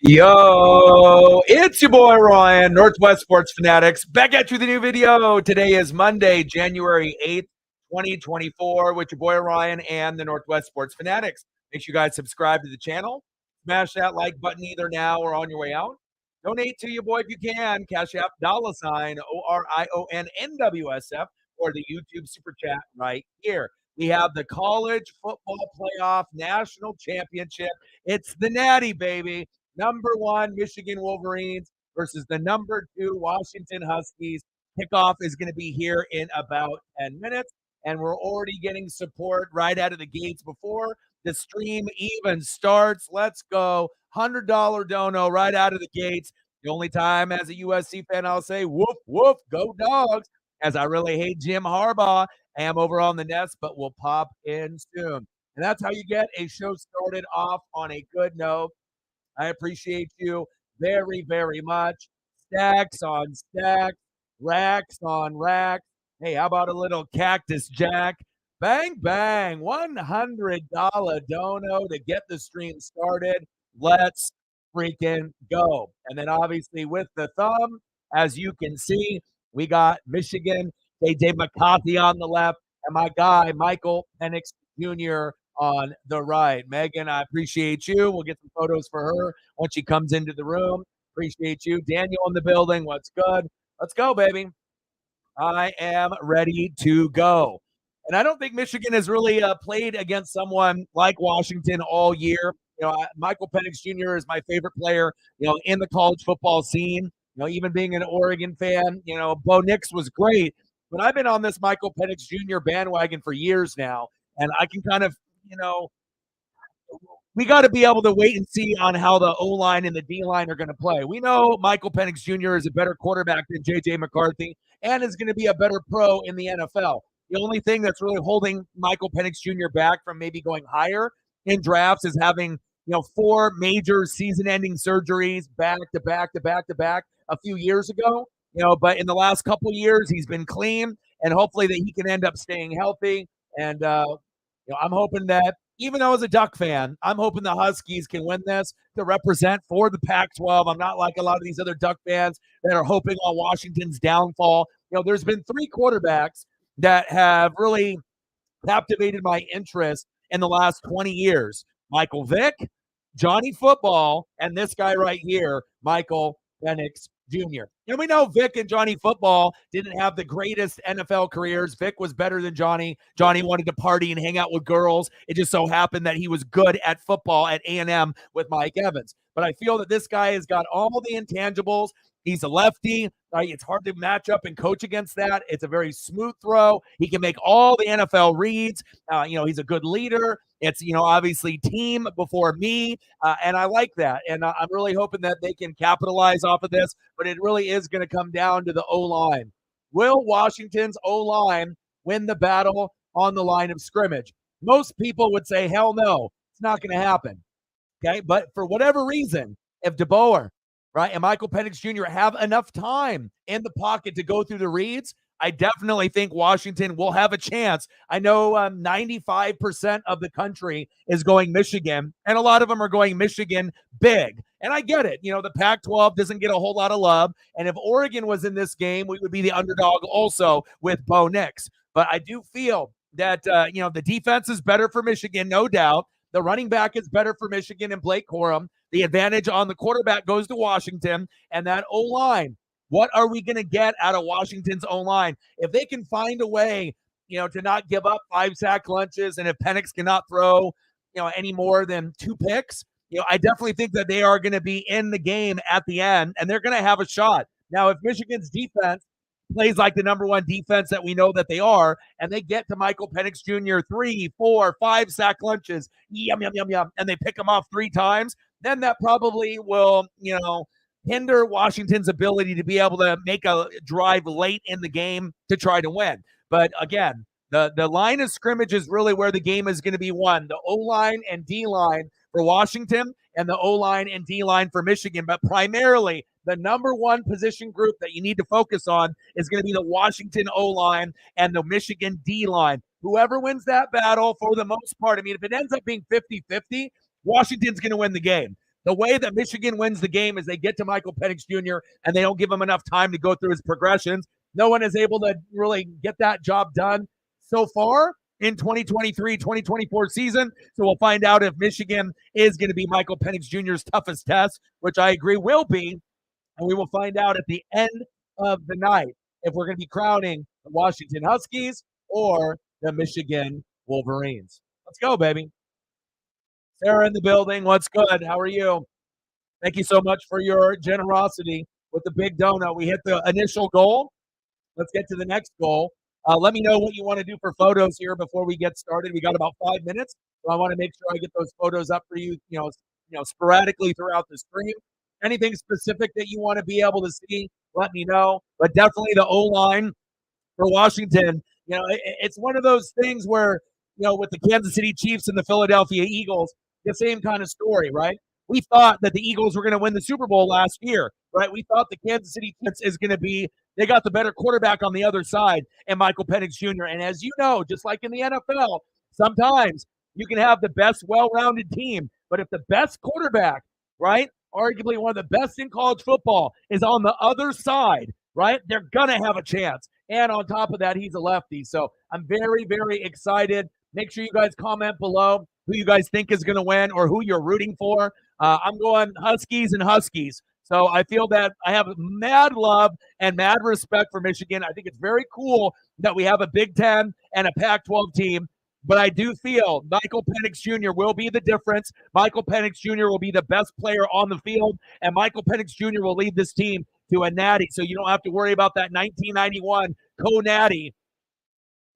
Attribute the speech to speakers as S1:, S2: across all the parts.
S1: Yo, it's your boy Ryan, Northwest Sports Fanatics, back at you with a new video. Today is Monday, January 8th, 2024, with your boy Ryan and the Northwest Sports Fanatics. Make sure you guys subscribe to the channel, smash that like button either now or on your way out. Donate to your boy if you can, Cash App, $ ORIONNWSF, or the YouTube Super Chat right here. We have the College Football Playoff National Championship. It's the Natty, baby. Number one, Michigan Wolverines versus the number two, Washington Huskies. Kickoff is going to be here in about 10 minutes, and we're already getting support right out of the gates before the stream even starts. Let's go. $100 dono right out of the gates. The only time as a USC fan I'll say, woof, woof, go dogs, as I really hate Jim Harbaugh. I am over on the nest, but we'll pop in soon. And that's how you get a show started off on a good note. I appreciate you very, very much. Stacks on stacks, racks on racks. Hey, how about a little Cactus Jack? Bang, bang. $100 dono to get the stream started. Let's freaking go. And then obviously with the thumb, as you can see, we got Michigan, J.J. McCarthy on the left, and my guy, Michael Penix Jr. on the right. Megan, I appreciate you. We'll get some photos for her when she comes into the room. Appreciate you. Daniel in the building. What's good? Let's go, baby. I am ready to go. And I don't think Michigan has really played against someone like Washington all year. Michael Penix Jr. is my favorite player, in the college football scene. Even being an Oregon fan, Bo Nix was great. But I've been on this Michael Penix Jr. bandwagon for years now. And I can kind of, we got to be able to wait and see on how the O-line and the D-line are going to play. We know Michael Penix Jr. is a better quarterback than J.J. McCarthy and is going to be a better pro in the NFL. The only thing that's really holding Michael Penix Jr. back from maybe going higher in drafts is having, 4 major season-ending surgeries back to back to back to back a few years ago. But in the last couple of years, he's been clean, and hopefully that he can end up staying healthy. And I'm hoping that, even though as a Duck fan, I'm hoping the Huskies can win this to represent for the Pac-12. I'm not like a lot of these other Duck fans that are hoping on Washington's downfall. There's been 3 quarterbacks that have really captivated my interest in the last 20 years. Michael Vick, Johnny Football, and this guy right here, Michael Penix Jr. And we know Vic and Johnny Football didn't have the greatest NFL careers. Vic was better than Johnny. Johnny wanted to party and hang out with girls. It just so happened that he was good at football at A&M with Mike Evans. But I feel that this guy has got all the intangibles. He's a lefty. Right? It's hard to match up and coach against that. It's a very smooth throw. He can make all the NFL reads. He's a good leader. It's, obviously team before me. And I like that. And I'm really hoping that they can capitalize off of this. But it really is going to come down to the O-line. Will Washington's O-line win the battle on the line of scrimmage? Most people would say, hell no, it's not going to happen. Okay. But for whatever reason, if DeBoer, right, and Michael Penix Jr. have enough time in the pocket to go through the reads, I definitely think Washington will have a chance. I know 95% of the country is going Michigan, and a lot of them are going Michigan big. And I get it. The Pac-12 doesn't get a whole lot of love. And if Oregon was in this game, we would be the underdog also with Bo Nix. But I do feel that, the defense is better for Michigan, no doubt. The running back is better for Michigan and Blake Corum. The advantage on the quarterback goes to Washington. And that O-line, what are we going to get out of Washington's O-line? If they can find a way, to not give up 5-sack lunches, and if Penix cannot throw, any more than 2 picks, I definitely think that they are going to be in the game at the end, and they're going to have a shot. Now, if Michigan's defense plays like the number one defense that we know that they are, and they get to Michael Penix Jr. 3, 4, 5-sack lunches, yum, yum, yum, yum, and they pick him off 3 times, then that probably will, hinder Washington's ability to be able to make a drive late in the game to try to win. But again, the line of scrimmage is really where the game is going to be won. The O-line and D-line for Washington and the O-line and D-line for Michigan. But primarily, the number one position group that you need to focus on is going to be the Washington O-line and the Michigan D-line. Whoever wins that battle, for the most part, if it ends up being 50-50, Washington's going to win the game. The way that Michigan wins the game is they get to Michael Penix Jr. and they don't give him enough time to go through his progressions. No one is able to really get that job done so far in 2023-2024 season. So we'll find out if Michigan is going to be Michael Penix Jr.'s toughest test, which I agree will be. And we will find out at the end of the night if we're going to be crowning the Washington Huskies or the Michigan Wolverines. Let's go, baby. Sarah in the building. What's good? How are you? Thank you so much for your generosity with the big donut. We hit the initial goal. Let's get to the next goal. Let me know what you want to do for photos here before we get started. We got about 5 minutes, so I want to make sure I get those photos up for you. Sporadically throughout the stream. Anything specific that you want to be able to see, let me know. But definitely the O-line for Washington. It's one of those things where, with the Kansas City Chiefs and the Philadelphia Eagles, the same kind of story, right? We thought that the Eagles were going to win the Super Bowl last year, right? We thought the Kansas City Chiefs is going to be, they got the better quarterback on the other side, and Michael Penix Jr. And as you know, just like in the NFL, sometimes you can have the best well-rounded team, but if the best quarterback, right, arguably one of the best in college football, is on the other side, right, they're going to have a chance. And on top of that, he's a lefty. So I'm very, very excited. Make sure you guys comment below who you guys think is going to win or who you're rooting for. I'm going Huskies and Huskies. So I feel that I have mad love and mad respect for Michigan. I think it's very cool that we have a Big Ten and a Pac-12 team. But I do feel Michael Penix Jr. will be the difference. Michael Penix Jr. will be the best player on the field, and Michael Penix Jr. will lead this team to a natty. So you don't have to worry about that 1991 co-natty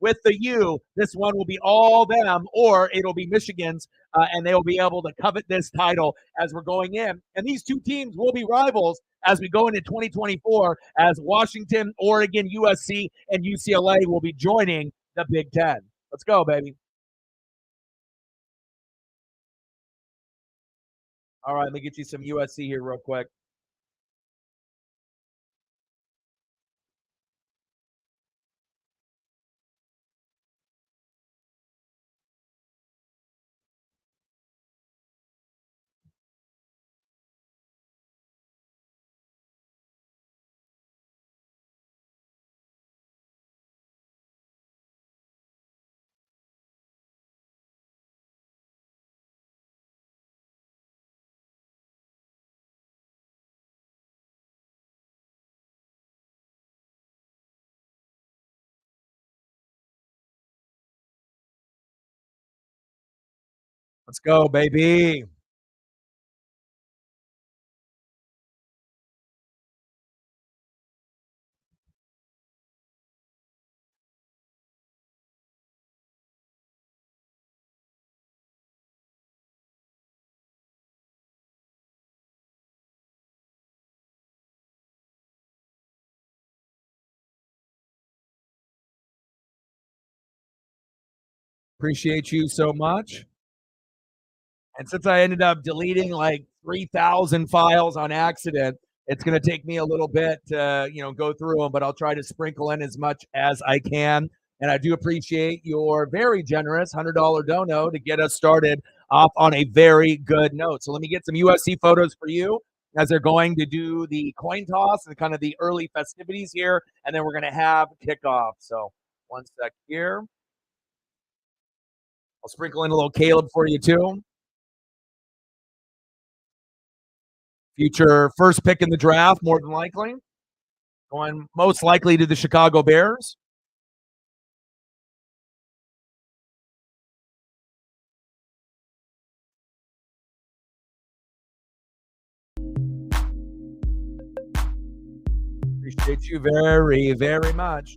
S1: with the U. This one will be all them, or it'll be Michigan's, and they will be able to covet this title as we're going in. And these two teams will be rivals as we go into 2024, as Washington, Oregon, USC, and UCLA will be joining the Big Ten. Let's go, baby. All right, let me get you some USC here real quick. Let's go, baby. Appreciate you so much. And since I ended up deleting like 3,000 files on accident, it's going to take me a little bit to, go through them, but I'll try to sprinkle in as much as I can. And I do appreciate your very generous $100 dono to get us started off on a very good note. So let me get some USC photos for you as they're going to do the coin toss and kind of the early festivities here. And then we're going to have kickoff. So one sec here. I'll sprinkle in a little Caleb for you too. Future first pick in the draft, more than likely. Going most likely to the Chicago Bears. Appreciate you very, very much.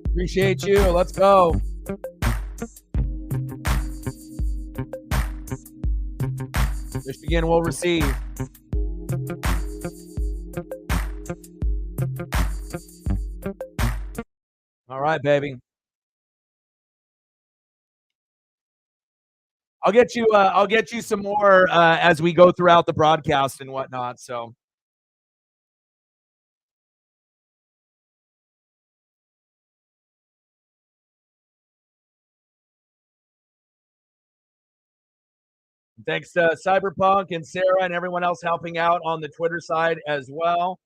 S1: Appreciate you. Let's go. Michigan will receive. All right, baby. I'll get you some more as we go throughout the broadcast and whatnot. So thanks to Cyberpunk and Sarah and everyone else helping out on the Twitter side as well.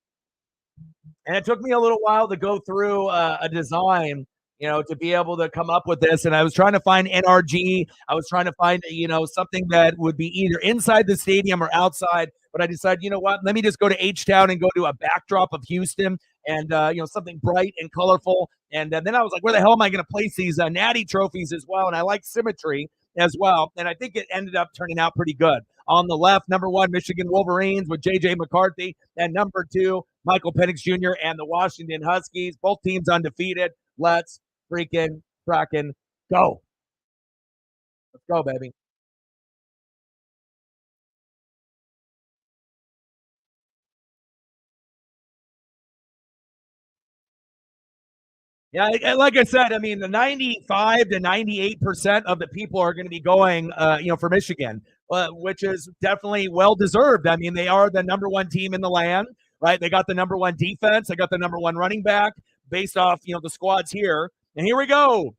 S1: And it took me a little while to go through a design, to be able to come up with this. And I was trying to find NRG. I was trying to find, something that would be either inside the stadium or outside. But I decided, you know what? Let me just go to H Town and go to a backdrop of Houston and, something bright and colorful. And then I was like, where the hell am I going to place these Natty trophies as well? And I like symmetry as well. And I think it ended up turning out pretty good. On the left, number one, Michigan Wolverines with J.J. McCarthy. And number two, Michael Penix Jr. and the Washington Huskies. Both teams undefeated. Let's freaking Kraken go. Let's go, baby. Yeah, like I said, I mean, the 95 to 98% of the people are going to be going, for Michigan, which is definitely well deserved. I mean, they are the number one team in the land, right? They got the number one defense. They got the number one running back based off, the squads here. And here we go.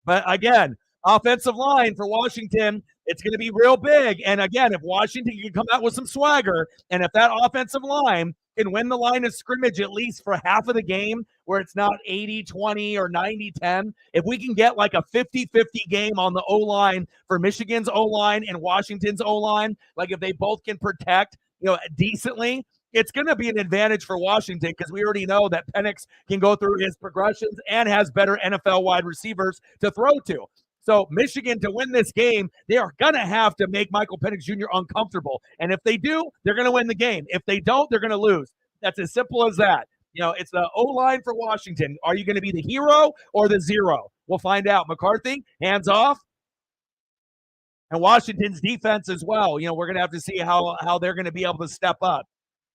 S1: But again, offensive line for Washington, it's going to be real big. And again, if Washington can come out with some swagger, and if that offensive line can win the line of scrimmage at least for half of the game, where it's not 80-20 or 90-10, if we can get like a 50-50 game on the O-line for Michigan's O-line and Washington's O-line, like if they both can protect, decently, it's going to be an advantage for Washington because we already know that Penix can go through his progressions and has better NFL wide receivers to throw to. So Michigan, to win this game, they are going to have to make Michael Penix Jr. uncomfortable. And if they do, they're going to win the game. If they don't, they're going to lose. That's as simple as that. It's the O-line for Washington. Are you going to be the hero or the zero? We'll find out. McCarthy, hands off. And Washington's defense as well. We're going to have to see how they're going to be able to step up.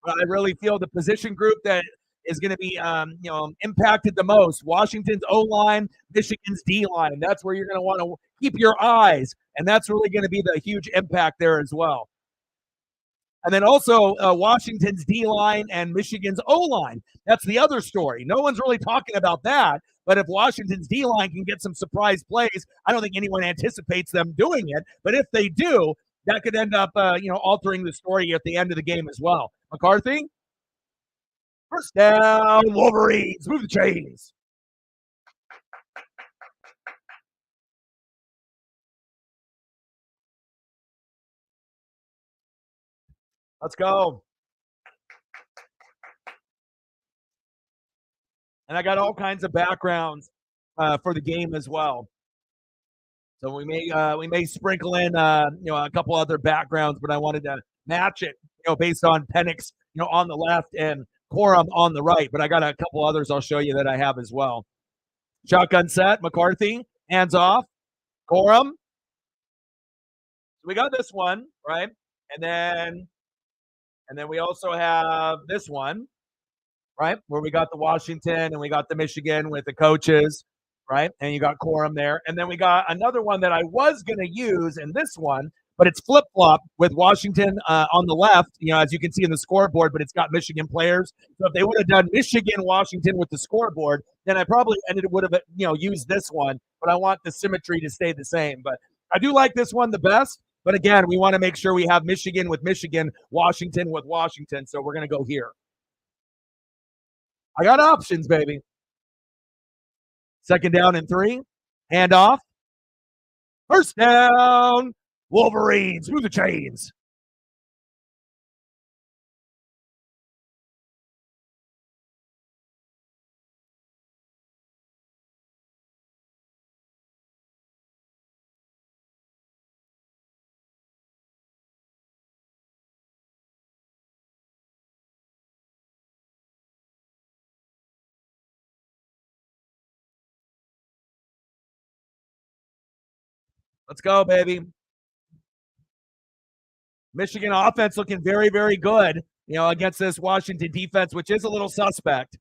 S1: But I really feel the position group that is going to be, impacted the most. Washington's O-line, Michigan's D-line. That's where you're going to want to keep your eyes, and that's really going to be the huge impact there as well. And then also Washington's D-line and Michigan's O-line. That's the other story. No one's really talking about that. But if Washington's D-line can get some surprise plays, I don't think anyone anticipates them doing it. But if they do, that could end up, altering the story at the end of the game as well. McCarthy, first down, Wolverines, move the chains. Let's go. And I got all kinds of backgrounds for the game as well. So we may sprinkle in a couple other backgrounds, but I wanted to match it based on Penix on the left and Corum on the right. But I got a couple others I'll show you that I have as well. Shotgun set, McCarthy, hands off, Corum. So we got this one right, and then we also have this one right? Where we got the Washington and we got the Michigan with the coaches, right? And you got Corum there. And then we got another one that I was going to use in this one, but it's flip flop with Washington on the left, as you can see in the scoreboard, but it's got Michigan players. So if they would have done Michigan, Washington with the scoreboard, then I probably would have, used this one, but I want the symmetry to stay the same. But I do like this one the best. But again, we want to make sure we have Michigan with Michigan, Washington with Washington. So we're going to go here. I got options, baby. Second down and 3. Hand off. First down. Wolverines. Move the chains. Let's go, baby. Michigan offense looking very, very good. against this Washington defense, which is a little suspect.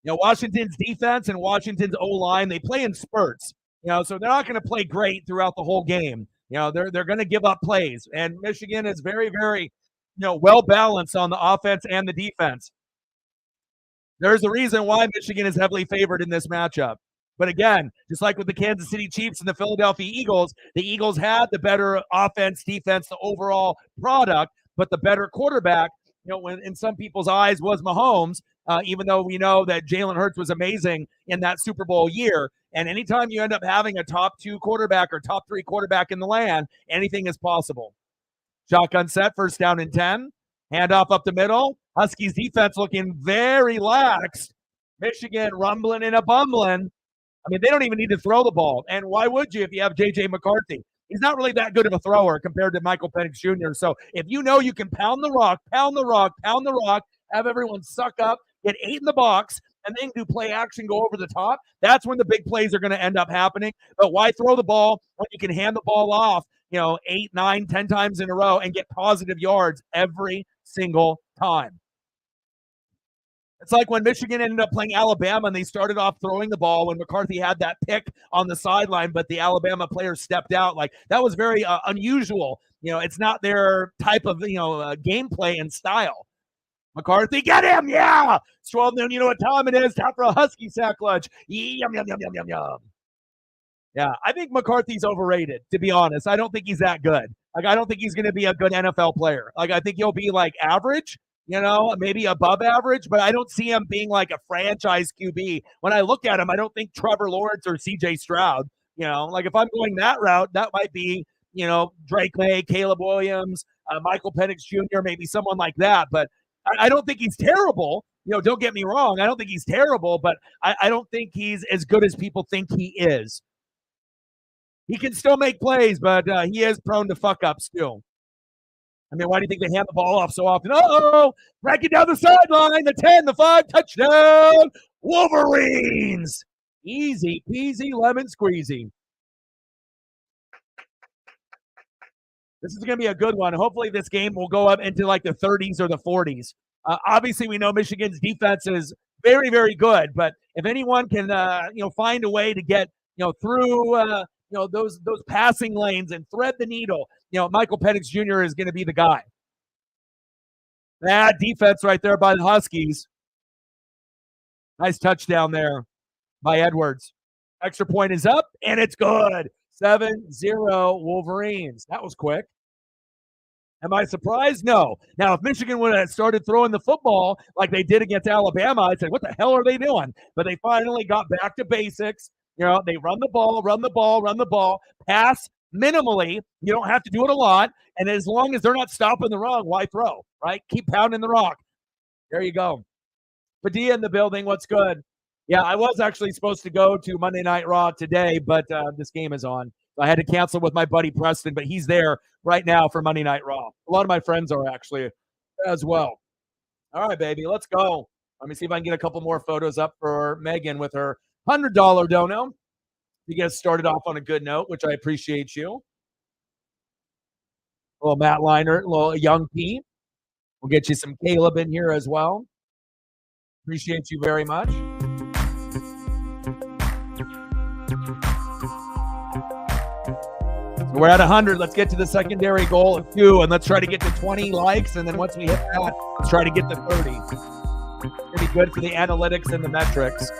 S1: Washington's defense and Washington's O-line, they play in spurts. So they're not going to play great throughout the whole game. They're going to give up plays, and Michigan is very, very, well balanced on the offense and the defense. There's a reason why Michigan is heavily favored in this matchup. But again, just like with the Kansas City Chiefs and the Philadelphia Eagles, the Eagles had the better offense, defense, the overall product, but the better quarterback, when in some people's eyes was Mahomes, even though we know that Jalen Hurts was amazing in that Super Bowl year. And anytime you end up having a top 2 quarterback or top 3 quarterback in the land, anything is possible. Shotgun set, first down and 10. Handoff up the middle. Huskies defense looking very lax. Michigan rumbling and a bumbling. I mean, they don't even need to throw the ball. And why would you if you have J.J. McCarthy? He's not really that good of a thrower compared to Michael Penix Jr. So if you know you can pound the rock, have everyone suck up, get 8 in the box, and then do play action, go over the top, that's when the big plays are going to end up happening. But why throw the ball when you can hand the ball off, 8, 9, 10 times in a row and get positive yards every single time? It's like when Michigan ended up playing Alabama and they started off throwing the ball when McCarthy had that pick on the sideline, but the Alabama players stepped out. Like, that was very unusual. It's not their type of, gameplay and style. McCarthy, get him, yeah! It's 12 noon, you know what time it is. Time for a Husky sack lunch. Yum, yum, yum, yum, yum, yum. Yeah, I think McCarthy's overrated, to be honest. I don't think he's that good. Like, I don't think he's going to be a good NFL player. Like, I think he'll be, like, average, maybe above average, but I don't see him being like a franchise QB. When I look at him, I don't think Trevor Lawrence or CJ Stroud. Like, if I'm going that route, that might be, Drake May, Caleb Williams, Michael Penix Jr., maybe someone like that. But I don't think he's terrible. Don't get me wrong. I don't think he's terrible, but I don't think he's as good as people think he is. He can still make plays, but he is prone to fuck ups too. I mean, why do you think they hand the ball off so often? Uh-oh, breaking down the sideline, the 10, the 5, touchdown, Wolverines. Easy peasy, lemon squeezy. This is going to be a good one. Hopefully this game will go up into like the 30s or the 40s. Obviously, we know Michigan's defense is very, very good, but if anyone can, find a way to get, through, those passing lanes and thread the needle, Michael Penix Jr. is going to be the guy. That defense right there by the Huskies. Nice touchdown there by Edwards. Extra point is up, and it's good. 7-0 Wolverines. That was quick. Am I surprised? No. Now, if Michigan would have started throwing the football like they did against Alabama, I'd say, what the hell are they doing? But they finally got back to basics. They run the ball, pass minimally. You don't have to do it a lot. And as long as they're not stopping the run, why throw, right? Keep pounding the rock. There you go. Padilla in the building. What's good? Yeah, I was actually supposed to go to Monday Night Raw today, but this game is on. I had to cancel with my buddy Preston, but he's there right now for Monday Night Raw. A lot of my friends are actually as well. All right, baby, let's go. Let me see if I can get a couple more photos up for Megan with her $100 dono. You guys started off on a good note, which I appreciate you. A little Matt Leinart, a little Young P. We'll get you some Caleb in here as well. Appreciate you very much. We're at 100. Let's get to the secondary goal of 2, and let's try to get to 20 likes. And then once we hit that, let's try to get to 30. Pretty good for the analytics and the metrics.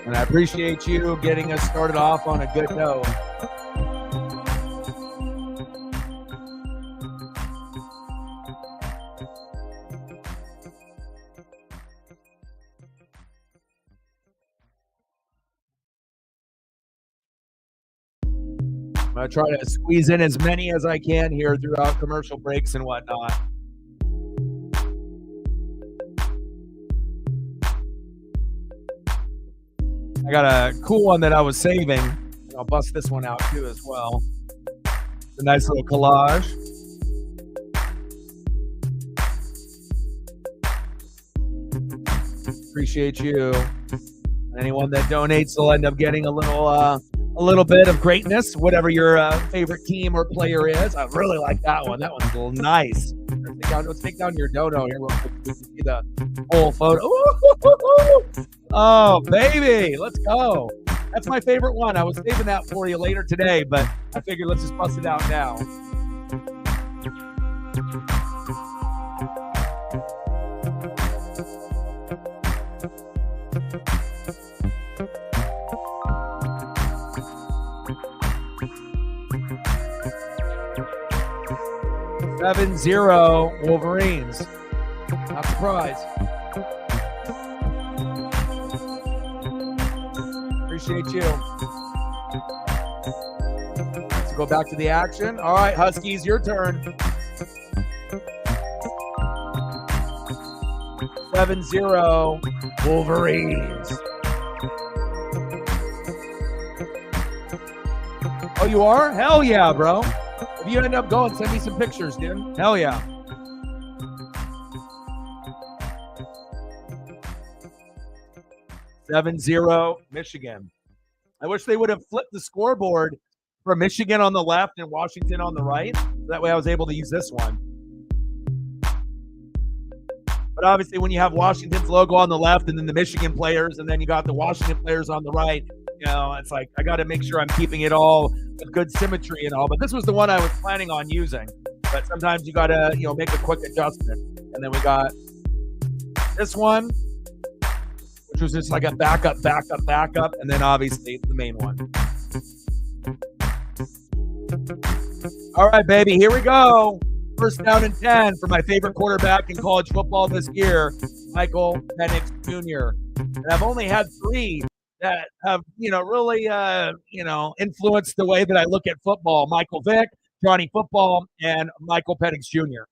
S1: I appreciate you getting us started off on a good note. I'm going to try to squeeze in as many as I can here throughout commercial breaks and whatnot. I got a cool one that I was saving. I'll bust this one out too as well. It's a nice little collage. Appreciate you. Anyone that donates will end up getting a little bit of greatness, whatever your favorite team or player is. I really like that one. That one's a little nice. Let's take down your dono here real quick. We can see the whole photo. Ooh, oh, baby. Let's go. That's my favorite one. I was saving that for you later today, but I figured let's just bust it out now. (7-0) Wolverines. Not surprised. Appreciate you. Let's go back to the action. All right, Huskies, your turn. 7-0 Wolverines. Oh, you are? Hell yeah, bro. If you end up going, send me some pictures, dude. Hell yeah. (7-0) Michigan. I wish they would have flipped the scoreboard for Michigan on the left and Washington on the right. That way I was able to use this one. But obviously when you have Washington's logo on the left and then the Michigan players and then you got the Washington players on the right, you know, it's like I got to make sure I'm keeping it all with good symmetry and all. But this was the one I was planning on using. But sometimes you got to, you know, make a quick adjustment. And then we got this one, which was just like a backup, and then obviously the main one. All right, baby, here we go. First down and 10 for my favorite quarterback in college football this year, Michael Penix Jr. And I've only had 3 that have, you know, really, influenced the way that I look at football. Michael Vick, Johnny Football, and Michael Penix Jr.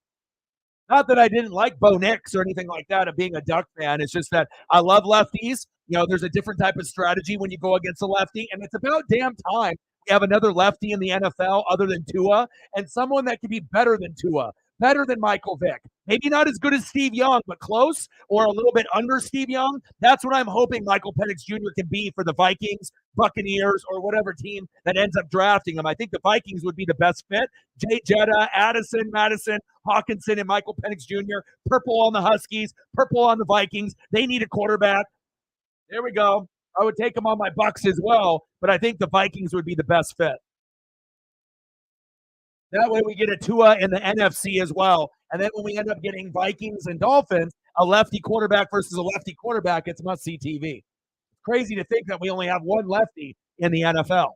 S1: Not that I didn't like Bo Nix or anything like that of being a Duck fan. It's just that I love lefties. You know, there's a different type of strategy when you go against a lefty, and it's about damn time we have another lefty in the NFL other than Tua, and someone that can be better than Tua, better than Michael Vick. Maybe not as good as Steve Young, but close or a little bit under Steve Young. That's what I'm hoping Michael Penix Jr. can be for the Vikings, Buccaneers, or whatever team that ends up drafting him. I think the Vikings would be the best fit. Jay Jetta, Addison, Madison, Hawkinson, and Michael Penix Jr. Purple on the Huskies, purple on the Vikings. They need a quarterback. There we go. I would take them on my Bucks as well, but I think the Vikings would be the best fit. That way we get a Tua in the NFC as well. And then when we end up getting Vikings and Dolphins, a lefty quarterback versus a lefty quarterback, it's must-see TV. It's crazy to think that we only have one lefty in the NFL.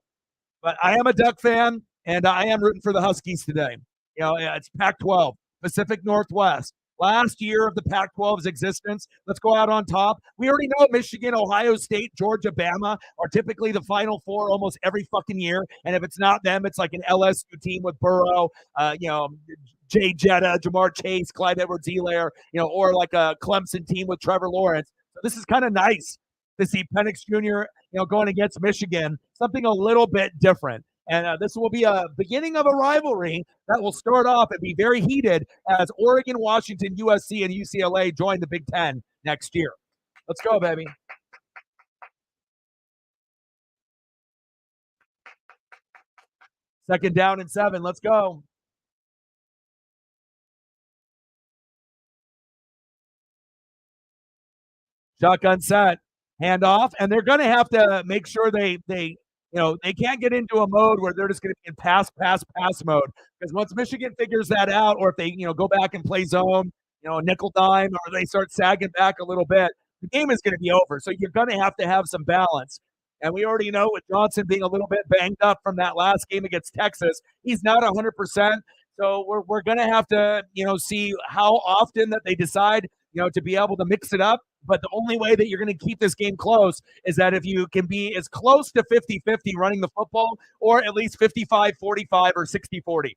S1: But I am a Duck fan, and I am rooting for the Huskies today. You know, it's Pac-12, Pacific Northwest. Last year of the Pac-12's existence, let's go out on top. We already know Michigan, Ohio State, Georgia, Bama are typically the Final Four almost every fucking year. And if it's not them, it's like an LSU team with Burrow, Jay Jetta, Jamar Chase, Clyde Edwards-Helaire, or like a Clemson team with Trevor Lawrence. So this is kind of nice to see Penix Jr., going against Michigan, something a little bit different. And this will be a beginning of a rivalry that will start off and be very heated as Oregon, Washington, USC, and UCLA join the Big Ten next year. Let's go, baby. Second down and 7. Let's go. Shotgun set. Handoff. And they're going to have to make sure they can't get into a mode where they're just going to be in pass mode. Because once Michigan figures that out, or if they, go back and play zone, nickel dime, or they start sagging back a little bit, the game is going to be over. So you're going to have some balance. And we already know with Johnson being a little bit banged up from that last game against Texas, he's not 100%. So we're going to have to, see how often that they decide, to be able to mix it up. But the only way that you're going to keep this game close is that if you can be as close to 50-50 running the football, or at least 55-45 or 60-40.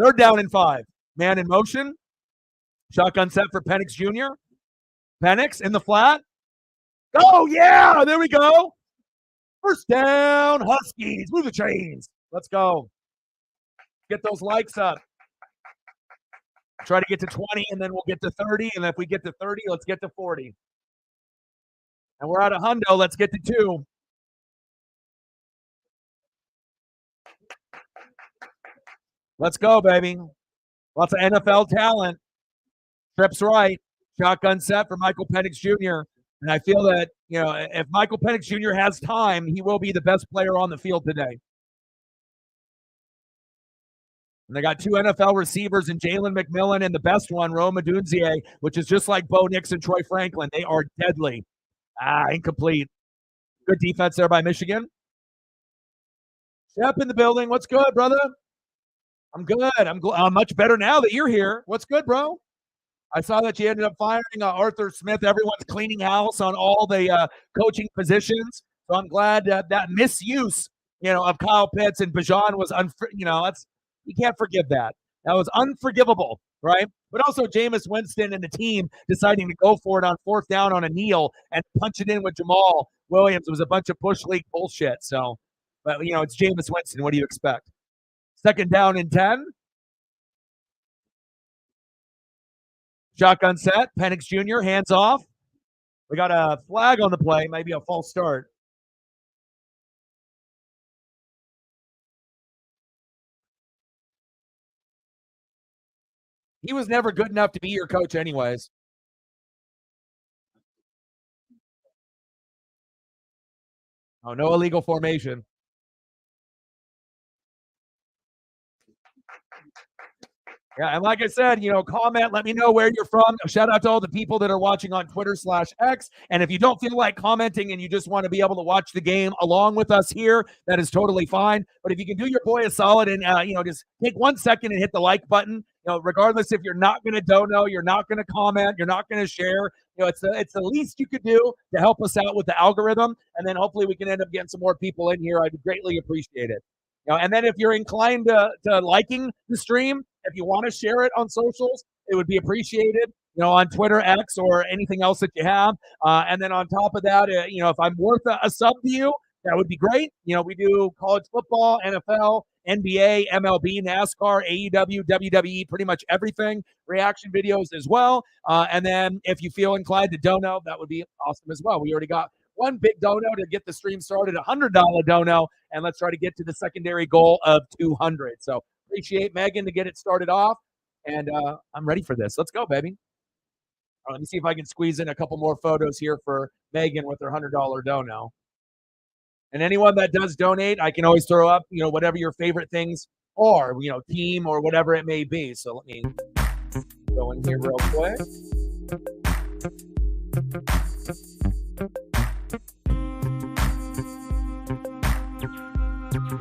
S1: Third down and 5. Man in motion. Shotgun set for Penix Jr. Penix in the flat. Oh, yeah, there we go. First down, Huskies. Move the chains. Let's go. Get those likes up. Try to get to 20, and then we'll get to 30. And if we get to 30, let's get to 40. And we're out of hundo. Let's get to 2. Let's go, baby. Lots of NFL talent. Trips right. Shotgun set for Michael Penix Jr. And I feel that, if Michael Penix Jr. has time, he will be the best player on the field today. And they got 2 NFL receivers in Jalen McMillan and the best one, Rome Odunze, which is just like Bo Nix and Troy Franklin. They are deadly. Incomplete. Good defense there by Michigan. Shep in the building. What's good, brother? I'm good. I'm much better now that you're here. What's good, bro? I saw that you ended up firing Arthur Smith. Everyone's cleaning house on all the coaching positions. So I'm glad that misuse, of Kyle Pitts and Bijan was you can't forgive that. That was unforgivable, right? But also Jameis Winston and the team deciding to go for it on 4th down on a kneel and punch it in with Jamal Williams. It was a bunch of bush league bullshit. So, but it's Jameis Winston. What do you expect? 2nd down and 10. Shotgun set. Penix Jr. hands off. We got a flag on the play. Maybe a false start. He was never good enough to be your coach anyways. Oh, no illegal formation. Yeah, and like I said, comment, let me know where you're from. Shout out to all the people that are watching on Twitter/X. And if you don't feel like commenting and you just want to be able to watch the game along with us here, that is totally fine. But if you can do your boy a solid and, just take 1 second and hit the like button, regardless if you're not going to dono, you're not going to comment, you're not going to share, it's the least you could do to help us out with the algorithm. And then hopefully we can end up getting some more people in here. I'd greatly appreciate it. And then if you're inclined to liking the stream, if you want to share it on socials, it would be appreciated, on Twitter, X, or anything else that you have. And then on top of that, if I'm worth a sub to you, that would be great. We do college football, NFL, NBA, MLB, NASCAR, AEW, WWE, pretty much everything, reaction videos as well. And then if you feel inclined to dono, that would be awesome as well. We already got one big dono to get the stream started, $100 dono, and let's try to get to the secondary goal of 200. So appreciate Megan to get it started off, and I'm ready for this. Let's go, baby. Let me see if I can squeeze in a couple more photos here for Megan with her $100 dono. And anyone that does donate, I can always throw up, whatever your favorite things are, team or whatever it may be. So let me go in here real quick.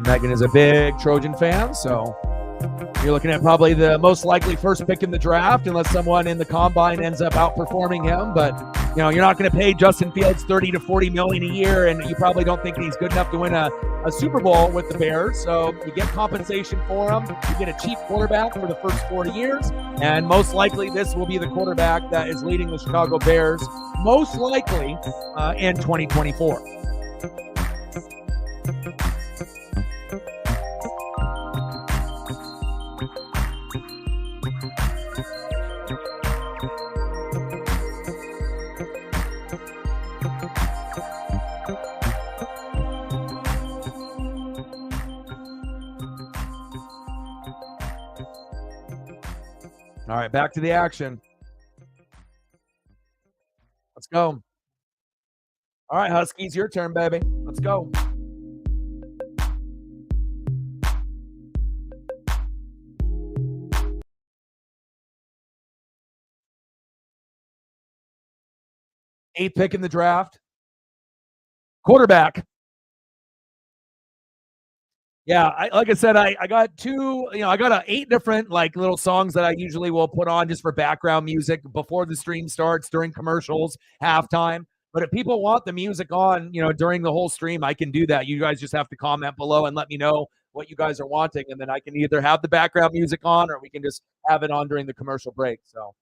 S1: Megan is a big Trojan fan, so you're looking at probably the most likely first pick in the draft, unless someone in the combine ends up outperforming him. But you're not going to pay Justin Fields $30 to $40 million a year, and you probably don't think he's good enough to win a Super Bowl with the Bears. So you get compensation for him. You get a cheap quarterback for the first 4 years, and most likely this will be the quarterback that is leading the Chicago Bears, most likely in 2024. All right, back to the action. Let's go. All right, Huskies, your turn, baby. Let's go. Eighth pick in the draft. Quarterback. Yeah, like I said, I got I got 8 different little songs that I usually will put on just for background music before the stream starts, during commercials, halftime. But if people want the music on, during the whole stream, I can do that. You guys just have to comment below and let me know what you guys are wanting, and then I can either have the background music on or we can just have it on during the commercial break. So,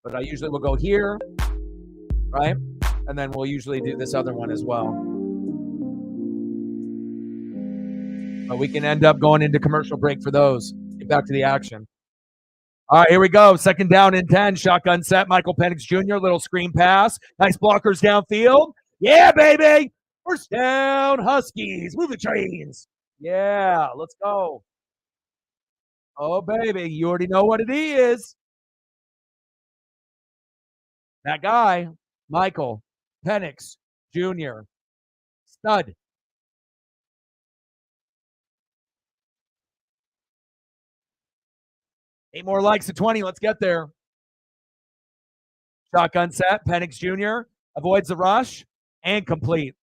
S1: but I usually will go here. right? And then we'll usually do this other one as well. But we can end up going into commercial break for those. Get back to the action. All right, here we go. Second down and 10. Shotgun set. Michael Penix Jr., little screen pass. Nice blockers downfield. Yeah, baby. First down, Huskies. Move the chains. Yeah, let's go. Oh, baby. You already know what it is. That guy, Michael Penix Jr., stud. 8 more likes to 20. Let's get there. Shotgun set. Penix Jr. avoids the rush and complete.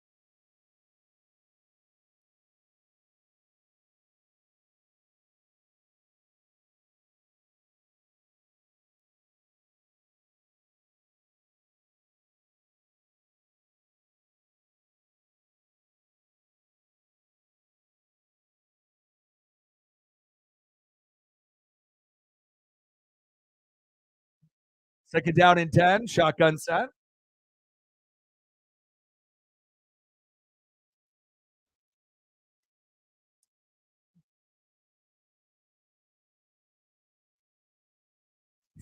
S1: Second down and 10. Shotgun set.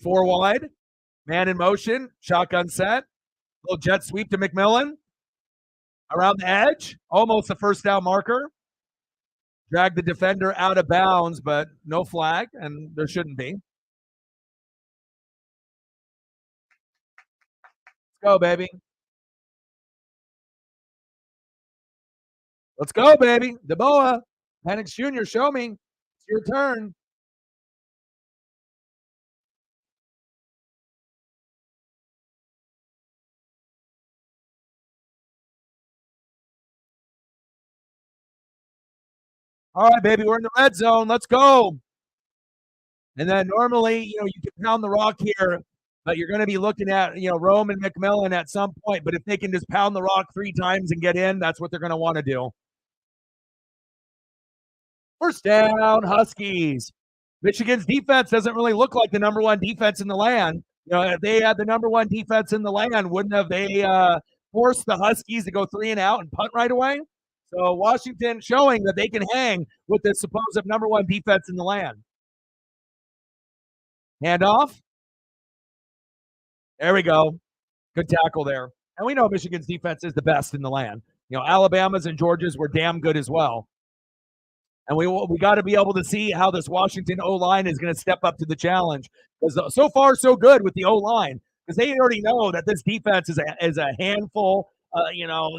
S1: Four wide. Man in motion. Shotgun set. Little jet sweep to McMillan. Around the edge. Almost a first down marker. Drag the defender out of bounds, but no flag, and there shouldn't be. Let's go, baby. Let's go, baby. DeBoa. Penix Jr., show me. It's your turn. All right, baby. We're in the red zone. Let's go. And then normally, you can pound the rock here, but you're going to be looking at, Rome and McMillan at some point. But if they can just pound the rock 3 times and get in, that's what they're going to want to do. First down, Huskies. Michigan's defense doesn't really look like the number one defense in the land. If they had the number one defense in the land, wouldn't have they forced the Huskies to go 3 and out and punt right away? So Washington showing that they can hang with the supposed number one defense in the land. Handoff. There we go. Good tackle there. And we know Michigan's defense is the best in the land. Alabama's and Georgia's were damn good as well. And we got to be able to see how this Washington O-line is going to step up to the challenge. Because so far, so good with the O-line. Because they already know that this defense is a handful.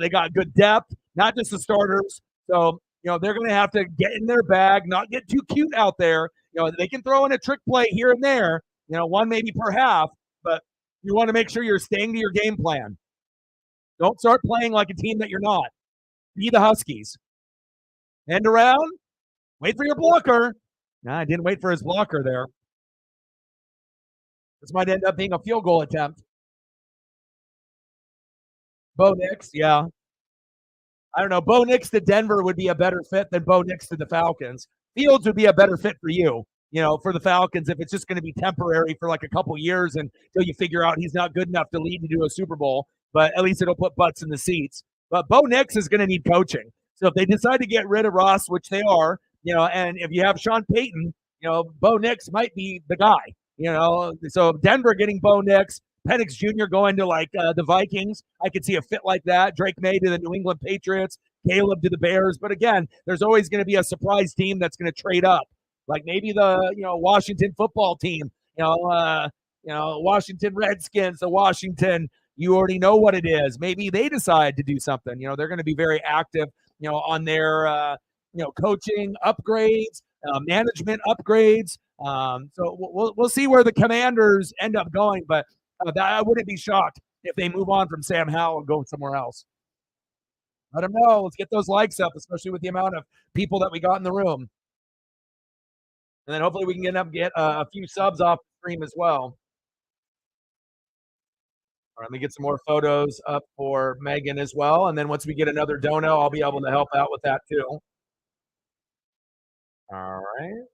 S1: They got good depth, not just the starters. So, they're going to have to get in their bag, not get too cute out there. They can throw in a trick play here and there, one maybe per half. But you want to make sure you're staying to your game plan. Don't start playing like a team that you're not. Be the Huskies. End around. Wait for your blocker. No, I didn't wait for his blocker there. This might end up being a field goal attempt. Bo Nix, yeah. I don't know. Bo Nix to Denver would be a better fit than Bo Nix to the Falcons. Fields would be a better fit for you, for the Falcons if it's just going to be temporary for like a couple years until you figure out he's not good enough to lead you to a Super Bowl. But at least it'll put butts in the seats. But Bo Nix is going to need coaching. So if they decide to get rid of Ross, which they are, and if you have Sean Payton, Bo Nix might be the guy, So Denver getting Bo Nix, Penix Jr. going to the Vikings. I could see a fit like that. Drake May to the New England Patriots, Caleb to the Bears. But again, there's always going to be a surprise team that's going to trade up. Like maybe the Washington football team, Washington Redskins, the Washington. You already know what it is. Maybe they decide to do something. They're going to be very active, on their coaching upgrades, management upgrades. So we'll see where the Commanders end up going, but I wouldn't be shocked if they move on from Sam Howell and go somewhere else. Let them know. Let's get those likes up, especially with the amount of people that we got in the room. And then hopefully we can get a few subs off the stream as well. All right, let me get some more photos up for Megan as well. And then once we get another dono, I'll be able to help out with that too. All right.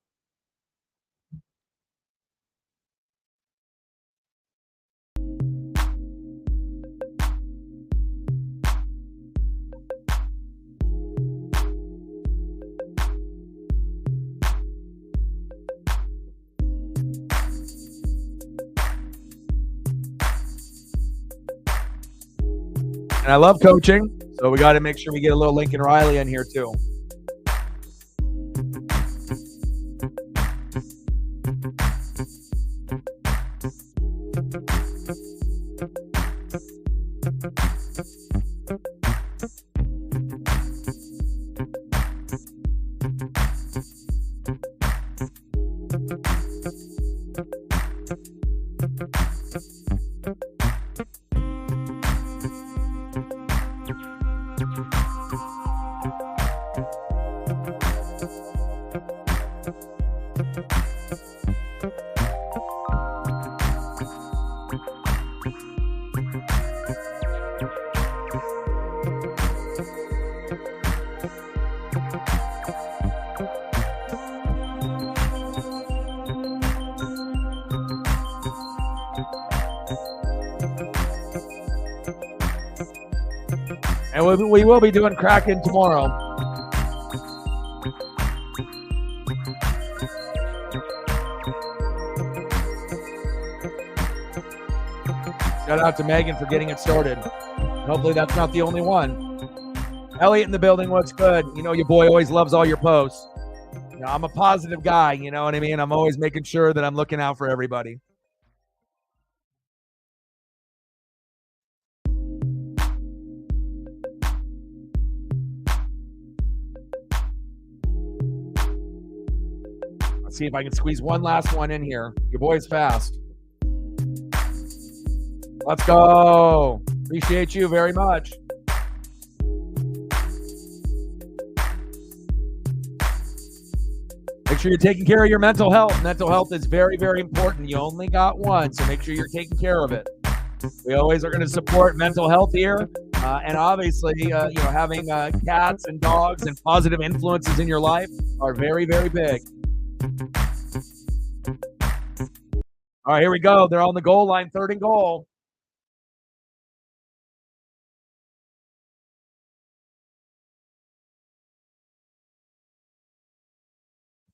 S1: And I love coaching, so we got to make sure we get a little Lincoln Riley in here too. And we will be doing Kraken tomorrow. Shout out to Megan for getting it started. Hopefully that's not the only one. Elliot in the building, what's good? You know your boy always loves all your posts. You know, I'm a positive guy, you know what I mean? I'm always making sure that I'm looking out for everybody. Let's see if I can squeeze one last one in here. Your boy's fast. Let's go. Appreciate you very much. Make sure you're taking care of your mental health. Mental health is very, very important. You only got one, so make sure you're taking care of it. We always are going to support mental health here. And obviously, having cats and dogs and positive influences in your life are very, very big. All right, here we go. They're on the goal line, 3rd and goal.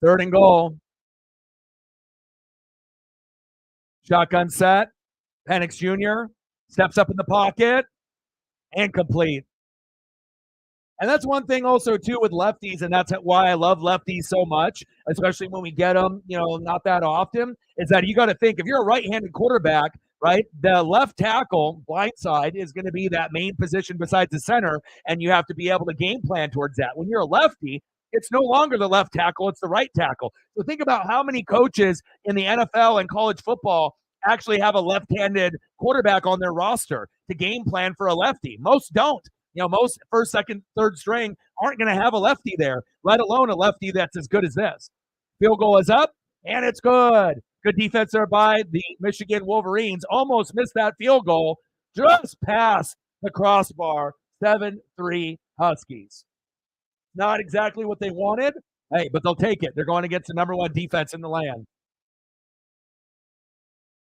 S1: Third and goal. Shotgun set. Penix Jr. steps up in the pocket and complete. And that's one thing also, too, with lefties, and that's why I love lefties so much, especially when we get them, not that often, is that you got to think, if you're a right-handed quarterback, right, the left tackle, blind side, is going to be that main position besides the center, and you have to be able to game plan towards that. When you're a lefty, it's no longer the left tackle, it's the right tackle. So think about how many coaches in the NFL and college football actually have a left-handed quarterback on their roster to game plan for a lefty. Most don't. Most first, second, third string aren't going to have a lefty there, let alone a lefty that's as good as this. Field goal is up, and it's good. Good defense there by the Michigan Wolverines. Almost missed that field goal. Just past the crossbar. 7-3 Huskies. Not exactly what they wanted. Hey, but they'll take it. They're going against the number 1 defense in the land.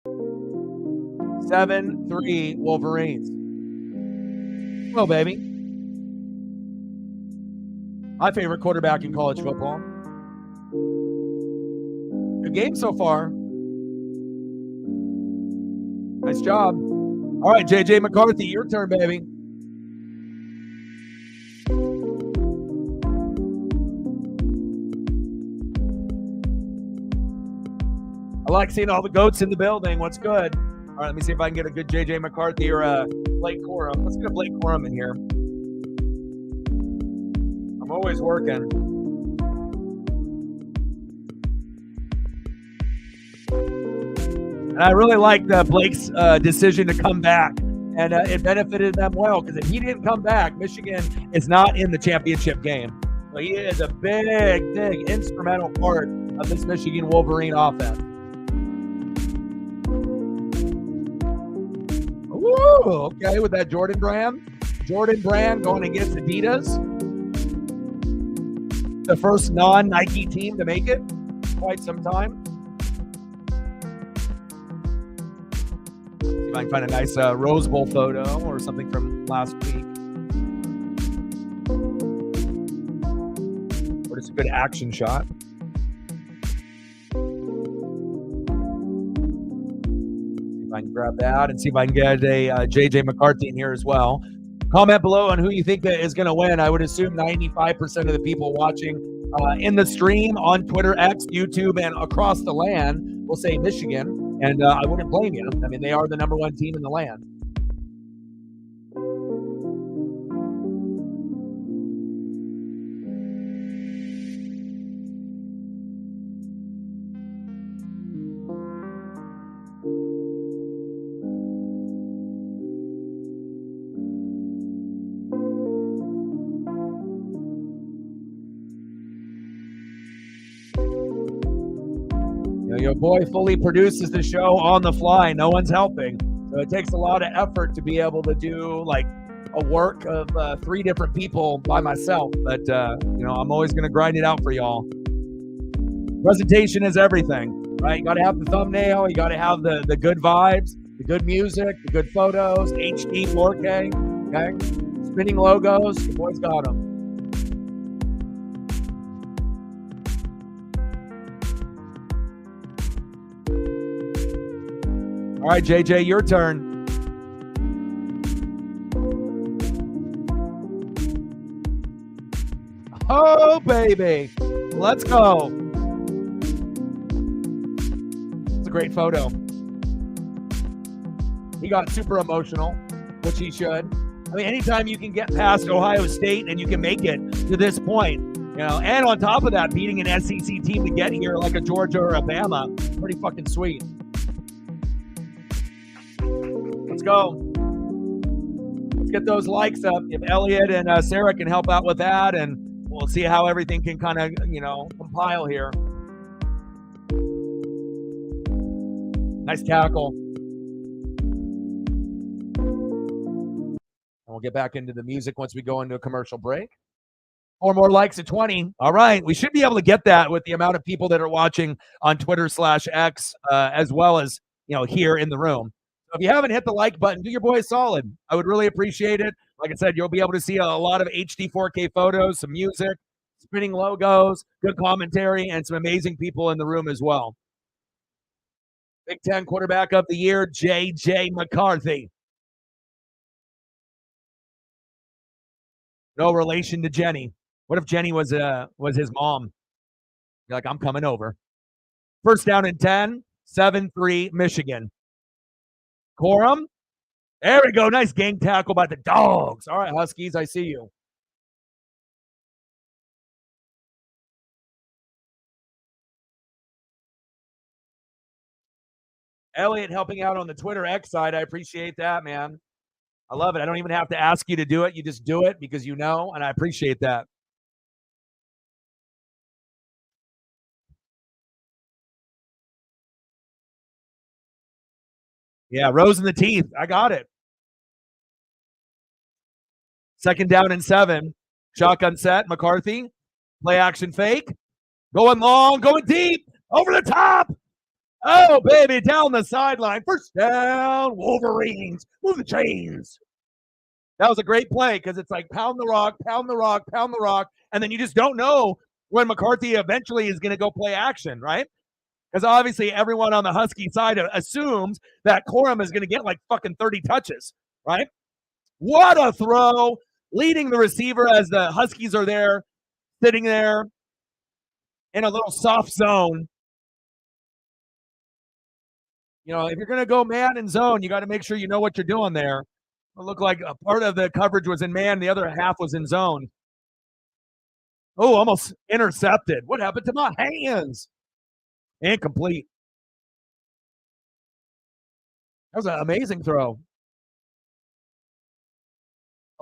S1: 7-3 Wolverines. Well, baby. My favorite quarterback in college football. Good game so far. Nice job. All right, JJ McCarthy, your turn, baby. I like seeing all the goats in the building. What's good? All right, let me see if I can get a good JJ McCarthy or a Blake Corum. Let's get a Blake Corum in here. I'm always working. And I really like Blake's decision to come back. And it benefited them well, because if he didn't come back, Michigan is not in the championship game. So he is a big, big instrumental part of this Michigan Wolverine offense. Woo! Okay, with that Jordan Brand. Jordan Brand going against Adidas. The first non-Nike team to make it in quite some time. See if I can find a nice Rose Bowl photo or something from last week. Or just a good action shot. I can grab that and see if I can get a JJ McCarthy in here as well. Comment below on who you think that is going to win. I would assume 95% of the people watching in the stream on Twitter, X, YouTube, and across the land will say Michigan, and I wouldn't blame you. I mean, they are the number one team in the land. Your boy fully produces the show on the fly. No one's helping. So it takes a lot of effort to be able to do like a work of 3 different people by myself. But, I'm always going to grind it out for y'all. Presentation is everything, right? You got to have the thumbnail. You got to have the good vibes, the good music, the good photos, HD, 4K, okay? Spinning logos. Your boy's got them. All right, JJ, your turn. Oh, baby. Let's go. It's a great photo. He got super emotional, which he should. I mean, anytime you can get past Ohio State and you can make it to this point, and on top of that, beating an SEC team to get here like a Georgia or a Bama, pretty fucking sweet. Let's go. Let's get those likes up. If Elliot and Sarah can help out with that, and we'll see how everything can kind of, compile here. Nice tackle. And we'll get back into the music once we go into a commercial break. 4 more likes at 20. All right. We should be able to get that with the amount of people that are watching on Twitter/X, as well as, here in the room. If you haven't hit the like button, do your boy a solid. I would really appreciate it. Like I said, you'll be able to see a lot of HD 4K photos, some music, spinning logos, good commentary, and some amazing people in the room as well. Big Ten quarterback of the year, J.J. McCarthy. No relation to Jenny. What if Jenny was his mom? You're like, I'm coming over. First down and 10, 7-3 Michigan. Corum. There we go. Nice gang tackle by the Dogs. All right, Huskies, I see you. Elliot helping out on the Twitter X side. I appreciate that, man. I love it. I don't even have to ask you to do it. You just do it because and I appreciate that. Yeah, rose in the teeth. I got it. Second down and 7. Shotgun set. McCarthy. Play action fake. Going long. Going deep. Over the top. Oh, baby. Down the sideline. First down. Wolverines. Move the chains. That was a great play because it's like pound the rock, pound the rock, pound the rock. And then you just don't know when McCarthy eventually is going to go play action, right? Because obviously everyone on the Husky side assumes that Corum is going to get like fucking 30 touches, right? What a throw. Leading the receiver as the Huskies are there, sitting there in a little soft zone. If you're going to go man and zone, you got to make sure you know what you're doing there. It looked like a part of the coverage was in man, the other half was in zone. Oh, almost intercepted. What happened to my hands? Incomplete. That was an amazing throw.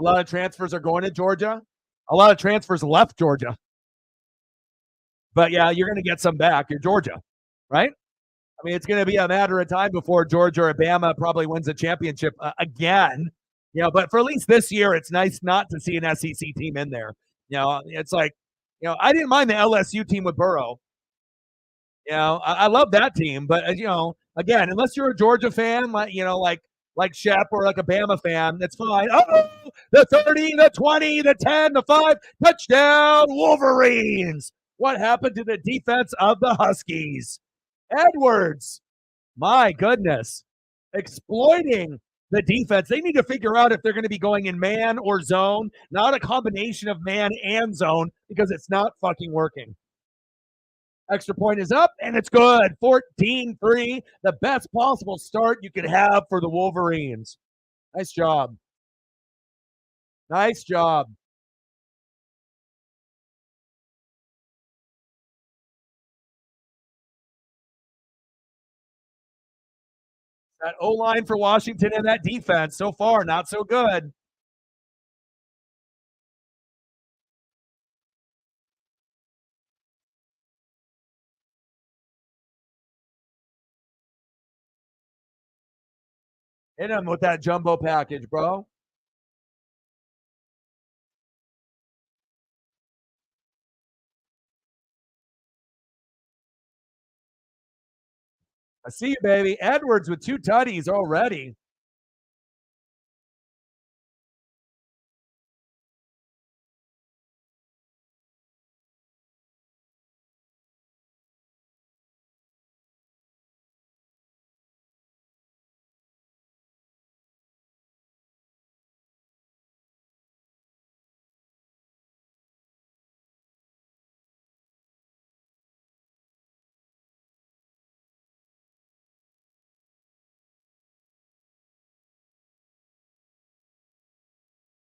S1: A lot of transfers are going to Georgia. A lot of transfers left Georgia. But, yeah, you're going to get some back. You're Georgia, right? I mean, it's going to be a matter of time before Georgia or Bama probably wins a championship again. But for at least this year, it's nice not to see an SEC team in there. It's like, I didn't mind the LSU team with Burrow. I love that team. But, again, unless you're a Georgia fan, like Shep or like a Bama fan, that's fine. Oh, the 30, the 20, the 10, the 5, touchdown, Wolverines. What happened to the defense of the Huskies? Edwards, my goodness, exploiting the defense. They need to figure out if they're going to be going in man or zone, not a combination of man and zone, because it's not fucking working. Extra point is up, and it's good. 14-3, the best possible start you could have for the Wolverines. Nice job. Nice job. That O-line for Washington and that defense so far, not so good. Hit him with that jumbo package, bro. I see you, baby. Edwards with 2 tutties already.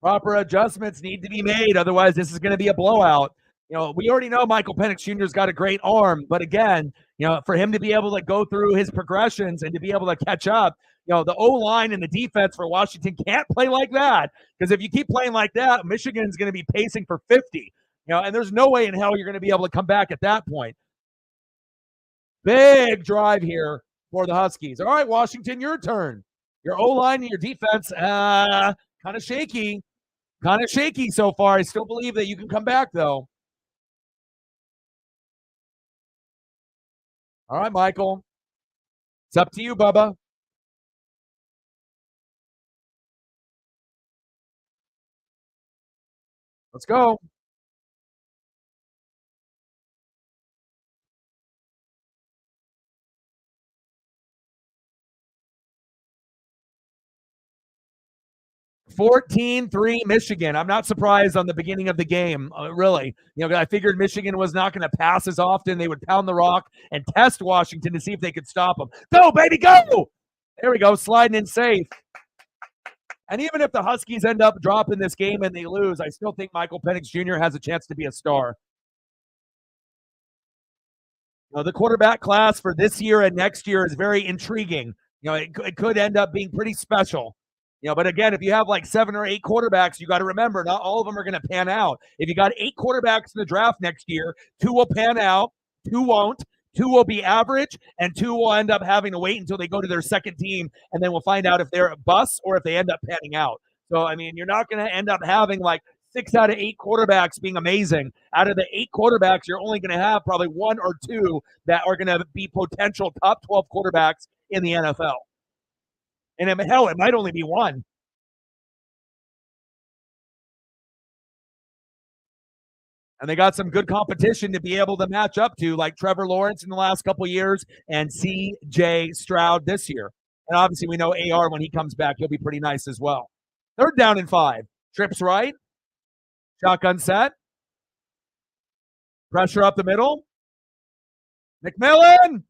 S1: Proper adjustments need to be made. Otherwise, this is going to be a blowout. We already know Michael Penix Jr.'s got a great arm, but again, for him to be able to go through his progressions and to be able to catch up, the O-line and the defense for Washington can't play like that, because if you keep playing like that, Michigan's going to be pacing for 50, and there's no way in hell you're going to be able to come back at that point. Big drive here for the Huskies. All right, Washington, your turn. Your O-line and your defense, kind of shaky. Kind of shaky so far. I still believe that you can come back, though. All right, Michael. It's up to you, Bubba. Let's go. (14-3) Michigan. I'm not surprised on the beginning of the game, really. I figured Michigan was not going to pass as often. They would pound the rock and test Washington to see if they could stop them. Go, baby, go! There we go, sliding in safe. And even if the Huskies end up dropping this game and they lose, I still think Michael Penix Jr. has a chance to be a star. The quarterback class for this year and next year is very intriguing. It could end up being pretty special. But again, if you have like 7 or 8 quarterbacks, you got to remember, not all of them are going to pan out. If you got 8 quarterbacks in the draft next year, 2 will pan out, 2 won't, 2 will be average, and 2 will end up having to wait until they go to their second team, and then we'll find out if they're a bust or if they end up panning out. So, I mean, you're not going to end up having like 6 out of 8 quarterbacks being amazing. Out of the 8 quarterbacks, you're only going to have probably 1 or 2 that are going to be potential top 12 quarterbacks in the NFL. And hell, it might only be 1. And they got some good competition to be able to match up to, like Trevor Lawrence in the last couple of years and C.J. Stroud this year. And obviously, we know AR, when he comes back, he'll be pretty nice as well. 3rd down and 5. Trips right. Shotgun set. Pressure up the middle. McMillan.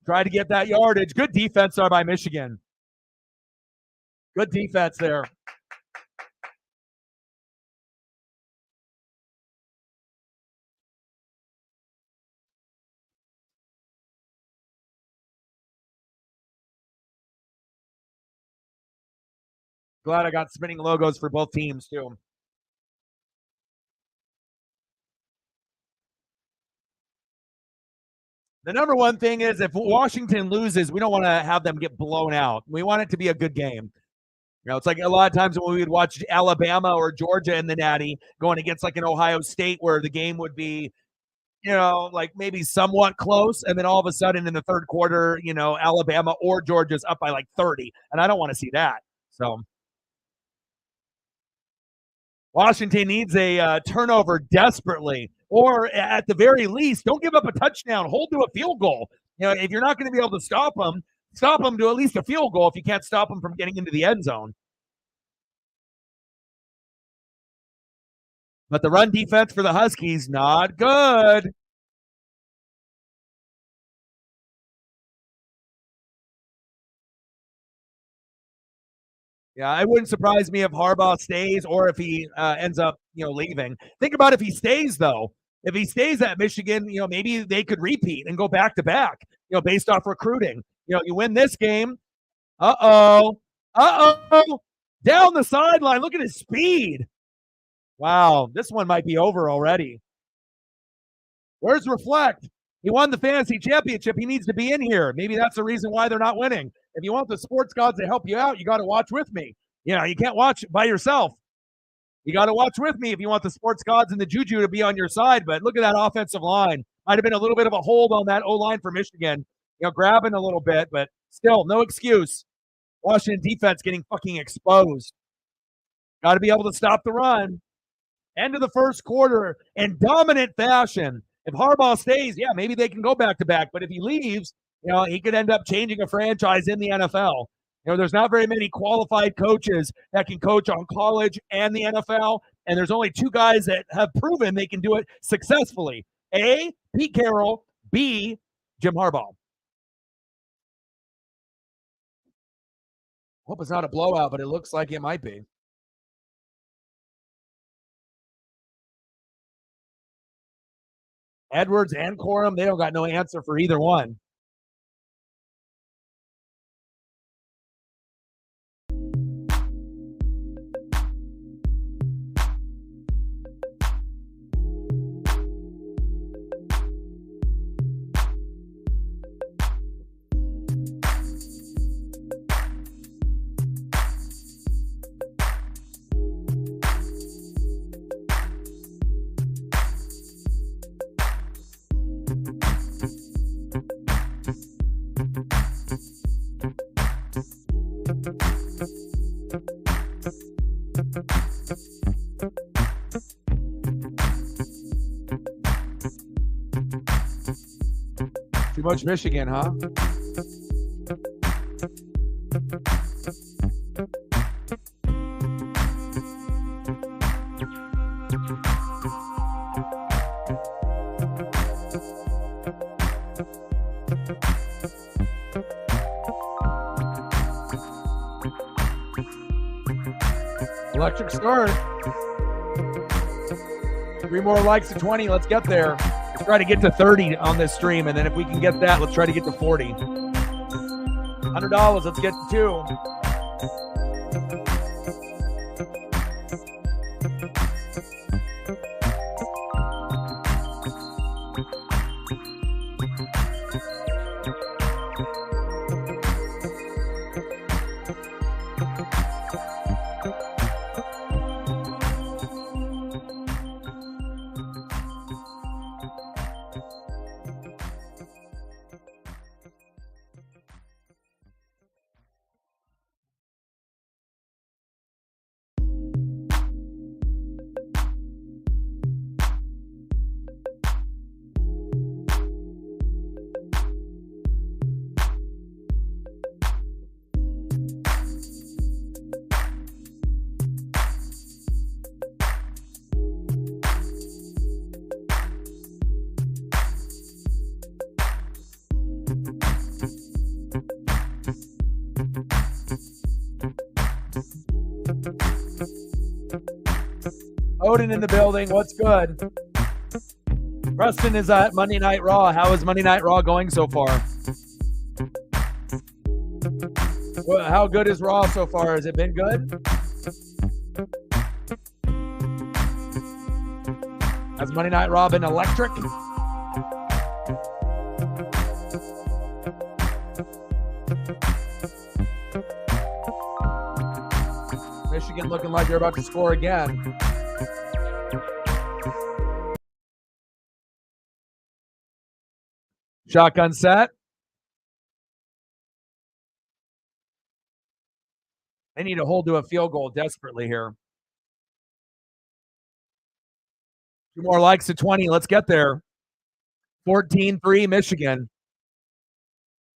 S1: Try to get that yardage. Good defense there by Michigan. Good defense there. Glad I got spinning logos for both teams, too. The number one thing is, if Washington loses, we don't want to have them get blown out. We want it to be a good game. It's like a lot of times when we would watch Alabama or Georgia in the Natty going against like an Ohio State, where the game would be, like maybe somewhat close, and then all of a sudden in the 3rd quarter, Alabama or Georgia's up by like 30, and I don't want to see that. So Washington needs a turnover desperately, or at the very least, don't give up a touchdown. Hold to a field goal. If you're not going to be able to stop them, Stop them to at least a field goal if you can't stop them from getting into the end zone. But the run defense for the Huskies, not good. Yeah, it wouldn't surprise me if Harbaugh stays or if he ends up, leaving. Think about if he stays, though. If he stays at Michigan, maybe they could repeat and go back to back, based off recruiting. You win this game. Uh-oh. Uh-oh. Down the sideline. Look at his speed. Wow, this one might be over already. Where's Reflect? He won the fantasy championship. He needs to be in here. Maybe that's the reason why they're not winning. If you want the sports gods to help you out, you got to watch with me. You can't watch by yourself. You got to watch with me if you want the sports gods and the juju to be on your side. But look at that offensive line. Might have been a little bit of a hold on that O-line for Michigan. Grabbing a little bit, but still, no excuse. Washington defense getting fucking exposed. Got to be able to stop the run. End of the first quarter in dominant fashion. If Harbaugh stays, yeah, maybe they can go back to back. But if he leaves, he could end up changing a franchise in the NFL. There's not very many qualified coaches that can coach on college and the NFL. And there's only two guys that have proven they can do it successfully. A, Pete Carroll. B, Jim Harbaugh. Hope it's not a blowout, but it looks like it might be. Edwards and Corum, they don't got no answer for either one. Too much Michigan, huh? Electric start. 3 more likes to 20. Let's get there. Let's try to get to 30 on this stream. And then if we can get that, let's try to get to 40. $100. Let's get to 2. Odin in the building. What's good? Preston is at Monday Night Raw. How is Monday Night Raw going so far? How good is Raw so far? Has it been good? Has Monday Night Raw been electric? Michigan looking like they're about to score again. Shotgun set. They need to hold to a field goal desperately here. 2 more likes to 20. Let's get there. 14-3 Michigan.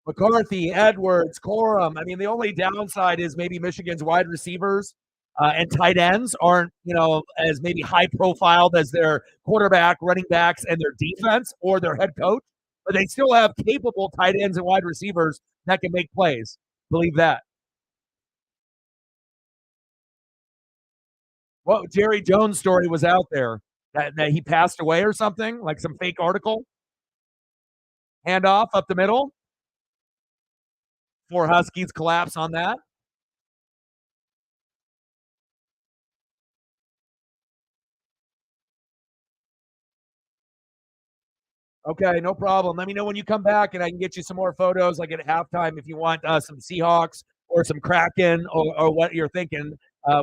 S1: McCarthy, Edwards, Corum. I mean, the only downside is maybe Michigan's wide receivers and tight ends aren't, as maybe high profiled as their quarterback, running backs, and their defense or their head coach. But they still have capable tight ends and wide receivers that can make plays. Believe that. What Jerry Jones story was out there that he passed away or something, like some fake article? Handoff up the middle. 4 Huskies collapse on that. Okay, no problem. Let me know when you come back, and I can get you some more photos, like at halftime, if you want some Seahawks or some Kraken or what you're thinking.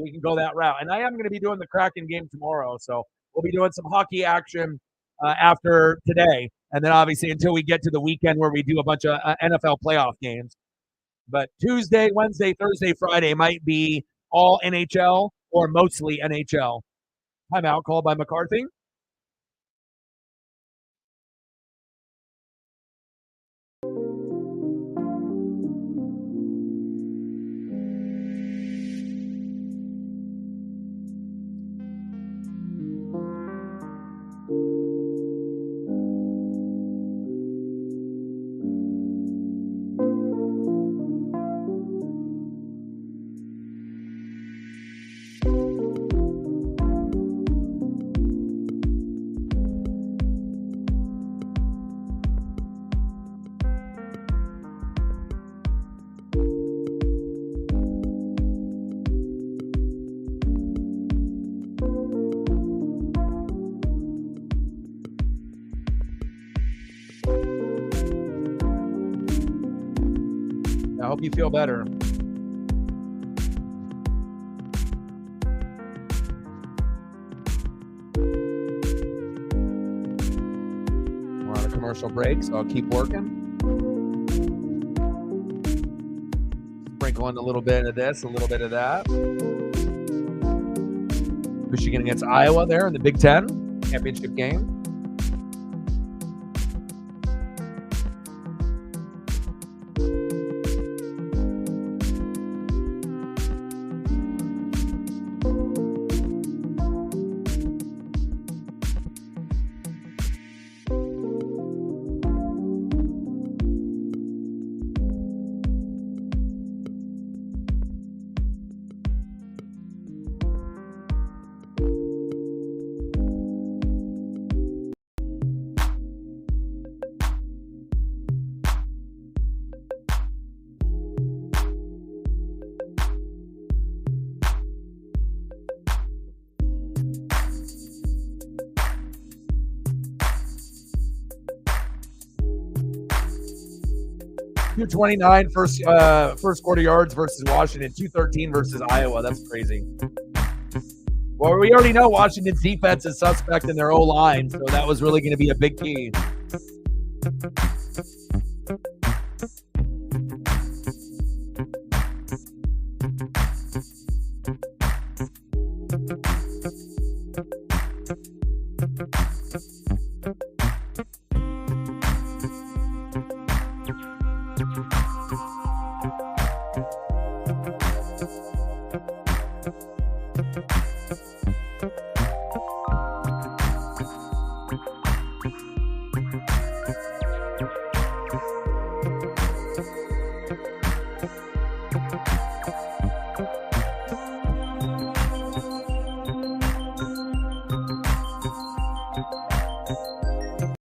S1: We can go that route. And I am going to be doing the Kraken game tomorrow, so we'll be doing some hockey action after today, and then obviously until we get to the weekend where we do a bunch of NFL playoff games. But Tuesday, Wednesday, Thursday, Friday might be all NHL or mostly NHL. Timeout called by McCarthy. I hope you feel better. We're on a commercial break, so I'll keep working. Sprinkling a little bit of this, a little bit of that. Michigan against Iowa there in the Big Ten championship game. $229 first quarter yards versus Washington, 213 versus Iowa. That's crazy. Well, we already know Washington's defense is suspect in their O-line, so that was really going to be a big key.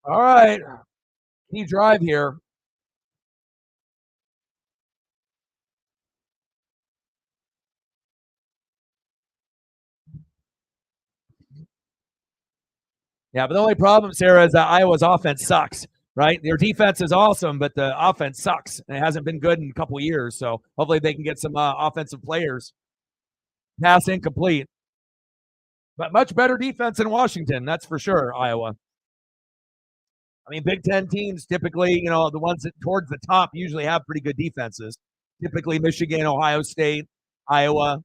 S1: All right. Key drive here. Yeah, but the only problem, Sarah, is that Iowa's offense sucks, right? Their defense is awesome, but the offense sucks. And it hasn't been good in a couple of years. So hopefully they can get some offensive players. Pass incomplete. But much better defense in Washington, that's for sure, Iowa. I mean, Big Ten teams typically, the ones that towards the top usually have pretty good defenses. Typically Michigan, Ohio State, Iowa.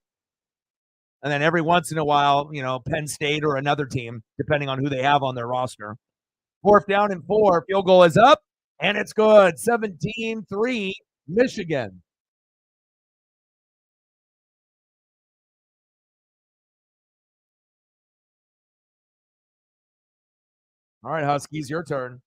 S1: And then every once in a while, Penn State or another team, depending on who they have on their roster. 4th down and 4. Field goal is up. And it's good. 17-3, Michigan. All right, Huskies, your turn.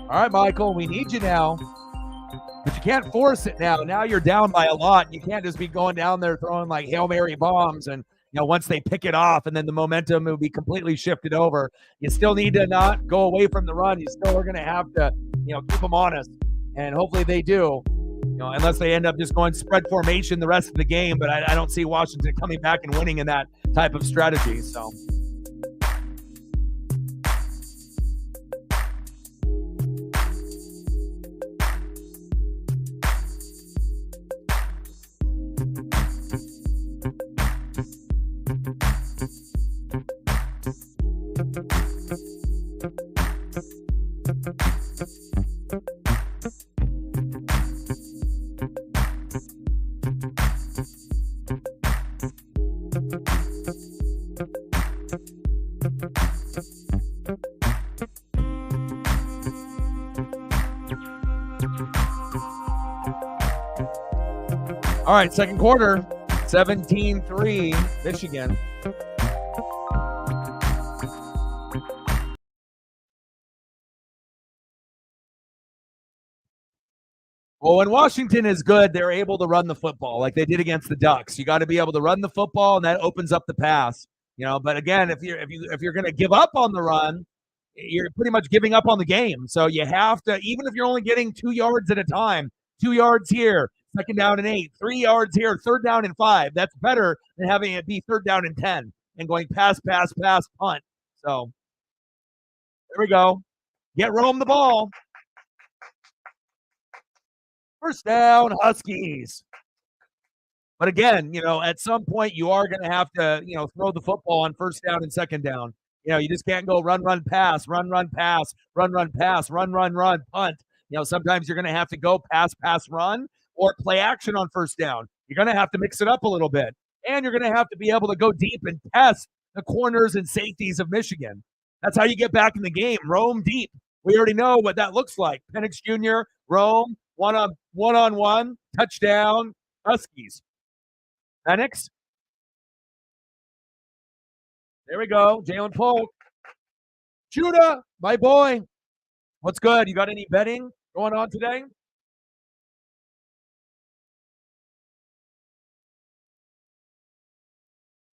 S1: All right, Michael, we need you now. But you can't force it now. Now you're down by a lot. You can't just be going down there throwing like Hail Mary bombs. And, once they pick it off and then the momentum will be completely shifted over, you still need to not go away from the run. You still are going to have to, keep them honest. And hopefully they do, unless they end up just going spread formation the rest of the game. But I don't see Washington coming back and winning in that type of strategy. So. All right, second quarter, 17-3, Michigan. Well, when Washington is good, they're able to run the football like they did against the Ducks. You got to be able to run the football, and that opens up the pass. But again, if you're going to give up on the run, you're pretty much giving up on the game. So you have to, even if you're only getting 2 yards at a time, 2 yards here, second down and 8, 3 yards here, third down and 5. That's better than having it be third down and 10 and going pass, punt. So there we go. Get Rome the ball. First down, Huskies. But again, at some point you are going to have to, throw the football on first down and second down. You just can't go run, pass, run, pass, run, pass, run, punt. Sometimes you're going to have to go pass, run, or play action on first down. You're going to have to mix it up a little bit. And you're going to have to be able to go deep and test the corners and safeties of Michigan. That's how you get back in the game. Roam deep. We already know what that looks like. Penix Jr., Rome, one-on-one, touchdown, Huskies. Penix. There we go. Jalen Polk. Judah, my boy. What's good? You got any betting going on today?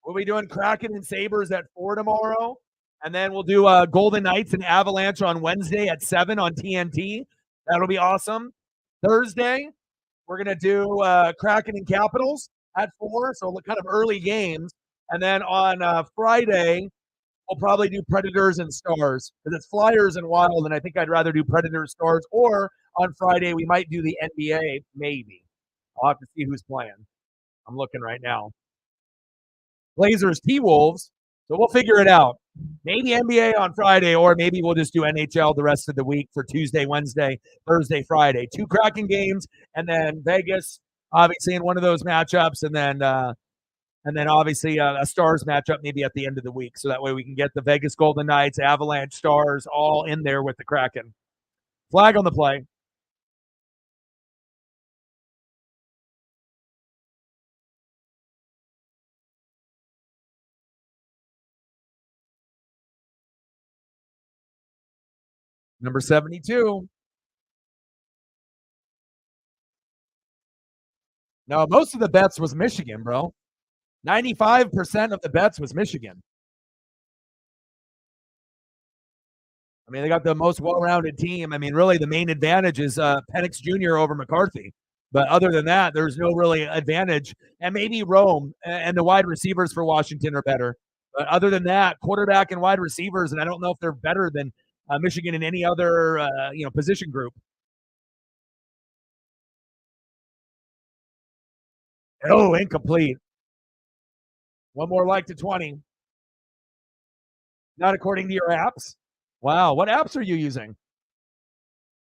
S1: We'll be doing Kraken and Sabres at 4 tomorrow. And then we'll do Golden Knights and Avalanche on Wednesday at 7 on TNT. That'll be awesome. Thursday, we're going to do Kraken and Capitals at 4, so kind of early games. And then on Friday, we'll probably do Predators and Stars because it's Flyers and Wild, and I think I'd rather do Predators, Stars. Or on Friday, we might do the NBA, maybe. I'll have to see who's playing. I'm looking right now. Blazers, T-Wolves. So we'll figure it out. Maybe NBA on Friday, or maybe we'll just do NHL the rest of the week for Tuesday, Wednesday, Thursday, Friday. 2 Kraken games, and then Vegas, obviously in one of those matchups, and then obviously a Stars matchup maybe at the end of the week. So that way we can get the Vegas Golden Knights, Avalanche, Stars all in there with the Kraken. Flag on the play. Number 72. No, most of the bets was Michigan, bro. 95% of the bets was Michigan. I mean, they got the most well-rounded team. I mean, really, the main advantage is Penix Jr. over McCarthy. But other than that, there's no really advantage. And maybe Rome and the wide receivers for Washington are better. But other than that, quarterback and wide receivers, and I don't know if they're better than Michigan in any other position group. Oh, incomplete. One more like to 20. Not according to your apps? Wow, what apps are you using?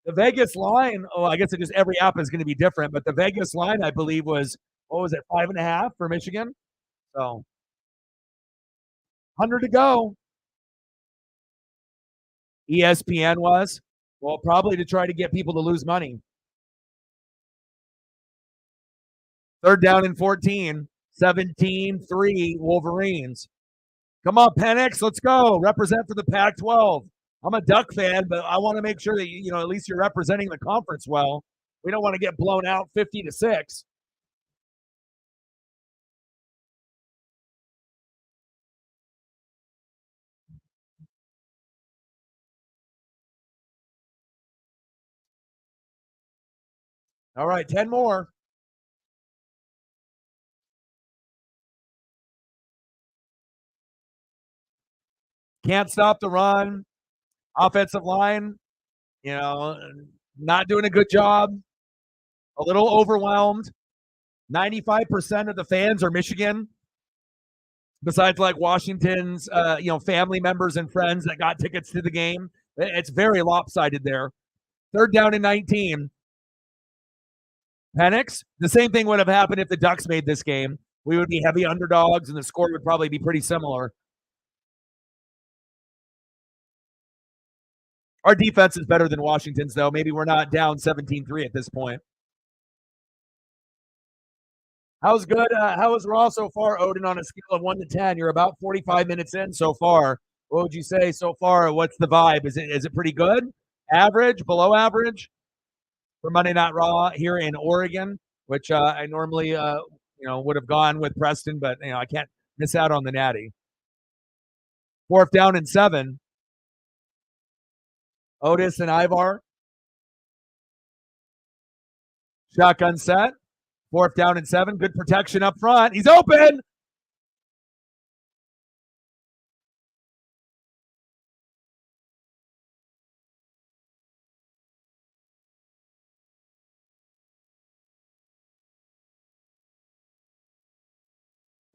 S1: The Vegas line, oh, I guess it just every app is going to be different, but the Vegas line, I believe, was what was it, 5.5 for Michigan? So 100 to go. ESPN was. Well, probably to try to get people to lose money. Third down and 14, 17-3 Wolverines. Come on, Penix, let's go. Represent for the Pac-12. I'm a Duck fan, but I want to make sure that at least you're representing the conference well. We don't want to get blown out 50-6. All right, 10 more. Can't stop the run. Offensive line, you know, not doing a good job. A little overwhelmed. 95% of the fans are Michigan. Besides like Washington's, family members and friends that got tickets to the game. It's very lopsided there. Third down and 19. Penix, the same thing would have happened if the Ducks made this game. We would be heavy underdogs, and the score would probably be pretty similar. Our defense is better than Washington's, though. Maybe we're not down 17-3 at this point. How's good? How is Raw so far, Odin, on a scale of 1 to 10? You're about 45 minutes in so far. What would you say so far? What's the vibe? Is it pretty good? Average? Below average? For Monday Night Raw here in Oregon, which I normally, would have gone with Preston, but I can't miss out on the Natty. Fourth down and 7. Otis and Ivar. Shotgun set. Fourth down and 7. Good protection up front. He's open.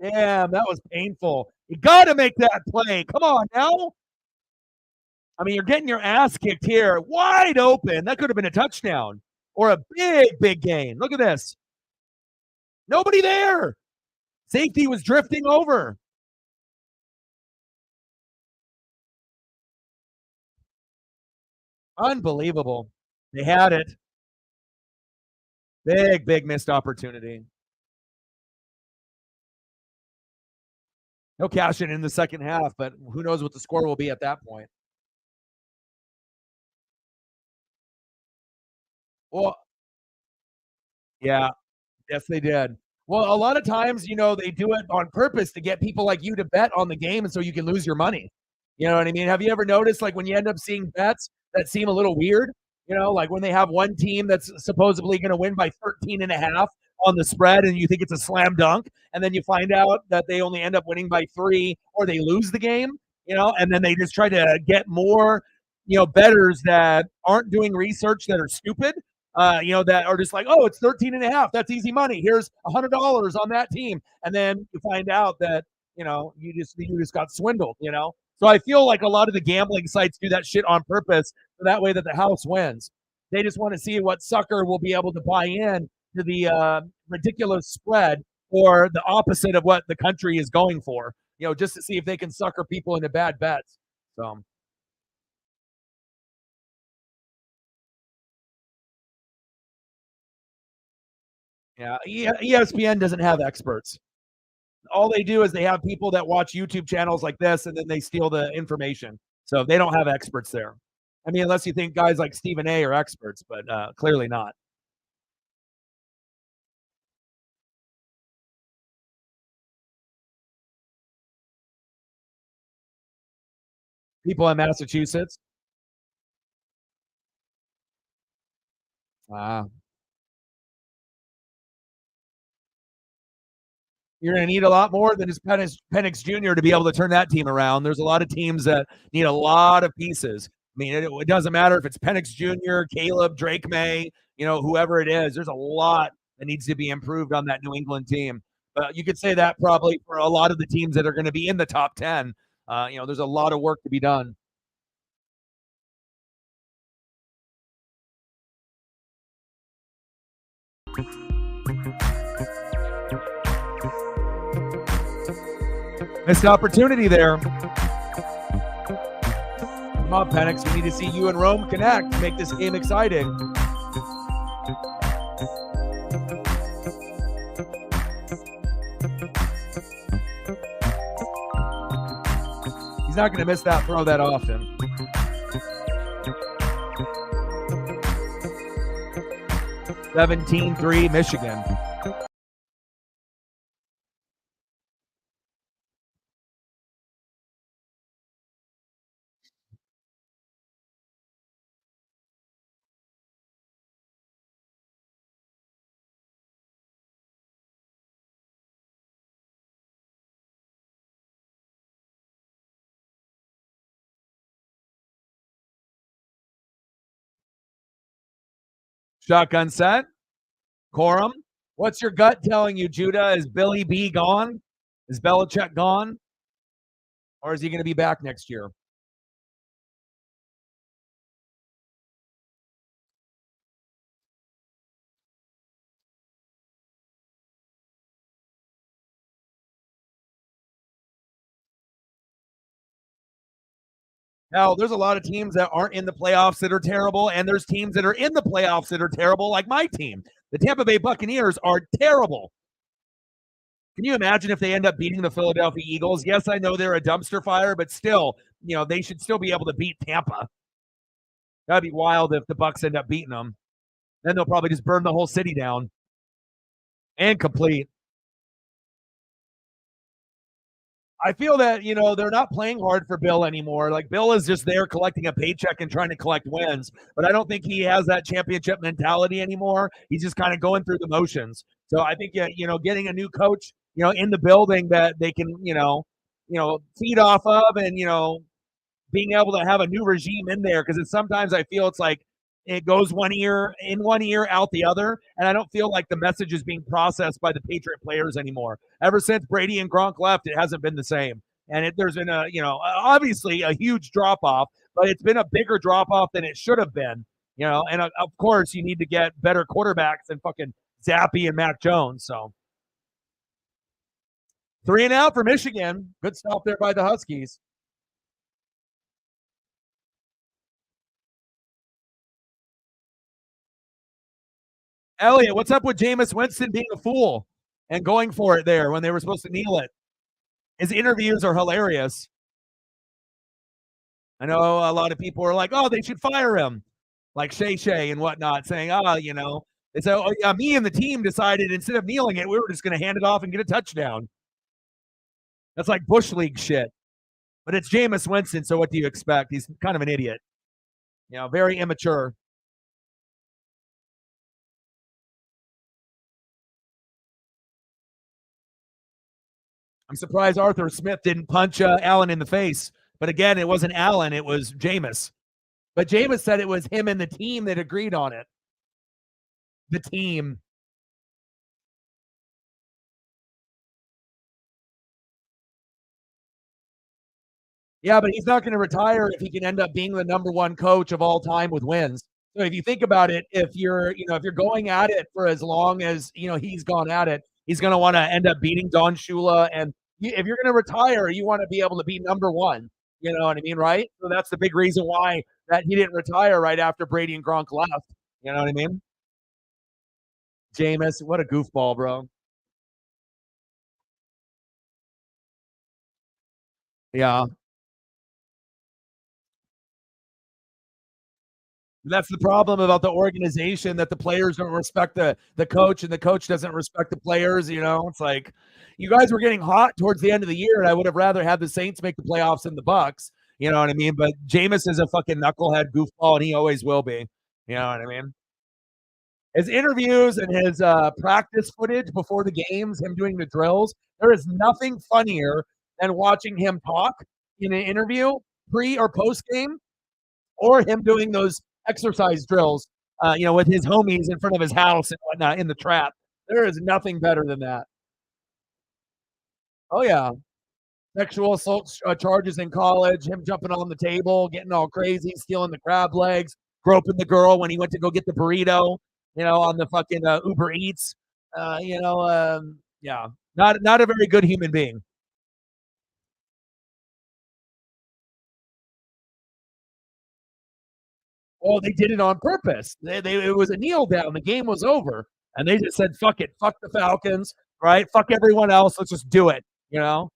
S1: Damn, that was painful. You got to make that play. Come on now. I mean, you're getting your ass kicked here. Wide open. That could have been a touchdown or a big, big gain. Look at this. Nobody there. Safety was drifting over. Unbelievable. They had it. Big, big missed opportunity. He'll cash it in the second half, but who knows what the score will be at that point. Well, yeah, yes, they did. Well, a lot of times, they do it on purpose to get people like you to bet on the game and so you can lose your money. You know what I mean? Have you ever noticed, like, when you end up seeing bets that seem a little weird, like when they have one team that's supposedly going to win by 13.5 on the spread and you think it's a slam dunk, and then you find out that they only end up winning by 3 or they lose the game, and then they just try to get more, bettors that aren't doing research that are stupid that are just like, oh, it's 13.5. That's easy money. Here's $100 on that team. And then you find out that, you just got swindled. So I feel like a lot of the gambling sites do that shit on purpose so that way that the house wins. They just want to see what sucker will be able to buy in to the ridiculous spread or the opposite of what the country is going for, just to see if they can sucker people into bad bets. So yeah, ESPN doesn't have experts. All they do is they have people that watch YouTube channels like this, and then they steal the information. So they don't have experts there. I mean, unless you think guys like Stephen A are experts, but clearly not. People in Massachusetts. Wow. You're going to need a lot more than just Penix Jr. to be able to turn that team around. There's a lot of teams that need a lot of pieces. I mean, it doesn't matter if it's Penix Jr., Caleb, Drake May, whoever it is. There's a lot that needs to be improved on that New England team. But you could say that probably for a lot of the teams that are going to be in the top 10. There's a lot of work to be done. Missed opportunity there. Come on, Penix. We need to see you and Rome connect to make this game exciting. He's not going to miss that throw that often. (17-3) Michigan. Shotgun set. Corum. What's your gut telling you, Judah? Is Billy B gone? Is Belichick gone? Or is he going to be back next year? Now, there's a lot of teams that aren't in the playoffs that are terrible, and there's teams that are in the playoffs that are terrible, like my team. The Tampa Bay Buccaneers are terrible. Can you imagine if they end up beating the Philadelphia Eagles? Yes, I know they're a dumpster fire, but still, they should still be able to beat Tampa. That'd be wild if the Bucs end up beating them. Then they'll probably just burn the whole city down and complete. I feel that, they're not playing hard for Bill anymore. Like, Bill is just there collecting a paycheck and trying to collect wins. But I don't think he has that championship mentality anymore. He's just kind of going through the motions. So I think, getting a new coach, in the building that they can, feed off of and, being able to have a new regime in there. Because sometimes I feel it's like it goes one ear, out the other. And I don't feel like the message is being processed by the Patriot players anymore. Ever since Brady and Gronk left, it hasn't been the same. And there's been obviously a huge drop off, but it's been a bigger drop off than it should have been. And of course you need to get better quarterbacks than fucking Zappy and Mac Jones. So 3-and-out for Michigan. Good stop there by the Huskies. Elliot, what's up with Jameis Winston being a fool and going for it there when they were supposed to kneel it? His interviews are hilarious. I know a lot of people are like, oh, they should fire him, like Shay and whatnot, saying, it's me and the team decided instead of kneeling it, we were just going to hand it off and get a touchdown. That's like Bush League shit. But it's Jameis Winston, so what do you expect? He's kind of an idiot. Very immature. I'm surprised Arthur Smith didn't punch Allen in the face. But again, it wasn't Allen, it was Jameis. But Jameis said it was him and the team that agreed on it. The team. Yeah, but he's not going to retire if he can end up being the number one coach of all time with wins. So if you think about it, if you're going at it for as long as, he's gone at it, he's going to want to end up beating Don Shula. And if you're going to retire, you want to be able to be number one. You know what I mean, right? So that's the big reason why that he didn't retire right after Brady and Gronk left. You know what I mean? Jameis, what a goofball, bro. Yeah. That's the problem about the organization, that the players don't respect the coach and the coach doesn't respect the players. It's like you guys were getting hot towards the end of the year, and I would have rather had the Saints make the playoffs than the Bucs. You know what I mean? But Jameis is a fucking knucklehead goofball, and he always will be. You know what I mean? His interviews and his practice footage before the games, him doing the drills, there is nothing funnier than watching him talk in an interview pre or post game, or him doing those exercise drills, with his homies in front of his house and whatnot in the trap. There is nothing better than that. Oh, yeah. sexual assault charges in college, him jumping on the table, getting all crazy, stealing the crab legs, groping the girl when he went to go get the burrito, on the fucking Uber Eats. Yeah, not a very good human being. Oh, they did it on purpose. It was a kneel down. The game was over, and they just said, "Fuck it, fuck the Falcons, right? Fuck everyone else. Let's just do it." You know,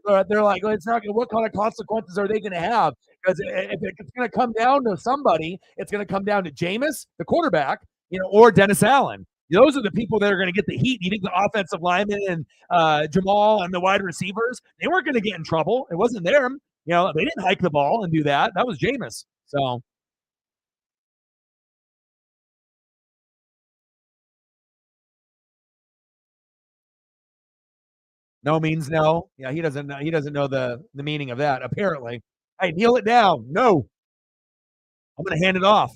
S1: they're like, well, it's not. What kind of consequences are they going to have? Because if it's going to come down to somebody, it's going to come down to Jameis, the quarterback, or Dennis Allen. Those are the people that are going to get the heat. You think the offensive linemen and Jamal and the wide receivers, they weren't going to get in trouble. It wasn't them. They didn't hike the ball and do that. That was Jameis. So no means no. Yeah, he doesn't know. He doesn't know the meaning of that. Apparently, hey, kneel it down. No, I'm going to hand it off.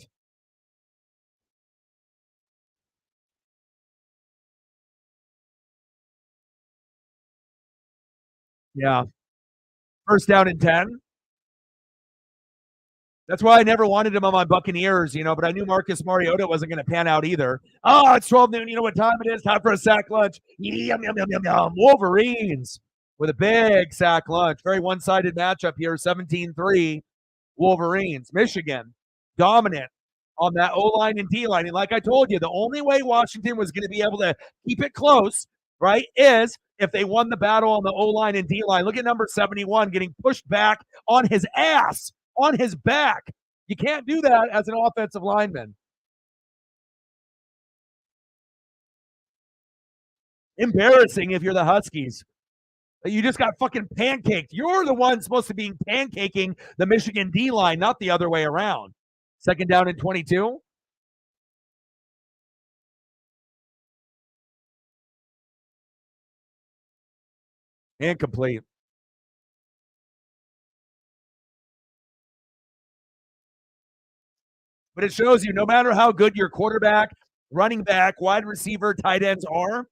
S1: Yeah, first down and 10. That's why I never wanted him on my Buccaneers, but I knew Marcus Mariota wasn't going to pan out either. Oh, it's 12 noon. You know what time it is? Time for a sack lunch. Yum, yum, yum, yum, yum. Wolverines with a big sack lunch. Very one sided matchup here 17-3. Wolverines. Michigan dominant on that O line and D line. And like I told you, the only way Washington was going to be able to keep it close, right, is if they won the battle on the O line and D line. Look at number 71 getting pushed back on his ass, on his back. You can't do that as an offensive lineman. Embarrassing if you're the Huskies. You just got fucking pancaked. You're the one supposed to be pancaking the Michigan D line, not the other way around. Second down and 22. Incomplete. But it shows you no matter how good your quarterback, running back, wide receiver, tight ends are,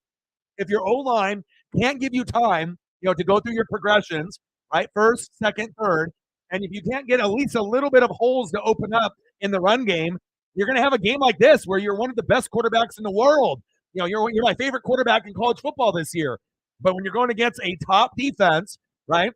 S1: if your O line can't give you time, to go through your progressions, right? First, second, third, and if you can't get at least a little bit of holes to open up in the run game, you're going to have a game like this where you're one of the best quarterbacks in the world. You're my favorite quarterback in college football this year. But when you're going against a top defense, right?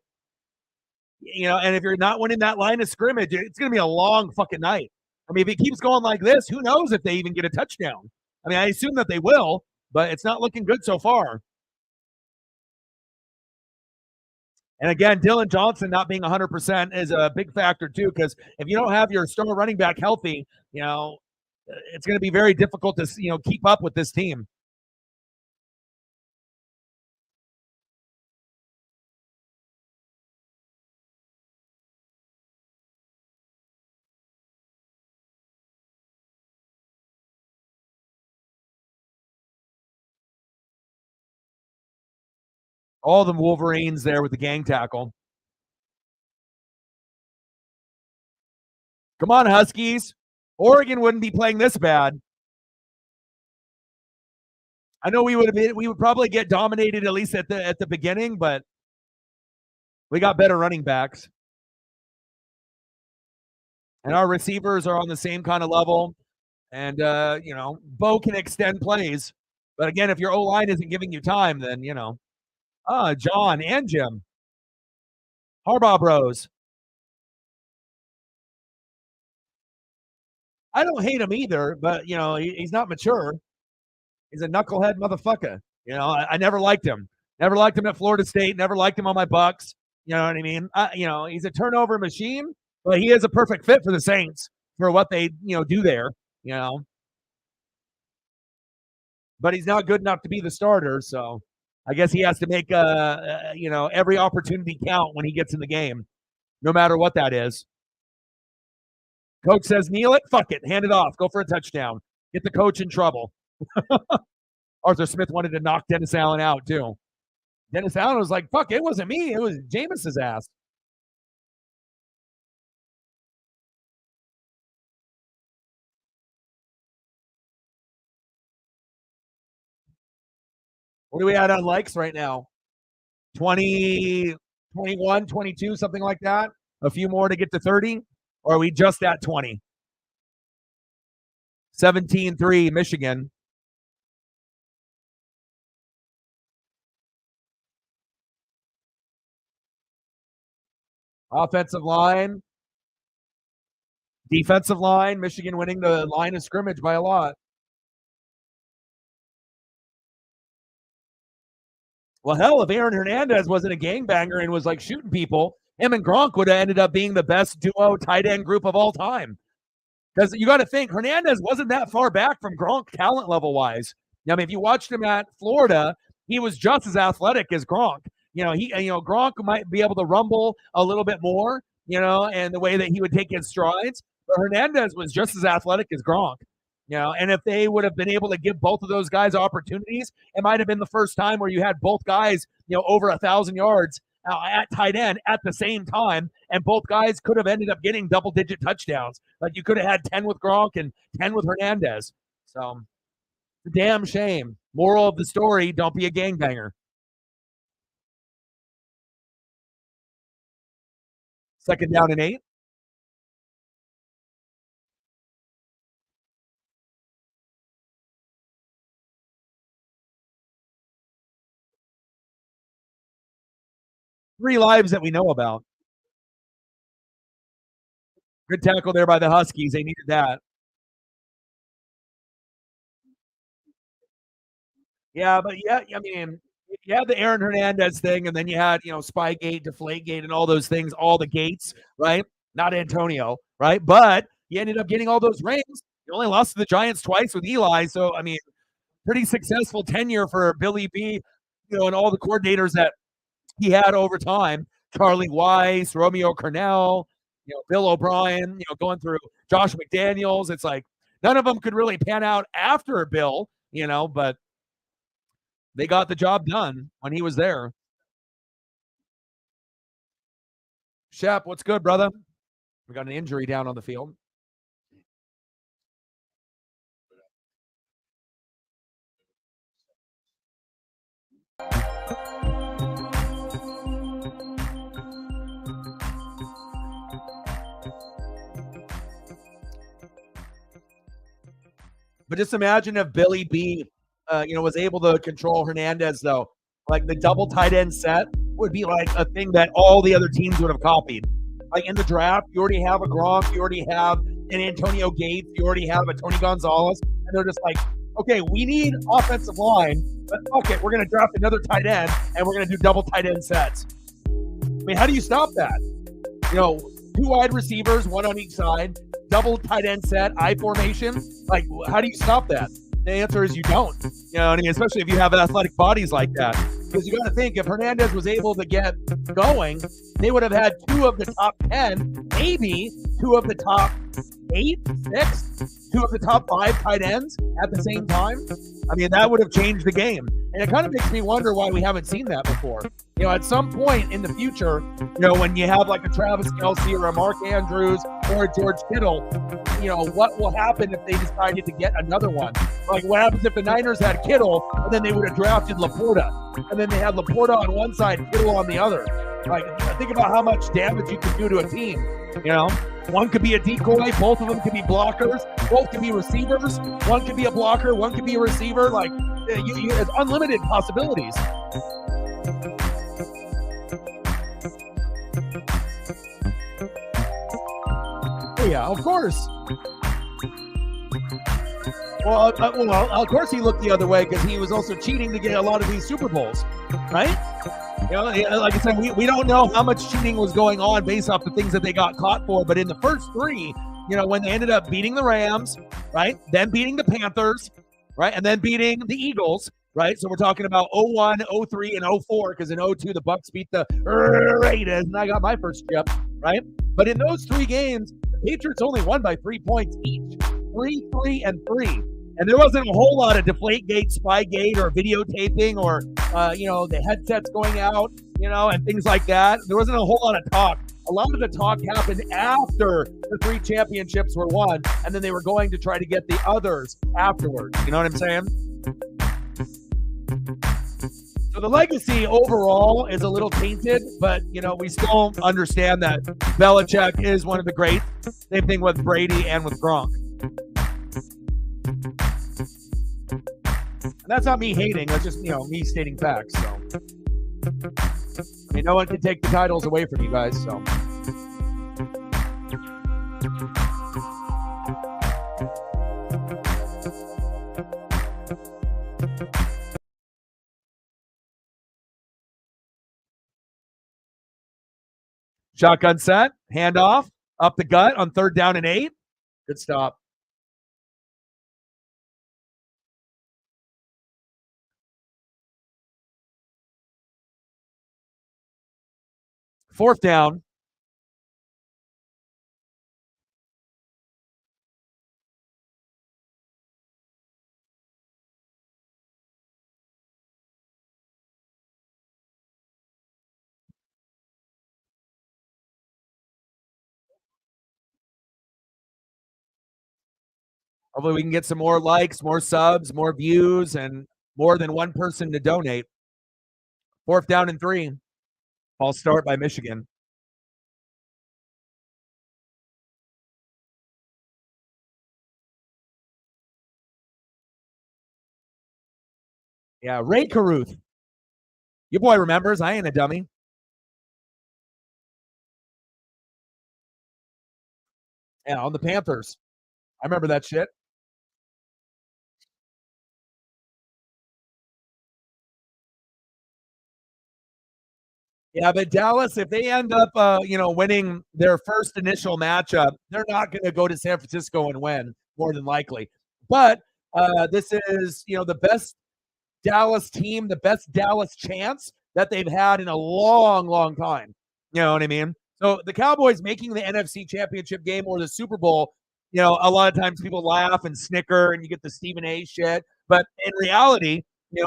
S1: And if you're not winning that line of scrimmage, it's going to be a long fucking night. I mean, if it keeps going like this, who knows if they even get a touchdown? I mean, I assume that they will, but it's not looking good so far. And again, Dylan Johnson not being 100% is a big factor too, because if you don't have your star running back healthy, it's going to be very difficult to keep up with this team. All the Wolverines there with the gang tackle. Come on, Huskies. Oregon wouldn't be playing this bad. I know we would probably get dominated at least at the beginning, but we got better running backs. And our receivers are on the same kind of level. And Bo can extend plays. But again, if your O line isn't giving you time, then John and Jim. Harbaugh Bros. I don't hate him either, but he's not mature. He's a knucklehead motherfucker. I never liked him. Never liked him at Florida State. Never liked him on my Bucks. You know what I mean? He's a turnover machine, but he is a perfect fit for the Saints for what they do there. You know, but he's not good enough to be the starter. So I guess he has to make every opportunity count when he gets in the game, no matter what that is. Coach says, kneel it, fuck it, hand it off, go for a touchdown. Get the coach in trouble. Arthur Smith wanted to knock Dennis Allen out too. Dennis Allen was like, fuck, it wasn't me. It was Jameis's ass. What are we at on likes right now? 20, 21, 22, something like that? A few more to get to 30? Or are we just at 20? 17-3 Michigan. Offensive line. Defensive line. Michigan winning the line of scrimmage by a lot. Well, hell, if Aaron Hernandez wasn't a gangbanger and was like shooting people, him and Gronk would have ended up being the best duo tight end group of all time. Because you got to think, Hernandez wasn't that far back from Gronk talent level wise. I mean, if you watched him at Florida, he was just as athletic as Gronk. Gronk might be able to rumble a little bit more, and the way that he would take his strides. But Hernandez was just as athletic as Gronk. And if they would have been able to give both of those guys opportunities, it might have been the first time where you had both guys, over 1,000 yards at tight end at the same time, and both guys could have ended up getting double-digit touchdowns. Like you could have had 10 with Gronk and 10 with Hernandez. So, it's a damn shame. Moral of the story: don't be a gangbanger. Second down and 8. Three lives that we know about. Good tackle there by the Huskies. They needed that. Yeah, but I mean, you had the Aaron Hernandez thing, and then you had, Spygate, Deflategate, and all those things, all the gates, right? Not Antonio, right? But he ended up getting all those rings. He only lost to the Giants twice with Eli. So, I mean, pretty successful tenure for Billy B, and all the coordinators that he had over time. Charlie Weiss, Romeo Cornell, Bill O'Brien, going through Josh McDaniels. It's like none of them could really pan out after Bill, but they got the job done when he was there. Shep, what's good, brother? We got an injury down on the field. But just imagine if Billy B, was able to control Hernandez, though. Like the double tight end set would be like a thing that all the other teams would have copied. Like in the draft, you already have a Gronk, you already have an Antonio Gates, you already have a Tony Gonzalez, and they're just like, okay, we need offensive line, but fuck it, we're going to draft another tight end, and we're going to do double tight end sets. I mean, how do you stop that? Two wide receivers, one on each side, double tight end set, I formation. Like, how do you stop that? The answer is you don't. I mean, especially if you have athletic bodies like that. Because you got to think, if Hernandez was able to get going, they would have had 2 of the top 10, maybe 2 of the top 8, 6, 2 of the top 5 tight ends at the same time. I mean, that would have changed the game. And it kind of makes me wonder why we haven't seen that before. At some point in the future, when you have like a Travis Kelce or a Mark Andrews or a George Kittle, what will happen if they decided to get another one? Like, what happens if the Niners had Kittle and then they would have drafted Laporta, and then they had Laporta on one side, Kittle on the other? Like, think about how much damage you could do to a team. One could be a decoy, both of them could be blockers, both could be receivers. One could be a blocker, one could be a receiver. Like, it's unlimited possibilities. Yeah, of course. Well, of course he looked the other way because he was also cheating to get a lot of these Super Bowls, right? Like I said, we don't know how much cheating was going on based off the things that they got caught for. But in the first 3, when they ended up beating the Rams, right, then beating the Panthers, right, and then beating the Eagles, right? So we're talking about 01, 03, and 04 because in 02 the Bucs beat the Raiders, and I got my first chip, right? But in those 3 games, the Patriots only won by 3 points each, 3, 3, and 3. And there wasn't a whole lot of Deflategate, Spygate, or videotaping, or the headsets going out, and things like that. There wasn't a whole lot of talk. A lot of the talk happened after the 3 championships were won, and then they were going to try to get the others afterwards. You know what I'm saying? So the legacy overall is a little tainted, but we still understand that Belichick is one of the greats. Same thing with Brady and with Gronk. And that's not me hating. That's just me stating facts. So no one can take the titles away from you guys. So. Shotgun set, handoff, up the gut on 3rd down and 8. Good stop. Fourth down. Hopefully we can get some more likes, more subs, more views, and more than one person to donate. 4th down and 3. False start by Michigan. Yeah, Ray Caruth. Your boy remembers. I ain't a dummy. Yeah, on the Panthers. I remember that shit. Yeah, but Dallas, if they end up, winning their first initial matchup, they're not going to go to San Francisco and win, more than likely. But this is, the best Dallas team, the best Dallas chance that they've had in a long, long time. You know what I mean? So the Cowboys making the NFC Championship game or the Super Bowl, a lot of times people laugh and snicker and you get the Stephen A shit. But in reality,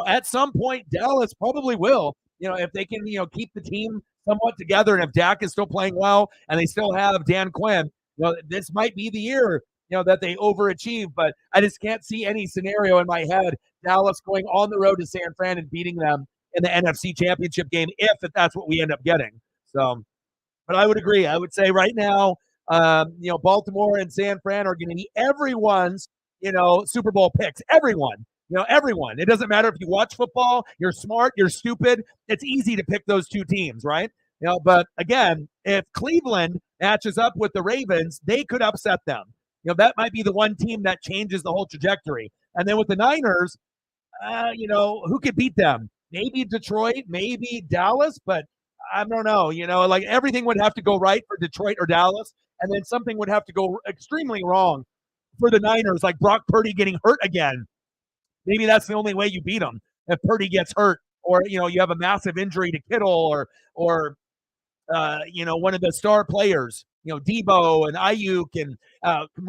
S1: at some point, Dallas probably will. If they can, keep the team somewhat together, and if Dak is still playing well, and they still have Dan Quinn, this might be the year, that they overachieve. But I just can't see any scenario in my head Dallas going on the road to San Fran and beating them in the NFC Championship game if that's what we end up getting. So, but I would agree. I would say right now, Baltimore and San Fran are going to be everyone's, Super Bowl picks. Everyone. Everyone. It doesn't matter if you watch football, you're smart, you're stupid. It's easy to pick those two teams, right? But again, if Cleveland matches up with the Ravens, they could upset them. That might be the one team that changes the whole trajectory. And then with the Niners, who could beat them? Maybe Detroit, maybe Dallas, but I don't know. Like everything would have to go right for Detroit or Dallas, and then something would have to go extremely wrong for the Niners, like Brock Purdy getting hurt again. Maybe that's the only way you beat them if Purdy gets hurt, or you have a massive injury to Kittle, or one of the star players, Debo and Ayuk, and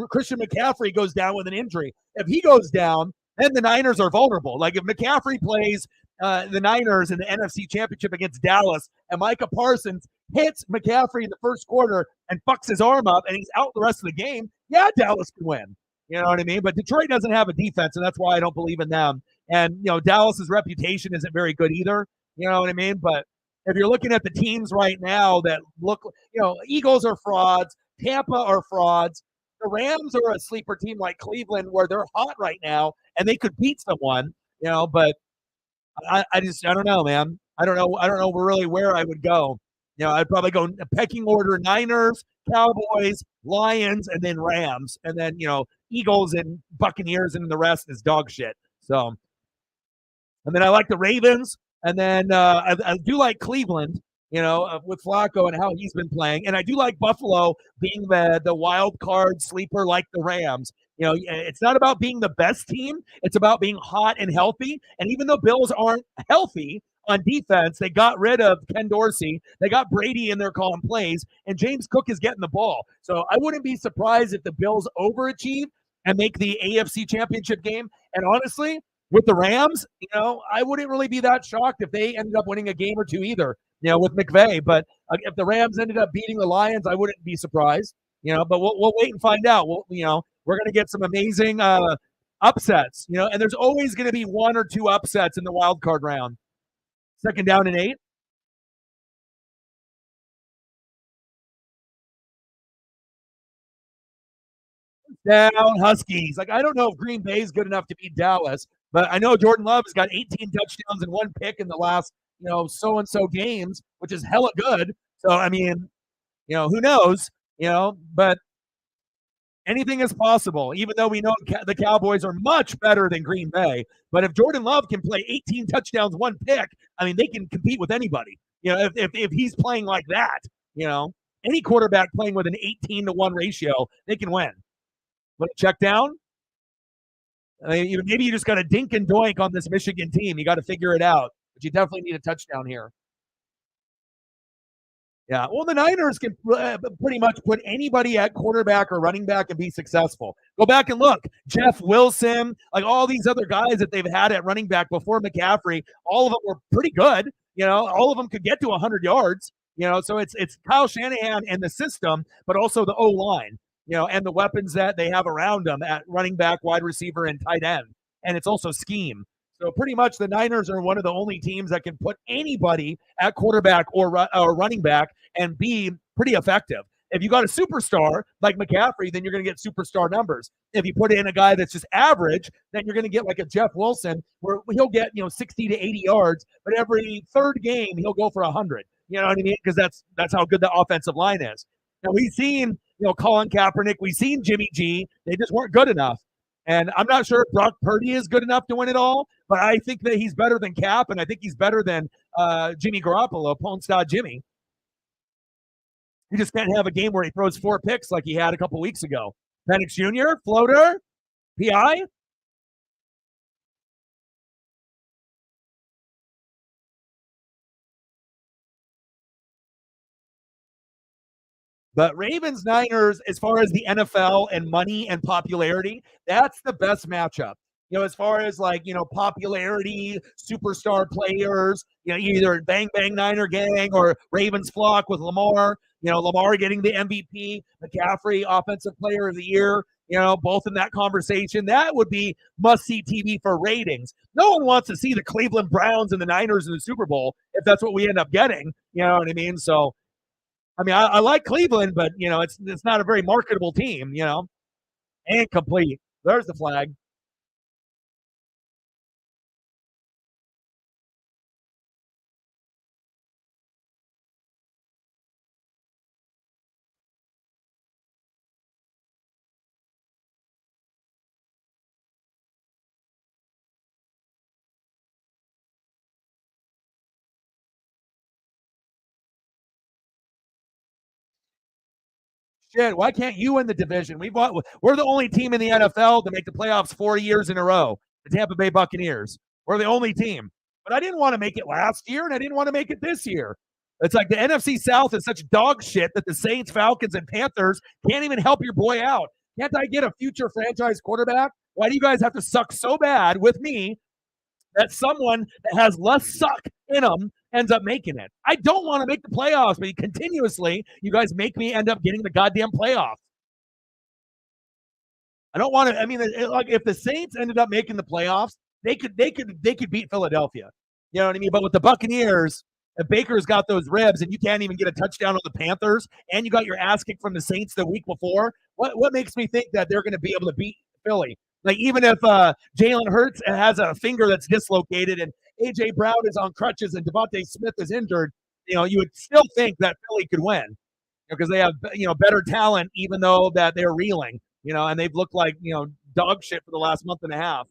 S1: Christian McCaffrey goes down with an injury. If he goes down, then the Niners are vulnerable. Like if McCaffrey plays the Niners in the NFC Championship against Dallas, and Micah Parsons hits McCaffrey in the first quarter and fucks his arm up, and he's out the rest of the game, yeah, Dallas can win. You know what I mean? But Detroit doesn't have a defense, and that's why I don't believe in them. And, Dallas's reputation isn't very good either. You know what I mean? But if you're looking at the teams right now that look, Eagles are frauds, Tampa are frauds. The Rams are a sleeper team like Cleveland where they're hot right now and they could beat someone, but I don't know, man. I don't know really where I would go. I'd probably go pecking order: Niners, Cowboys, Lions, and then Rams, and then Eagles and Buccaneers, and the rest is dog shit. So, and then I like the Ravens, and then I do like Cleveland, with Flacco and how he's been playing, and I do like Buffalo being the wild card sleeper like the Rams. It's not about being the best team; it's about being hot and healthy. And even though Bills aren't healthy on defense, they got rid of Ken Dorsey. They got Brady in there calling plays, and James Cook is getting the ball. So I wouldn't be surprised if the Bills overachieve and make the AFC Championship game. And honestly, with the Rams, I wouldn't really be that shocked if they ended up winning a game or two either, with McVay. But if the Rams ended up beating the Lions, I wouldn't be surprised, but we'll wait and find out. We're going to get some amazing upsets, and there's always going to be one or two upsets in the wild card round. Second down and 8. Down Huskies. Like, I don't know if Green Bay is good enough to beat Dallas, but I know Jordan Love has got 18 touchdowns and 1 pick in the last, so and so games, which is hella good. So, I mean, who knows, but anything is possible, even though we know the Cowboys are much better than Green Bay. But if Jordan Love can play 18 touchdowns, 1 pick, I mean, they can compete with anybody. If he's playing like that, any quarterback playing with an 18-1 ratio, they can win. Let it check down. I mean, maybe you just got to dink and doink on this Michigan team. You got to figure it out. But you definitely need a touchdown here. Yeah, well, the Niners can pretty much put anybody at quarterback or running back and be successful. Go back and look. Jeff Wilson, like all these other guys that they've had at running back before McCaffrey, all of them were pretty good. All of them could get to 100 yards. So it's Kyle Shanahan and the system, but also the O-line, and the weapons that they have around them at running back, wide receiver, and tight end. And it's also scheme. So pretty much the Niners are one of the only teams that can put anybody at quarterback or running back and be pretty effective. If you got a superstar like McCaffrey, then you're going to get superstar numbers. If you put in a guy that's just average, then you're going to get like a Jeff Wilson where he'll get 60 to 80 yards, but every third game he'll go for 100. You know what I mean? Because that's how good the offensive line is. Now we've seen Colin Kaepernick, we've seen Jimmy G. They just weren't good enough. And I'm not sure if Brock Purdy is good enough to win it all, but I think that he's better than Cap, and I think he's better than Jimmy Garoppolo, Pone Star Jimmy. You just can't have a game where he throws 4 picks like he had a couple weeks ago. Penix Jr., floater, PI. But Ravens Niners, as far as the NFL and money and popularity, that's the best matchup. As far as popularity, superstar players, either Bang Bang Niner Gang or Ravens Flock with Lamar, Lamar getting the MVP, McCaffrey Offensive Player of the Year, both in that conversation. That would be must-see TV for ratings. No one wants to see the Cleveland Browns and the Niners in the Super Bowl if that's what we end up getting. You know what I mean? So, I like Cleveland, but it's not a very marketable team. Incomplete. There's the flag. Shit, why can't you win the division? We're the only team in the NFL to make the playoffs 4 years in a row. The Tampa Bay Buccaneers. We're the only team. But I didn't want to make it last year, and I didn't want to make it this year. It's like the NFC South is such dog shit that the Saints, Falcons, and Panthers can't even help your boy out. Can't I get a future franchise quarterback? Why do you guys have to suck so bad with me that someone that has less suck in them ends up making it? I don't want to make the playoffs, but continuously, you guys make me end up getting the goddamn playoffs. I don't want to. I mean, like if the Saints ended up making the playoffs, they could beat Philadelphia. You know what I mean? But with the Buccaneers, if Baker's got those ribs and you can't even get a touchdown on the Panthers, and you got your ass kicked from the Saints the week before, what makes me think that they're going to be able to beat Philly? Like even if Jalen Hurts has a finger that's dislocated and AJ Brown is on crutches and Devontae Smith is injured, you would still think that Philly could win because they have better talent, even though that they're reeling. And they've looked like dog shit for the last month and a half.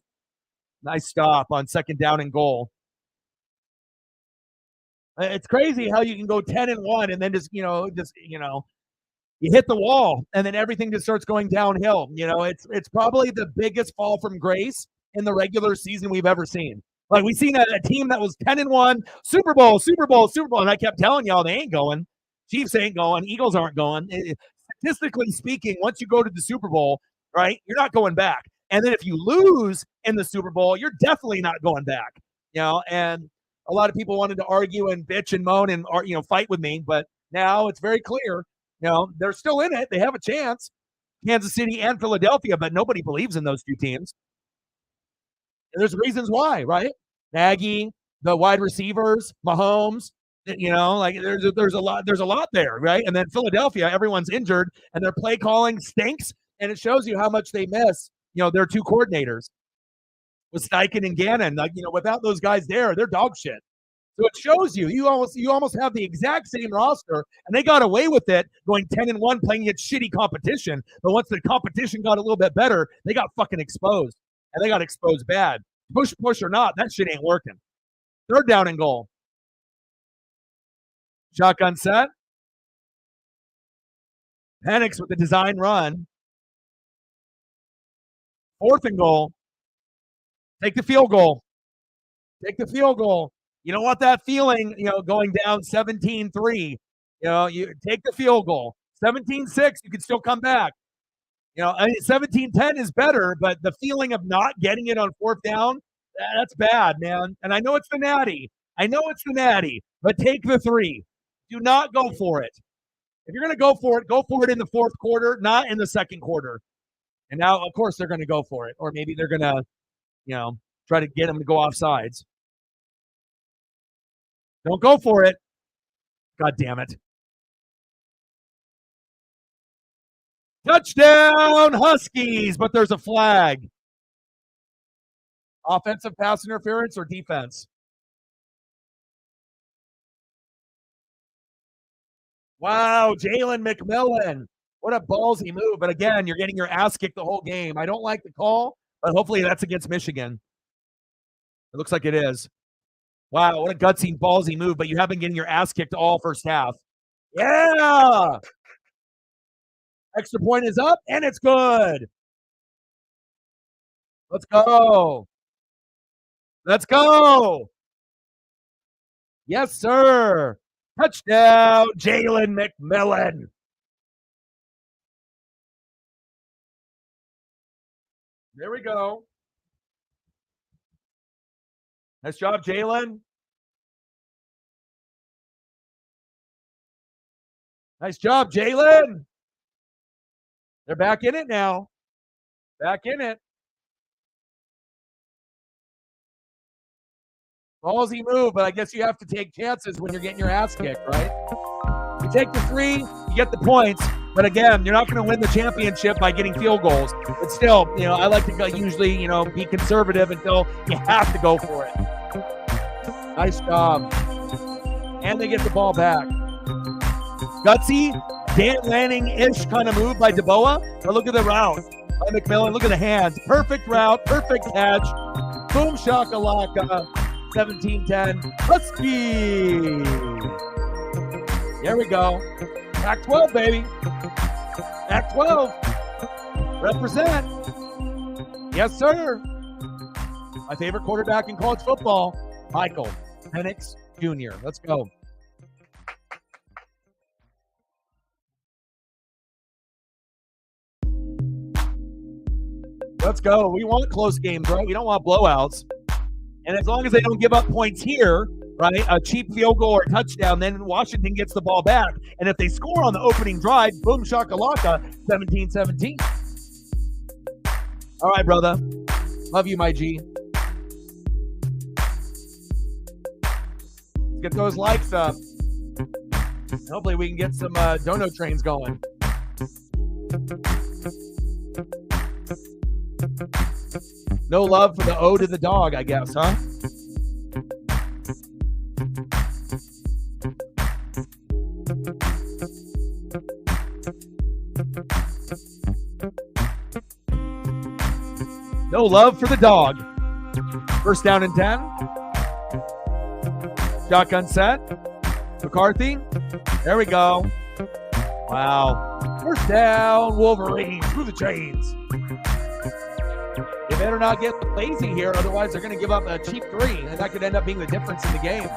S1: Nice stop on second down and goal. It's crazy how you can go 10-1 and then you hit the wall and then everything just starts going downhill. It's probably the biggest fall from grace in the regular season we've ever seen. Like we've seen a team that was 10-1, Super Bowl, and I kept telling y'all they ain't going. Chiefs ain't going. Eagles aren't going. Statistically speaking, once you go to the Super Bowl, right, you're not going back. And then if you lose in the Super Bowl, you're definitely not going back. And a lot of people wanted to argue and bitch and moan and fight with me, but now it's very clear. They're still in it. They have a chance. Kansas City and Philadelphia, but nobody believes in those two teams. And there's reasons why, right? Nagy, the wide receivers, Mahomes. Like there's a lot there, right? And then Philadelphia, everyone's injured, and their play calling stinks, and it shows you how much they miss. Their two coordinators with Steichen and Gannon. Like without those guys there, they're dog shit. So it shows you almost have the exact same roster, and they got away with it going 10-1, playing against shitty competition. But once the competition got a little bit better, they got fucking exposed, and they got exposed bad. Push or not, that shit ain't working. Third down and goal. Shotgun set. Penix with the design run. Fourth and goal. Take the field goal. Take the field goal. You don't want that feeling, going down 17-3. You take the field goal. 17-6, you can still come back. 17-10 is better, but the feeling of not getting it on fourth down, that's bad, man. And I know it's the natty. But take the 3. Do not go for it. If you're going to go for it in the fourth quarter, not in the second quarter. And now, of course, they're going to go for it. Or maybe they're going to, try to get them to go off sides. Don't go for it. God damn it. Touchdown, Huskies, but there's a flag. Offensive pass interference or defense? Wow, Jalen McMillan. What a ballsy move. But again, you're getting your ass kicked the whole game. I don't like the call, but hopefully that's against Michigan. It looks like it is. Wow, what a gutsy, ballsy move, but you have been getting your ass kicked all first half. Yeah! Extra point is up, and it's good. Let's go. Let's go. Yes, sir. Touchdown, Jalen McMillan. There we go. Nice job, Jalen. Nice job, Jalen. They're back in it now. Back in it. Ballsy move, but I guess you have to take chances when you're getting your ass kicked, right? You take the 3, you get the points. But again, you're not going to win the championship by getting field goals. But still, I like to usually, be conservative until you have to go for it. Nice job. And they get the ball back. Gutsy, Dan Lanning-ish kind of move by DeBoa. But look at the route by McMillan. Look at the hands. Perfect route. Perfect catch. Boom shakalaka. 17-10. Huskies. There we go. Pac-12, baby. Pac-12. Represent. Yes, sir. My favorite quarterback in college football, Michael Penix Jr. Let's go. Let's go. We want close games, right? We don't want blowouts. And as long as they don't give up points here, right, a cheap field goal or touchdown, then Washington gets the ball back. And if they score on the opening drive, boom shakalaka, 17-17. All right, brother. Love you, my G. Let's get those likes up. Hopefully we can get some dono trains going. No love for the O to the dog, I guess, huh? No love for the dog. First down and 10. Shotgun set. McCarthy. There we go. Wow. First down, Wolverines through the chains. They better not get lazy here, otherwise they're going to give up a cheap 3, and that could end up being the difference in the game.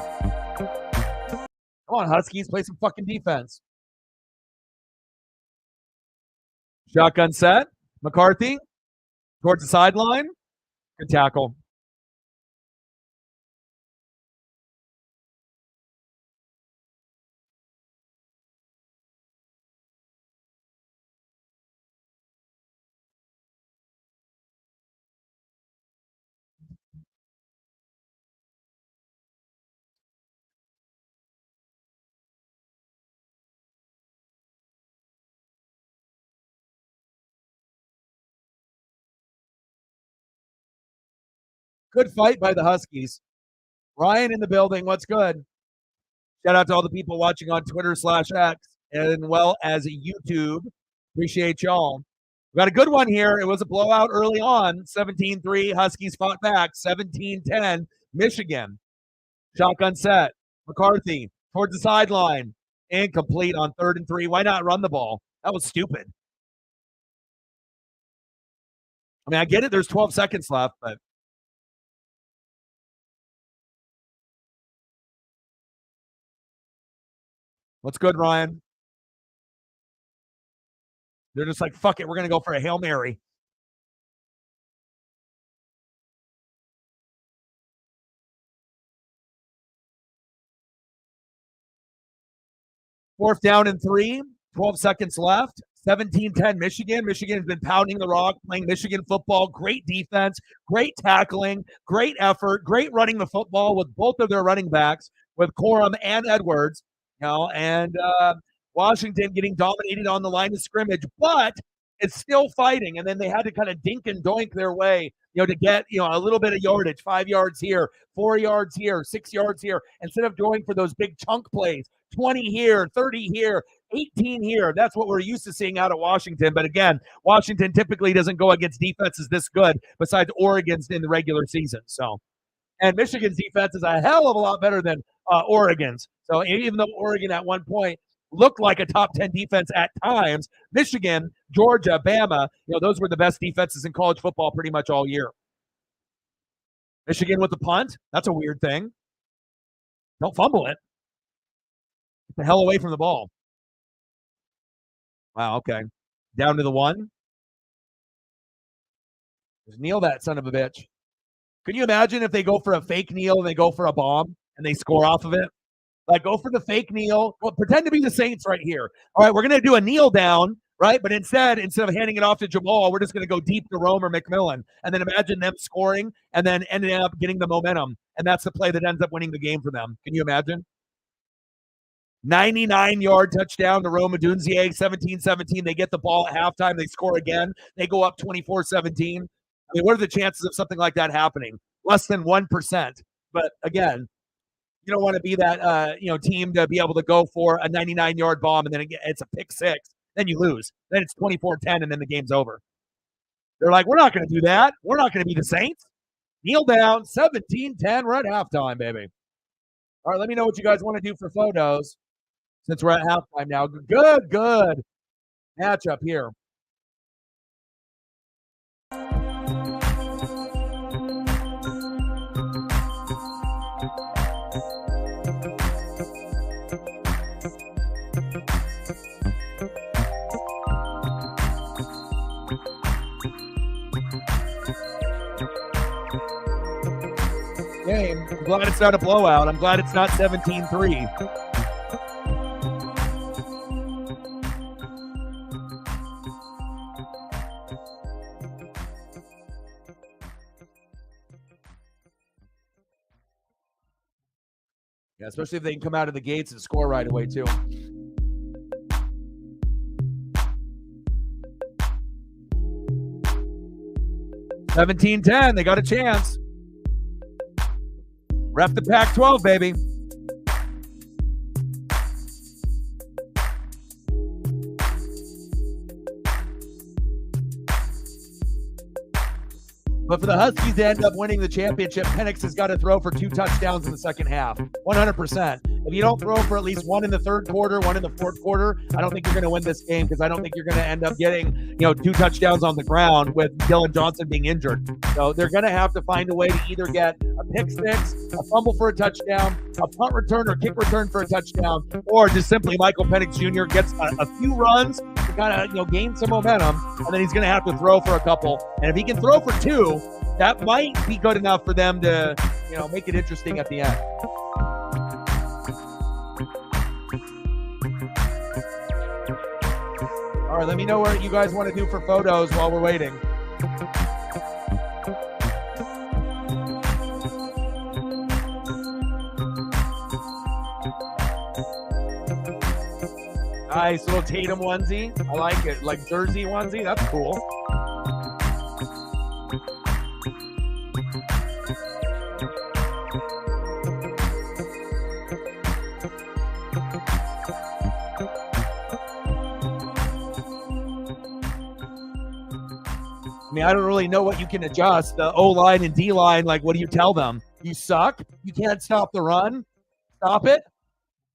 S1: Come on, Huskies, play some fucking defense. Shotgun set. McCarthy towards the sideline. Good tackle. Good fight by the Huskies. Ryan in the building. What's good? Shout out to all the people watching on Twitter/X and well as YouTube. Appreciate y'all. We got a good one here. It was a blowout early on. 17-3. Huskies fought back. 17-10. Michigan. Shotgun set. McCarthy towards the sideline. Incomplete on 3rd and 3. Why not run the ball? That was stupid. I mean, I get it. There's 12 seconds left, but what's good, Ryan? They're just like, fuck it. We're going to go for a Hail Mary. Fourth down and 3. 12 seconds left. 17-10 Michigan. Michigan has been pounding the rock, playing Michigan football. Great defense, great tackling, great effort, great running the football with both of their running backs, with Corum and Edwards. And Washington getting dominated on the line of scrimmage, but it's still fighting. And then they had to kind of dink and doink their way, to get, a little bit of yardage, 5 yards here, 4 yards here, 6 yards here, instead of going for those big chunk plays, 20 here, 30 here, 18 here. That's what we're used to seeing out of Washington. But again, Washington typically doesn't go against defenses this good besides Oregon's in the regular season. And Michigan's defense is a hell of a lot better than Oregon's. So even though Oregon at one point looked like a top 10 defense at times, Michigan, Georgia, Bama, those were the best defenses in college football pretty much all year. Michigan with the punt. That's a weird thing. Don't fumble it. Get the hell away from the ball. Wow, okay. Down to the 1. Just kneel that son of a bitch. Can you imagine if they go for a fake kneel and they go for a bomb and they score off of it? Like, go for the fake kneel. Well, pretend to be the Saints right here. All right, we're going to do a kneel down, right? But instead of handing it off to Jamal, we're just going to go deep to Rome or McMillan. And then imagine them scoring and then ending up getting the momentum. And that's the play that ends up winning the game for them. Can you imagine? 99-yard touchdown to Rome Odunze, 17-17. They get the ball at halftime. They score again. They go up 24-17. I mean, what are the chances of something like that happening? Less than 1%. But again, you don't want to be that team to be able to go for a 99-yard bomb and then it's a pick 6. Then you lose. Then it's 24-10 and then the game's over. They're like, we're not going to do that. We're not going to be the Saints. Kneel down, 17-10. We're at halftime, baby. All right, let me know what you guys want to do for photos since we're at halftime now. Good matchup here. Game. I'm glad it's not a blowout. I'm glad it's not 17-3. Yeah, especially if they can come out of the gates and score right away, too. $17-10. They got a chance. Ref the Pac-12, baby. But for the Huskies to end up winning the championship, Penix has got to throw for 2 touchdowns in the second half. 100%. If you don't throw for at least 1 in the third quarter, 1 in the fourth quarter, I don't think you're going to win this game because I don't think you're going to end up getting, 2 touchdowns on the ground with Dylan Johnson being injured. So they're going to have to find a way to either get a pick 6, a fumble for a touchdown, a punt return or kick return for a touchdown, or just simply Michael Penix Jr. gets a few runs to kind of, gain some momentum, and then he's going to have to throw for a couple. And if he can throw for 2, that might be good enough for them to, make it interesting at the end. All right, let me know what you guys want to do for photos while we're waiting. Nice little Tatum onesie. I like it. Like jersey onesie. That's cool. I mean, I don't really know what you can adjust. The O-line and D-line, like, what do you tell them? You suck? You can't stop the run? Stop it?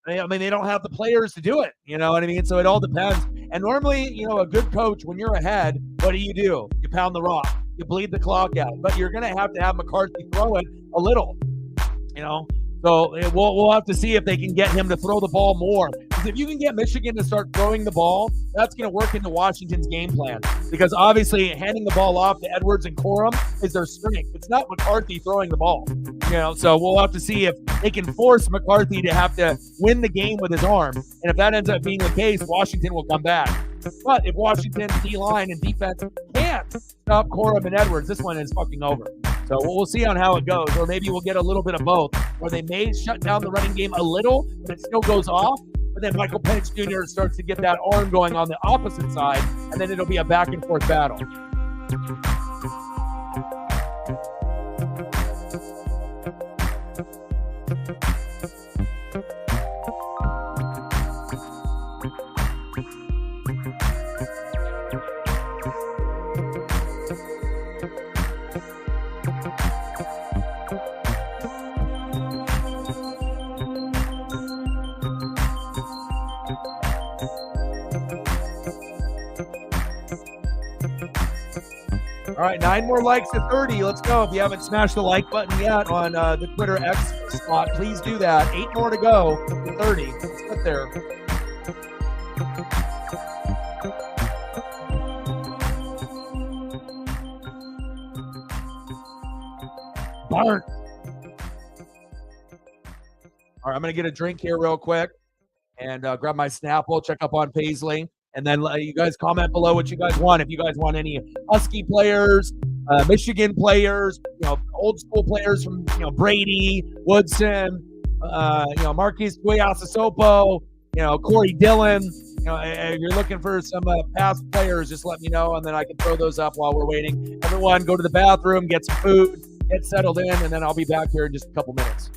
S1: I mean, they don't have the players to do it. You know what I mean? So it all depends. And normally, you know, a good coach, when you're ahead, what do? You pound the rock. You bleed the clock out. But you're going to have McCarthy throw it a little, you know? So we'll have to see if they can get him to throw the ball more. Because if you can get Michigan to start throwing the ball, that's going to work into Washington's game plan. Because obviously handing the ball off to Edwards and Corum is their strength. It's not McCarthy throwing the ball. You know, so we'll have to see if they can force McCarthy to have to win the game with his arm. And if that ends up being the case, Washington will come back. But if Washington's D-line and defense can't stop Corum and Edwards, this one is fucking over. So we'll see on how it goes. Or maybe we'll get a little bit of both, where they may shut down the running game a little, but it still goes off. But then Michael Penix Jr. starts to get that arm going on the opposite side, and then it'll be a back-and-forth battle. All right, 9 more likes to 30. Let's go. If you haven't smashed the like button yet on the Twitter X spot, please do that. 8 more to go to 30. Let's get there. Barn. All right, I'm going to get a drink here real quick and grab my Snapple, check up on Paisley. And then you guys comment below what you guys want. If you guys want any Husky players, Michigan players, you know, old school players from, you know, Brady, Woodson, you know, Marquise Guiasasopo, you know, Corey Dillon. You know, if you're looking for some past players, just let me know, and then I can throw those up while we're waiting. Everyone, go to the bathroom, get some food, get settled in, and then I'll be back here in just a couple minutes.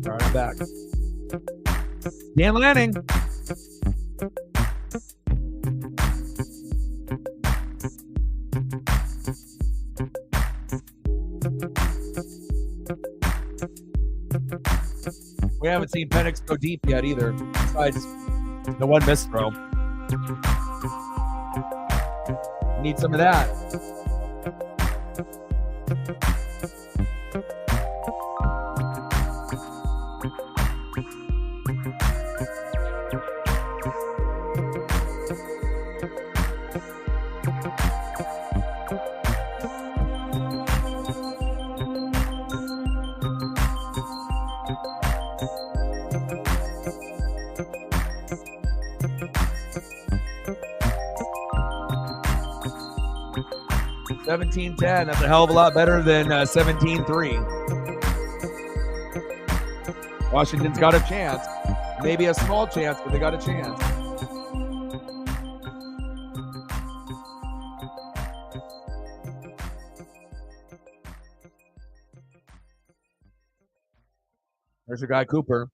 S1: All right, I'm back. Dan Lanning. We haven't seen Penix go deep yet either, besides the one missed throw. Need some of that. $17-10. That's a hell of a lot better than 17-3. Washington's got a chance. Maybe a small chance, but they got a chance. There's your guy, Cooper.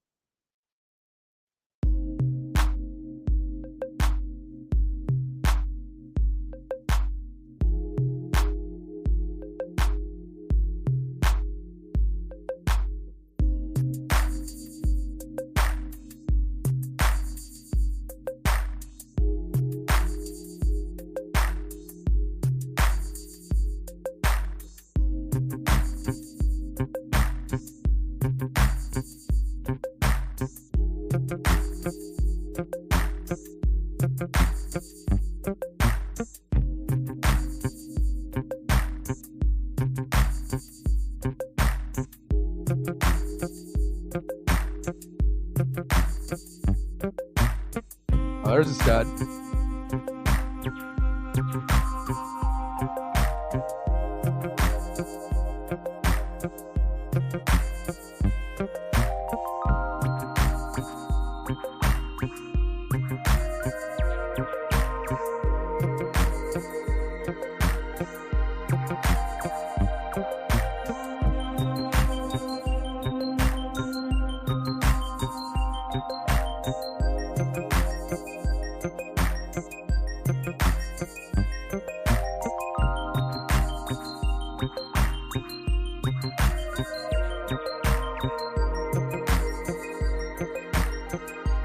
S1: Oh, there's a stud.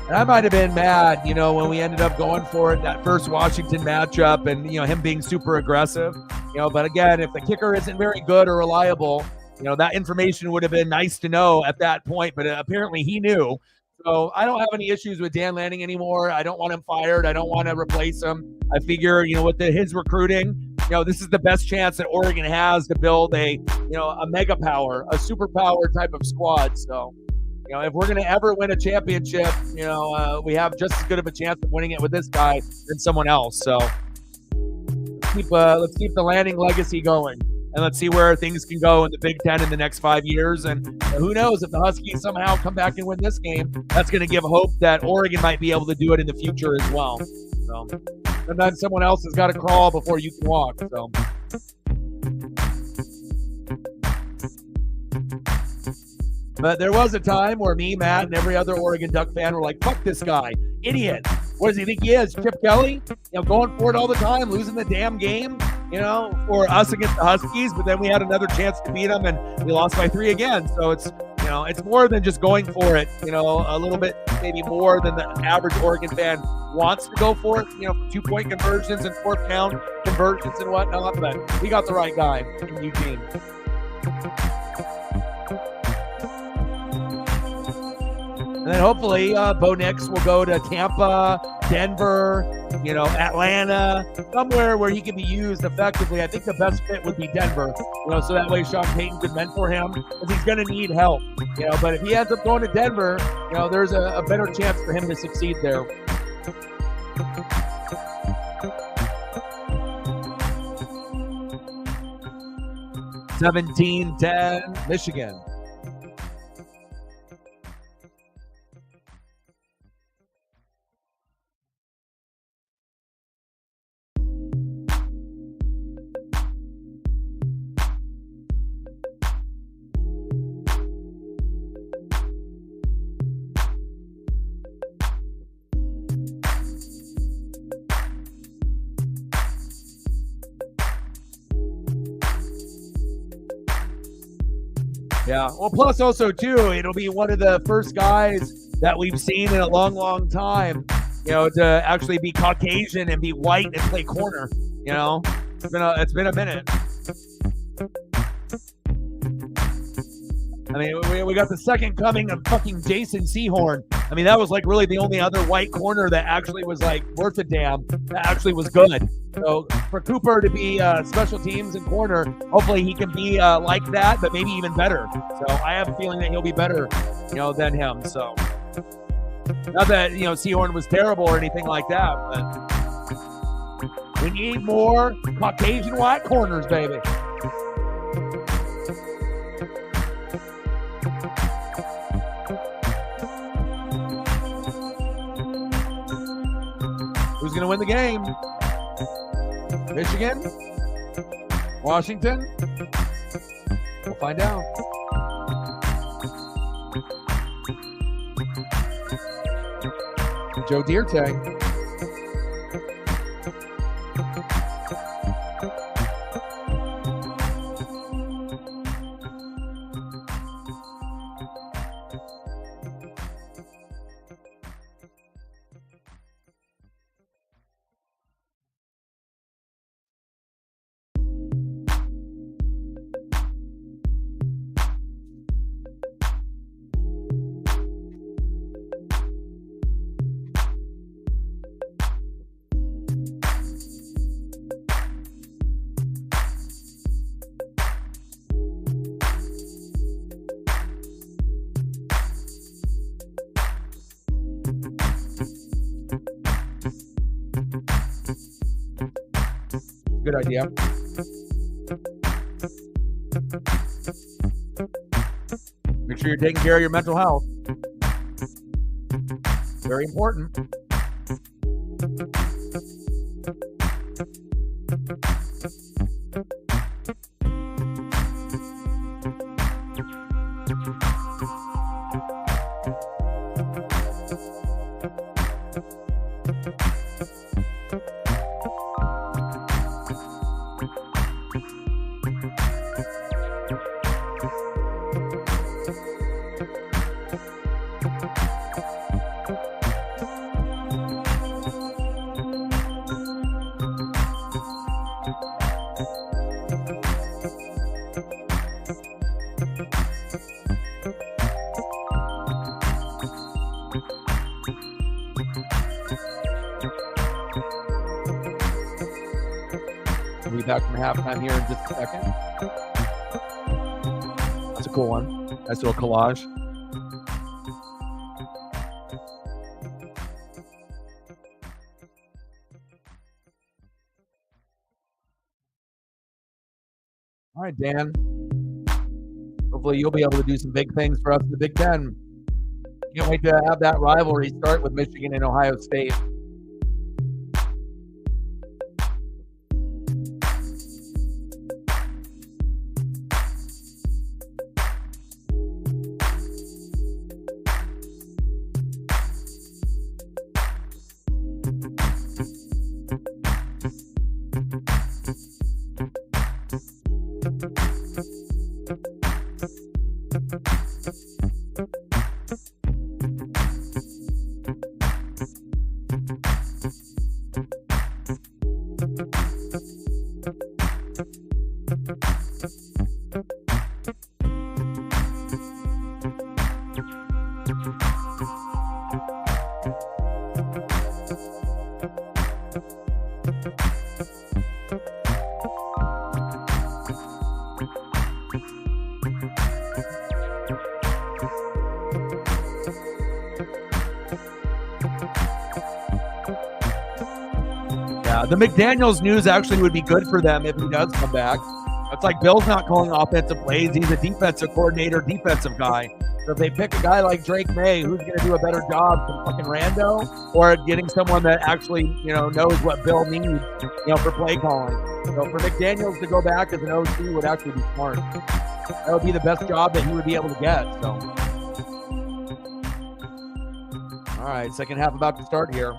S1: And I might have been mad, when we ended up going for it that first Washington matchup and, him being super aggressive, but again, if the kicker isn't very good or reliable, that information would have been nice to know at that point, but apparently he knew. So I don't have any issues with Dan Lanning anymore. I don't want him fired. I don't want to replace him. I figure, with his recruiting, this is the best chance that Oregon has to build a mega power, a superpower type of squad. So, if we're going to ever win a championship, we have just as good of a chance of winning it with this guy than someone else. So let's keep the Lanning legacy going, and let's see where things can go in the Big Ten in the next 5 years. And who knows, if the Huskies somehow come back and win this game, that's going to give hope that Oregon might be able to do it in the future as well. So sometimes someone else has got to crawl before you can walk. So. But there was a time where me, Matt, and every other Oregon Duck fan were like, fuck this guy. Idiot. What does he think he is? Chip Kelly? Going for it all the time, losing the damn game, for us against the Huskies. But then we had another chance to beat them, and we lost by 3 again. So it's, it's more than just going for it, a little bit, maybe more than the average Oregon fan wants to go for it, for 2-point conversions and 4th down conversions and whatnot. But we got the right guy in Eugene. And then hopefully Bo Nix will go to Tampa, Denver, Atlanta, somewhere where he can be used effectively. I think the best fit would be Denver, so that way Sean Payton could mentor him, because he's going to need help, But if he ends up going to Denver, there's a better chance for him to succeed there. (17-10) Michigan. Yeah. Well, plus also, too, it'll be one of the first guys that we've seen in a long, long time, to actually be Caucasian and be white and play corner. It's been a minute. I mean, we got the second coming of fucking Jason Sehorn. I mean, that was like really the only other white corner that actually was like worth a damn, that actually was good. So for Cooper to be special teams and corner, hopefully he can be like that, but maybe even better. So I have a feeling that he'll be better, than him. So not that, Sehorn was terrible or anything like that, but we need more Caucasian white corners, baby. Who's going to win the game? Michigan? Washington? We'll find out. Joe Dierte. good idea. Make sure you're taking care of your mental health. Very important. We'll be back from halftime here in just a second. That's a cool one. Nice little collage. All right, Dan. Hopefully you'll be able to do some big things for us in the Big Ten. Can't wait to have that rivalry start with Michigan and Ohio State. Yeah, the McDaniels news actually would be good for them if he does come back. It's like Bill's not calling offensive plays. He's a defensive coordinator, defensive guy. So if they pick a guy like Drake May, who's going to do a better job than fucking Rando, or getting someone that actually, knows what Bill needs, for play calling. So for McDaniels to go back as an OC would actually be smart. That would be the best job that he would be able to get. So, all right, second half about to start here.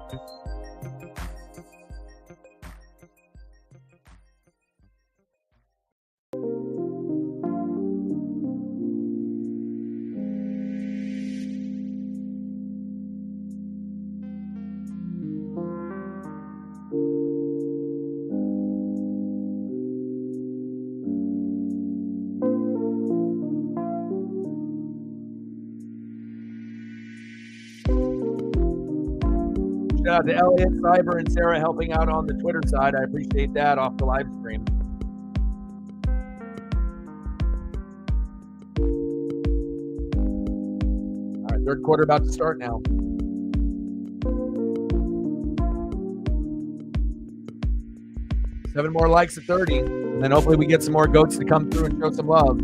S1: Shout out to Elliot, Cyber, and Sarah helping out on the Twitter side. I appreciate that off the live stream. All right, third quarter about to start now. Seven more likes at 30, and then hopefully we get some more goats to come through and show some love.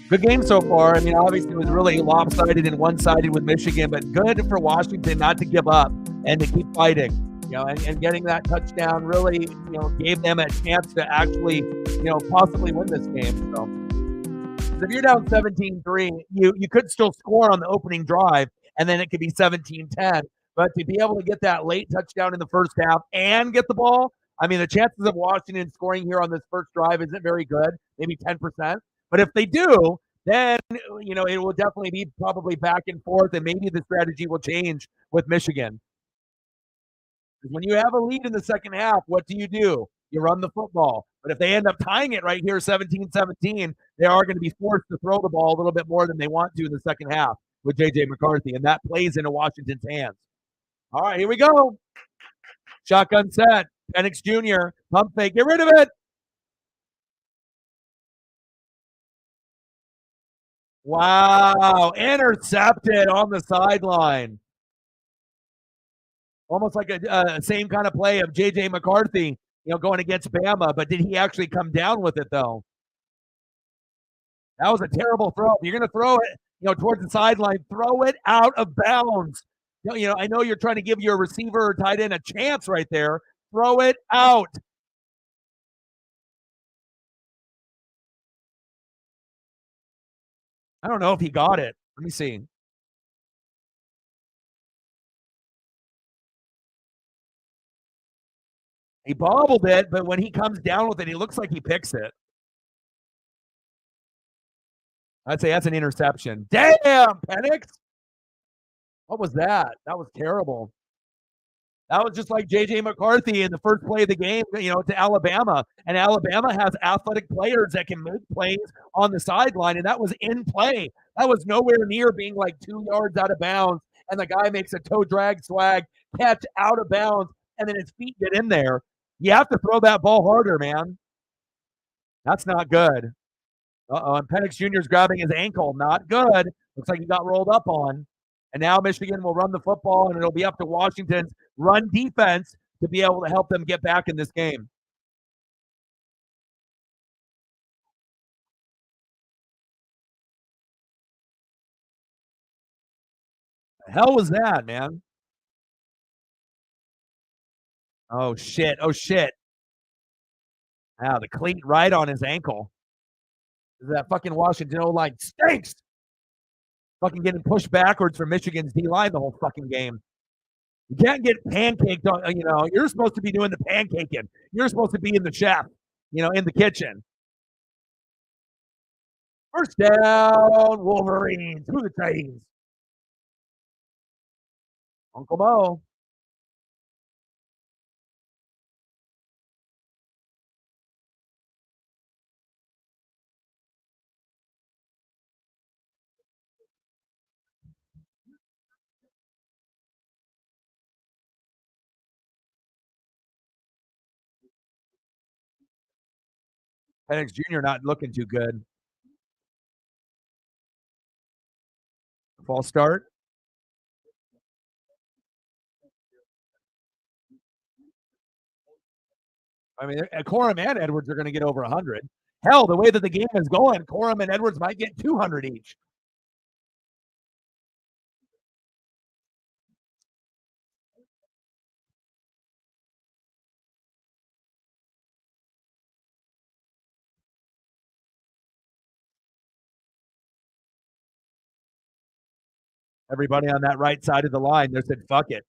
S1: Good game so far. I mean, obviously it was really lopsided and one-sided with Michigan, but good for Washington not to give up and to keep fighting. And getting that touchdown really, gave them a chance to actually, possibly win this game. So if you're down 17-3, you could still score on the opening drive, and then it could be 17-10. But to be able to get that late touchdown in the first half and get the ball, I mean, the chances of Washington scoring here on this first drive isn't very good, maybe 10%. But if they do, then, it will definitely be probably back and forth, and maybe the strategy will change with Michigan. When you have a lead in the second half, what do? You run the football. But if they end up tying it right here, 17-17, they are going to be forced to throw the ball a little bit more than they want to in the second half with J.J. McCarthy, and that plays into Washington's hands. All right, here we go. Shotgun set. Penix Jr. Pump fake. Get rid of it. Wow. Intercepted on the sideline. Almost like a same kind of play of J.J. McCarthy, going against Bama. But did he actually come down with it, though? That was a terrible throw. If you're going to throw it, towards the sideline, throw it out of bounds. I know you're trying to give your receiver or tight end a chance right there. Throw it out. I don't know if he got it. Let me see. He bobbled it, but when he comes down with it, he looks like he picks it. I'd say that's an interception. Damn, Penix. What was that? That was terrible. That was just like J.J. McCarthy in the first play of the game, to Alabama. And Alabama has athletic players that can make plays on the sideline, and that was in play. That was nowhere near being like 2 yards out of bounds, and the guy makes a toe drag swag catch out of bounds, and then his feet get in there. You have to throw that ball harder, man. That's not good. Uh-oh, and Penix Jr. is grabbing his ankle. Not good. Looks like he got rolled up on. And now Michigan will run the football, and it'll be up to Washington's run defense to be able to help them get back in this game. The hell was that, man? Oh, shit. Oh, shit. Wow, the cleat right on his ankle. That fucking Washington O-line stinks. Fucking getting pushed backwards for Michigan's D-line the whole fucking game. You can't get pancaked on, you're supposed to be doing the pancaking. You're supposed to be in the chef, in the kitchen. First down, Wolverines. Who the Titans? Uncle Mo. Penix Jr. not looking too good. False start. I mean, Corum and Edwards are going to get over 100. Hell, the way that the game is going, Corum and Edwards might get 200 each. Everybody on that right side of the line, they said, fuck it.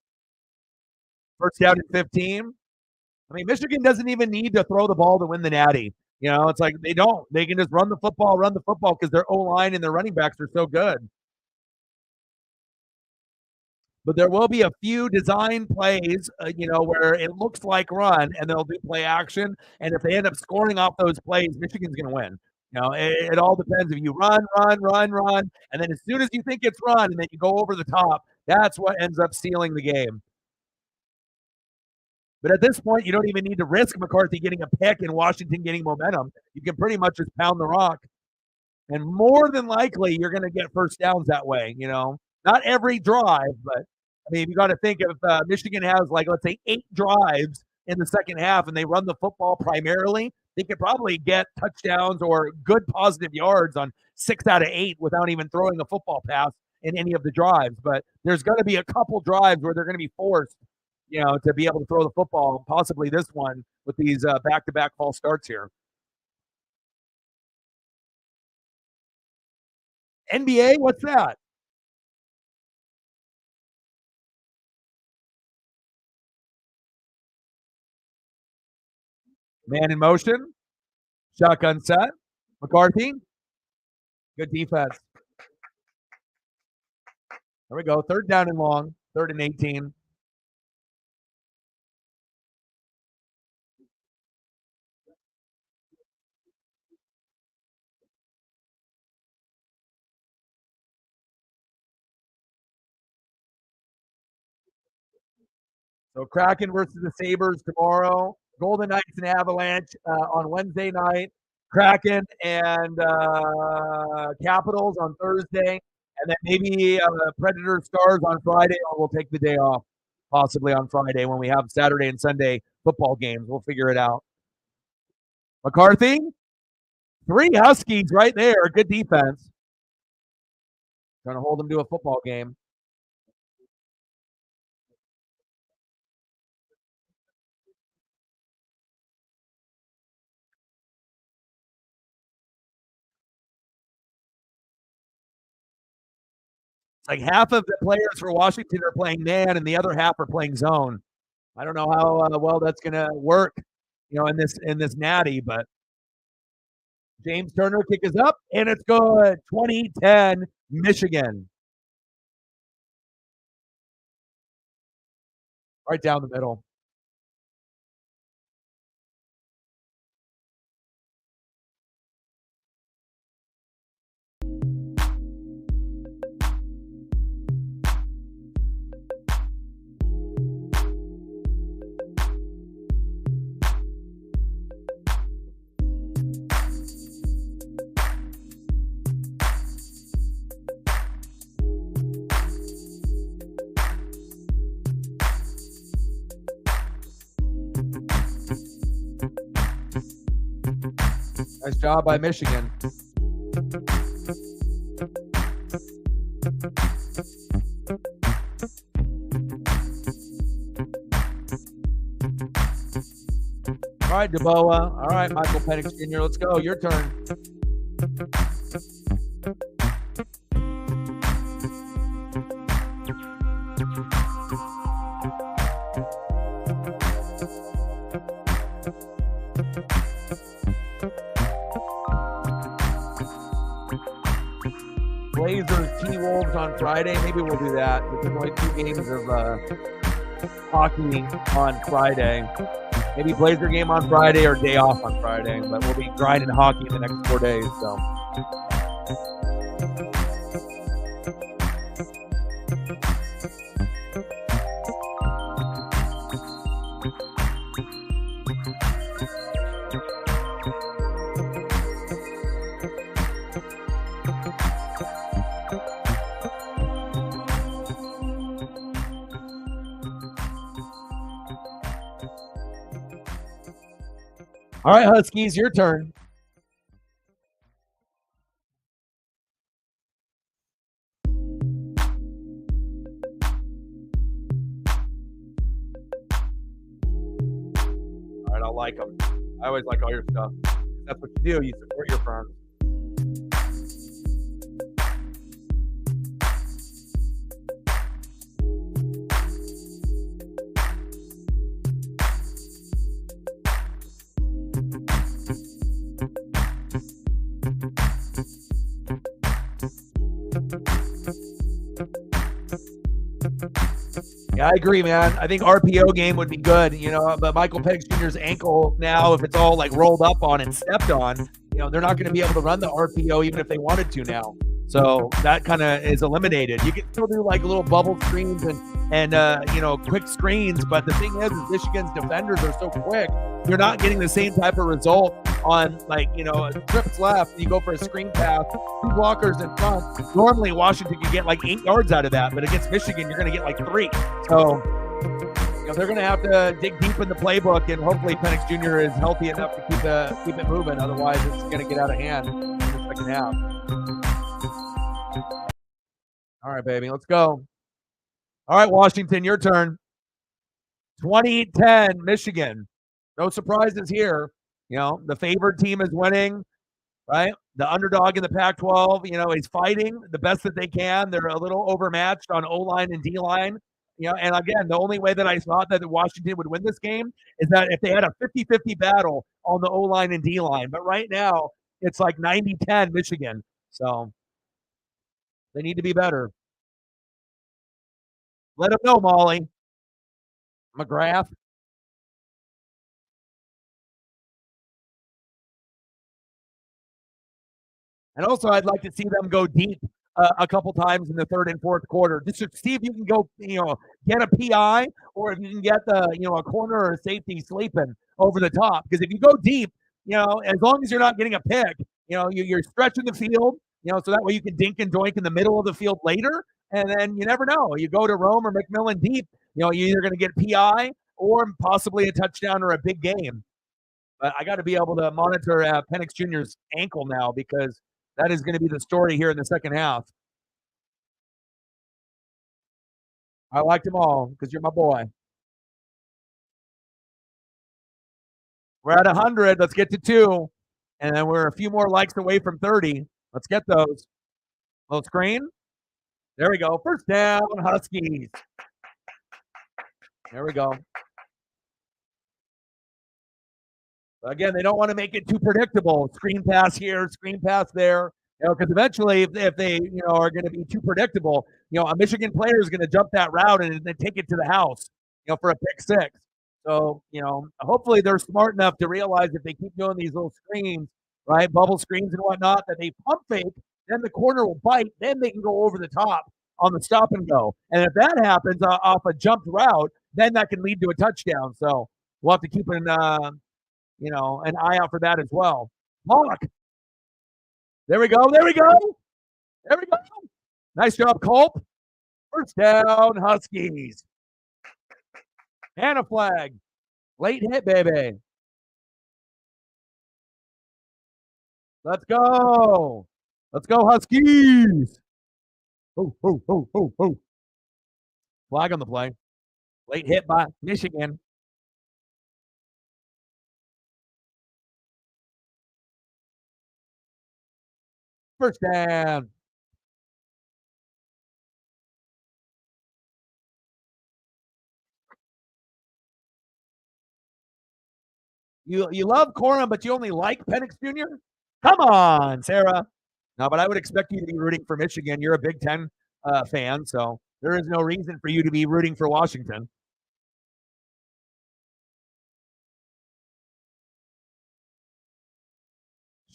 S1: First down and 15. I mean, Michigan doesn't even need to throw the ball to win the natty. It's like they don't. They can just run the football because their O-line and their running backs are so good. But there will be a few design plays, where it looks like run, and they'll do play action. And if they end up scoring off those plays, Michigan's going to win. It all depends. If you run, and then as soon as you think it's run, and then you go over the top, that's what ends up sealing the game. But at this point, you don't even need to risk McCarthy getting a pick and Washington getting momentum. You can pretty much just pound the rock. And more than likely, you're going to get first downs that way. Not every drive, but I mean, you got to think if Michigan has, like, let's say 8 drives in the second half and they run the football primarily, they could probably get touchdowns or good positive yards on 6 out of 8 without even throwing a football pass in any of the drives. But there's going to be a couple drives where they're going to be forced, to be able to throw the football, possibly this one with these back-to-back false starts here. NBA, what's that? Man in motion. Shotgun set. McCarthy. Good defense. There we go. Third down and long. 3rd and 18. So Kraken versus the Sabres tomorrow. Golden Knights and Avalanche on Wednesday night. Kraken and Capitals on Thursday. And then maybe Predator Stars on Friday, or we'll take the day off, possibly on Friday when we have Saturday and Sunday football games. We'll figure it out. McCarthy, 3 Huskies right there. Good defense. Trying to hold them to a football game. It's like half of the players for Washington are playing man, and the other half are playing zone. I don't know how well that's going to work, in this natty, but James Turner kick is up, and it's good. 2010 Michigan. Right down the middle. Nice job by Michigan. All right, DeBoa. All right, Michael Penix Jr., let's go. Your turn. Blazers, T-Wolves on Friday. Maybe we'll do that. There's only 2 games of hockey on Friday. Maybe Blazer game on Friday or day off on Friday. But we'll be grinding hockey in the next 4 days. So. All right, Huskies, your turn. All right, I'll like them. I always like all your stuff. That's what you do. You support your firm. Yeah, I agree, man. I think RPO game would be good, but Michael Penix Jr.'s ankle now, if it's all like rolled up on and stepped on, they're not going to be able to run the RPO even if they wanted to now. So that kind of is eliminated. You can still do like little bubble screens and quick screens, but the thing is Michigan's defenders are so quick, you're not getting the same type of result on trips left. You go for a screen pass, 2 blockers in front. Normally Washington can get like 8 yards out of that, but against Michigan you're going to get like 3. So they're going to have to dig deep in the playbook, and hopefully Penix Jr. is healthy enough to keep it moving. Otherwise, it's going to get out of hand in the second half. All right, baby, let's go. All right, Washington, your turn. 2010 Michigan. No surprises here. The favored team is winning, right? The underdog in the Pac-12, is fighting the best that they can. They're a little overmatched on O-line and D-line. And again, the only way that I thought that Washington would win this game is that if they had a 50-50 battle on the O-line and D-line. But right now, it's like 90-10 Michigan. So they need to be better. Let them know, Molly. McGrath. And also, I'd like to see them go deep a couple times in the third and fourth quarter, just to see if you can go, get a PI, or if you can get a corner or a safety sleeping over the top. Because if you go deep, as long as you're not getting a pick, you're stretching the field, so that way you can dink and doink in the middle of the field later. And then you never know. You go to Rome or McMillan deep, you're either going to get PI or possibly a touchdown or a big game. But I got to be able to monitor Penix Jr.'s ankle now, because that is going to be the story here in the second half. I liked them all because you're my boy. We're at 100. Let's get to 2. And then we're a few more likes away from 30. Let's get those. Little screen. There we go. First down, Huskies. There we go. Again, they don't want to make it too predictable. Screen pass here, screen pass there. Because eventually, if they are going to be too predictable, a Michigan player is going to jump that route and then take it to the house, for a pick six. So, hopefully they're smart enough to realize if they keep doing these little screens, right, bubble screens and whatnot, that they pump fake, then the corner will bite, then they can go over the top on the stop and go. And if that happens off a jumped route, then that can lead to a touchdown. So we'll have to keep an eye out for that as well. Mark. There we go. There we go. There we go. Nice job, Culp. First down, Huskies. And a flag. Late hit, baby. Let's go. Let's go, Huskies. Oh, oh, oh, oh, oh. Flag on the play. Late hit by Michigan. First down. You love Corum, but you only like Penix Jr.? Come on, Sarah. No, but I would expect you to be rooting for Michigan. You're a Big Ten fan, so there is no reason for you to be rooting for Washington.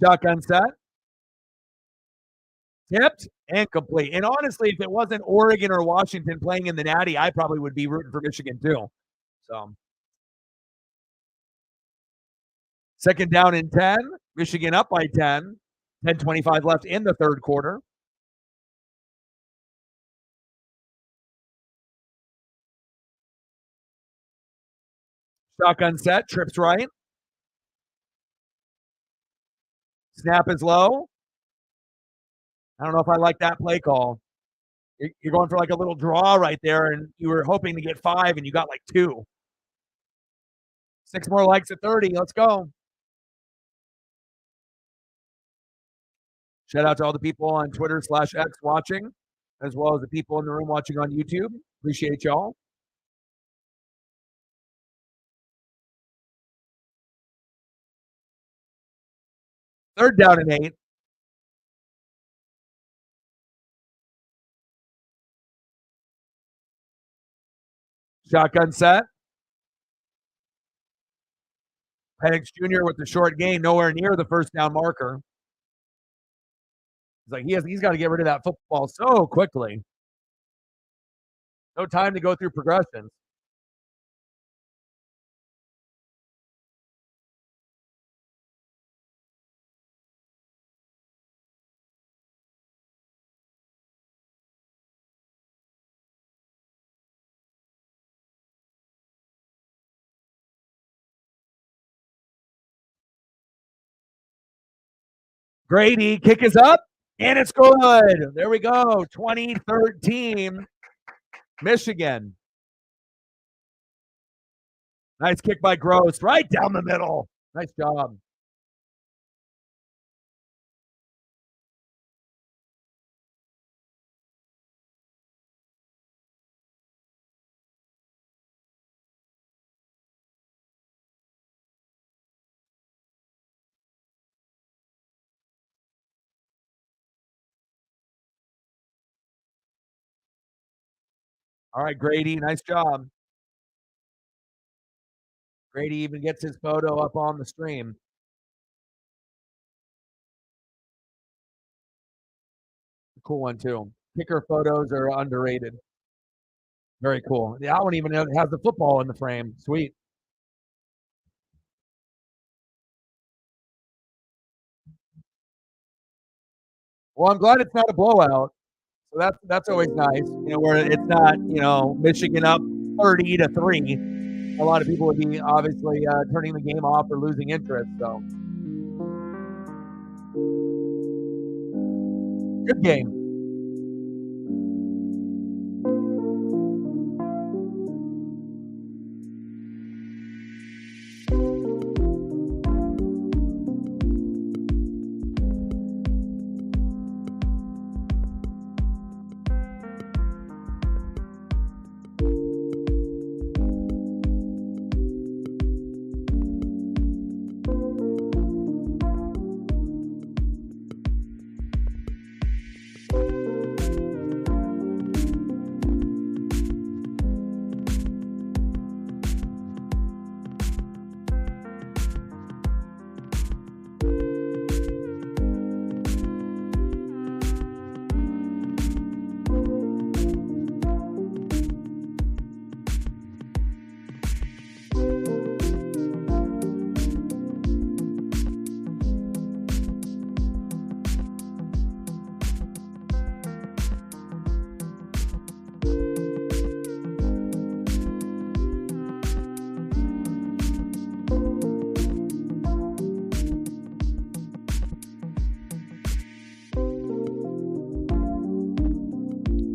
S1: Shotgun set. Tipped and complete. And honestly, if it wasn't Oregon or Washington playing in the Natty, I probably would be rooting for Michigan too. So, second down and 10. Michigan up by 10. 10:25 left in the third quarter. Shotgun set. Trips right. Snap is low. I don't know if I like that play call. You're going for like a little draw right there, and you were hoping to get 5, and you got like 2. 6 more likes at 30. Let's go. Shout out to all the people on Twitter/X watching, as well as the people in the room watching on YouTube. Appreciate y'all. Third down and 8. Shotgun set. Penix Jr. with the short gain, nowhere near the first down marker. It's like he's got to get rid of that football so quickly. No time to go through progressions. Grady, kick is up, and it's good. There we go. 2013, Michigan. Nice kick by Gross, right down the middle. Nice job. All right, Grady, nice job. Grady even gets his photo up on the stream. cool one too. Kicker photos are underrated. Very cool. That one even has the football in the frame. Sweet. Well, I'm glad it's not a blowout. So that's always nice. Where it's not Michigan up 30-3. A lot of people would be obviously turning the game off or losing interest. So good game.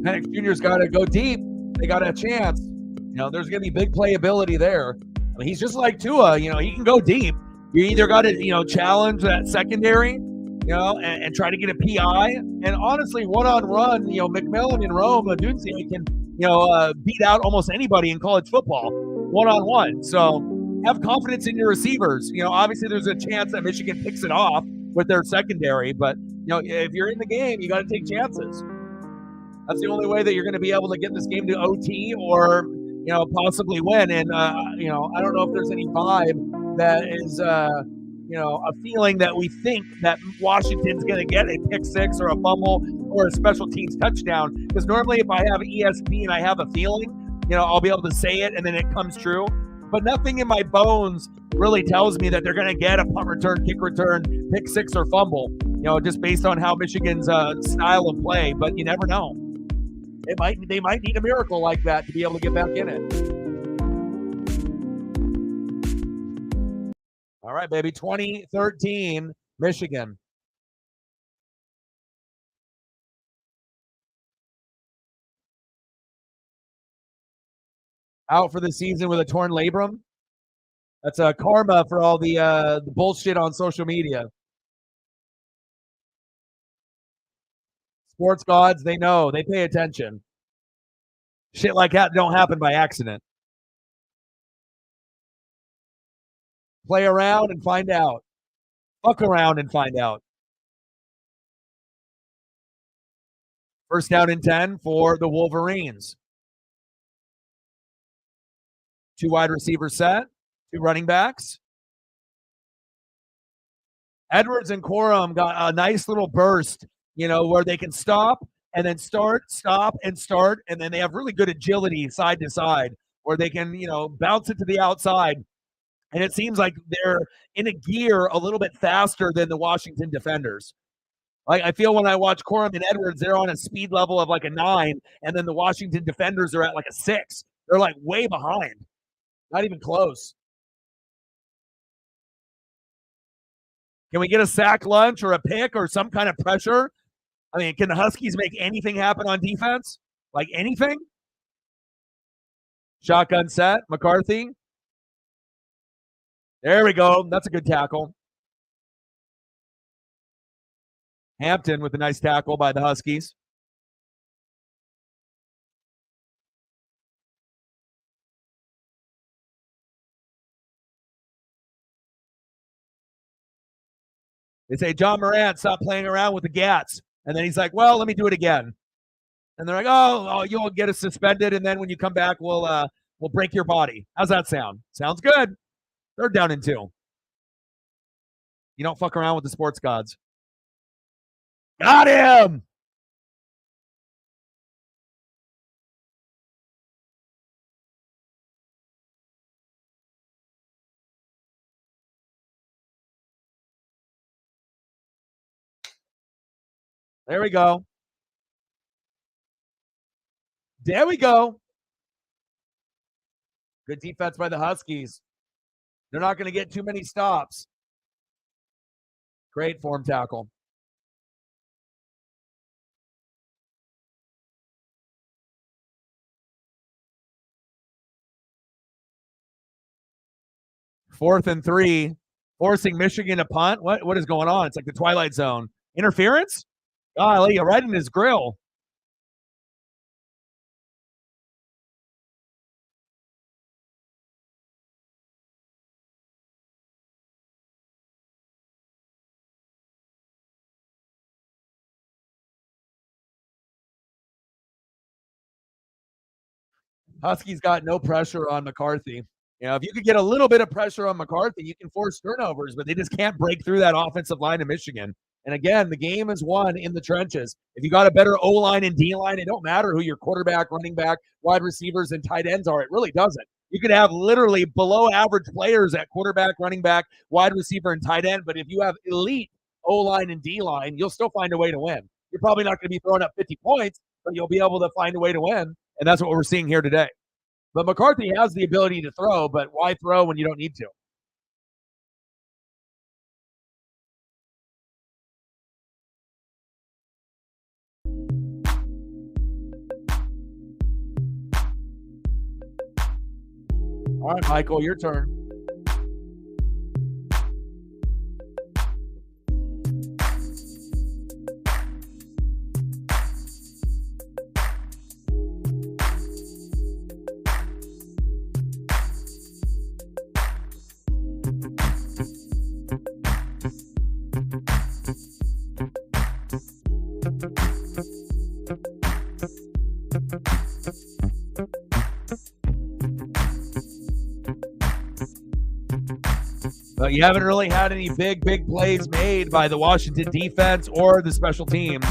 S1: Penix Jr.'s got to go deep. They got a chance. There's going to be big playability there. I mean, he's just like Tua. He can go deep. You either got to, challenge that secondary, and try to get a PI. And honestly, one-on-run, McMillan and Rome, Dunze can, beat out almost anybody in college football one-on-one. So have confidence in your receivers. Obviously there's a chance that Michigan picks it off with their secondary, but if you're in the game, you got to take chances. That's the only way that you're going to be able to get this game to OT or possibly win. And I don't know if there's any vibe that is a feeling that we think that Washington's going to get a pick six or a fumble or a special teams touchdown. Because normally if I have ESP and I have a feeling, I'll be able to say it and then it comes true. But nothing in my bones really tells me that they're going to get a punt return, kick return, pick six, or fumble, just based on how Michigan's style of play. But you never know. They might need a miracle like that to be able to get back in it. All right, baby. 2013, Michigan. Out for the season with a torn labrum. That's a karma for all the bullshit on social media. Sports gods, they know. They pay attention. Shit like that don't happen by accident. Play around and find out. Fuck around and find out. First down and 10 for the Wolverines. 2 wide receivers set, 2 running backs. Edwards and Corum got a nice little burst, where they can stop and then start, stop, and start. And then they have really good agility side to side where they can, bounce it to the outside. And it seems like they're in a gear a little bit faster than the Washington defenders. Like I feel when I watch Corum and Edwards, they're on a speed level of like a 9, and then the Washington defenders are at like a 6. They're like way behind. Not even close. Can we get a sack lunch or a pick or some kind of pressure? I mean, can the Huskies make anything happen on defense? Like anything? Shotgun set, McCarthy. There we go. That's a good tackle. Hampton with a nice tackle by the Huskies. They say, John Morant, stop playing around with the gats. And then he's like, well, let me do it again. And they're like, oh, you'll get us suspended. And then when you come back, we'll break your body. How's that sound? Sounds good. They're down in 2. You don't fuck around with the sports gods. Got him. There we go. There we go. Good defense by the Huskies. They're not going to get too many stops. Great form tackle. Fourth and 3, forcing Michigan to punt. What is going on? It's like the Twilight Zone. Interference? Golly, right in his grill. Huskies got no pressure on McCarthy. If you could get a little bit of pressure on McCarthy, you can force turnovers, but they just can't break through that offensive line of Michigan. And again, the game is won in the trenches. If you got a better O line and D line, it don't matter who your quarterback, running back, wide receivers, and tight ends are. It really doesn't. You could have literally below average players at quarterback, running back, wide receiver, and tight end. But if you have elite O line and D line, you'll still find a way to win. You're probably not going to be throwing up 50 points, but you'll be able to find a way to win. And that's what we're seeing here today. But McCarthy has the ability to throw, but why throw when you don't need to? All right, Michael, your turn. But you haven't really had any big plays made by the Washington defense or the special teams.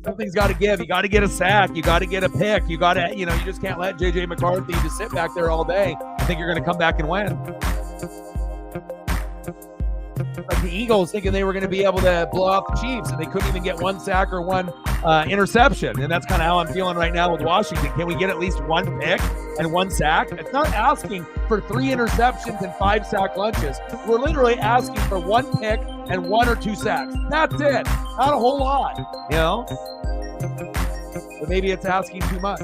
S1: Something's got to give. You got to get a sack. You got to get a pick. You got to, you just can't let J.J. McCarthy just sit back there all day. I think you're going to come back and win. Like the Eagles thinking they were going to be able to blow out the Chiefs, and they couldn't even get one sack or one interception. And that's kind of how I'm feeling right now with Washington. Can we get at least one pick and one sack? It's not asking for 3 interceptions and 5 sack lunches. We're literally asking for 1 pick and 1 or 2 sacks. That's it. Not a whole lot, But maybe it's asking too much.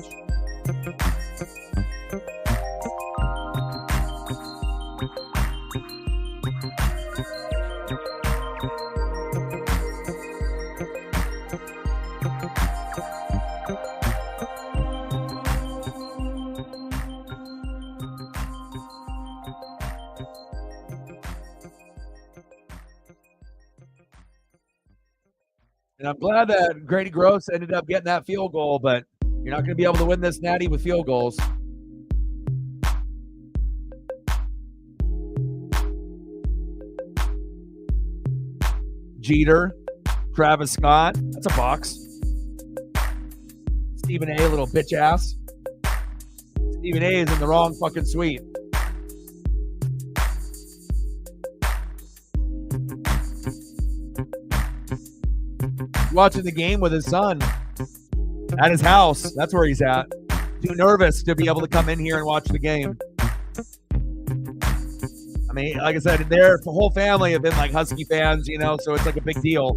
S1: And I'm glad that Grady Gross ended up getting that field goal, but you're not going to be able to win this natty with field goals. Jeter, Travis Scott, that's a box. Stephen A, little bitch ass. Stephen A is in the wrong fucking suite. Watching the game with his son at his house. That's where he's at. Too nervous to be able to come in here and watch the game. I mean, like I said, the whole family have been like Husky fans, so it's like a big deal.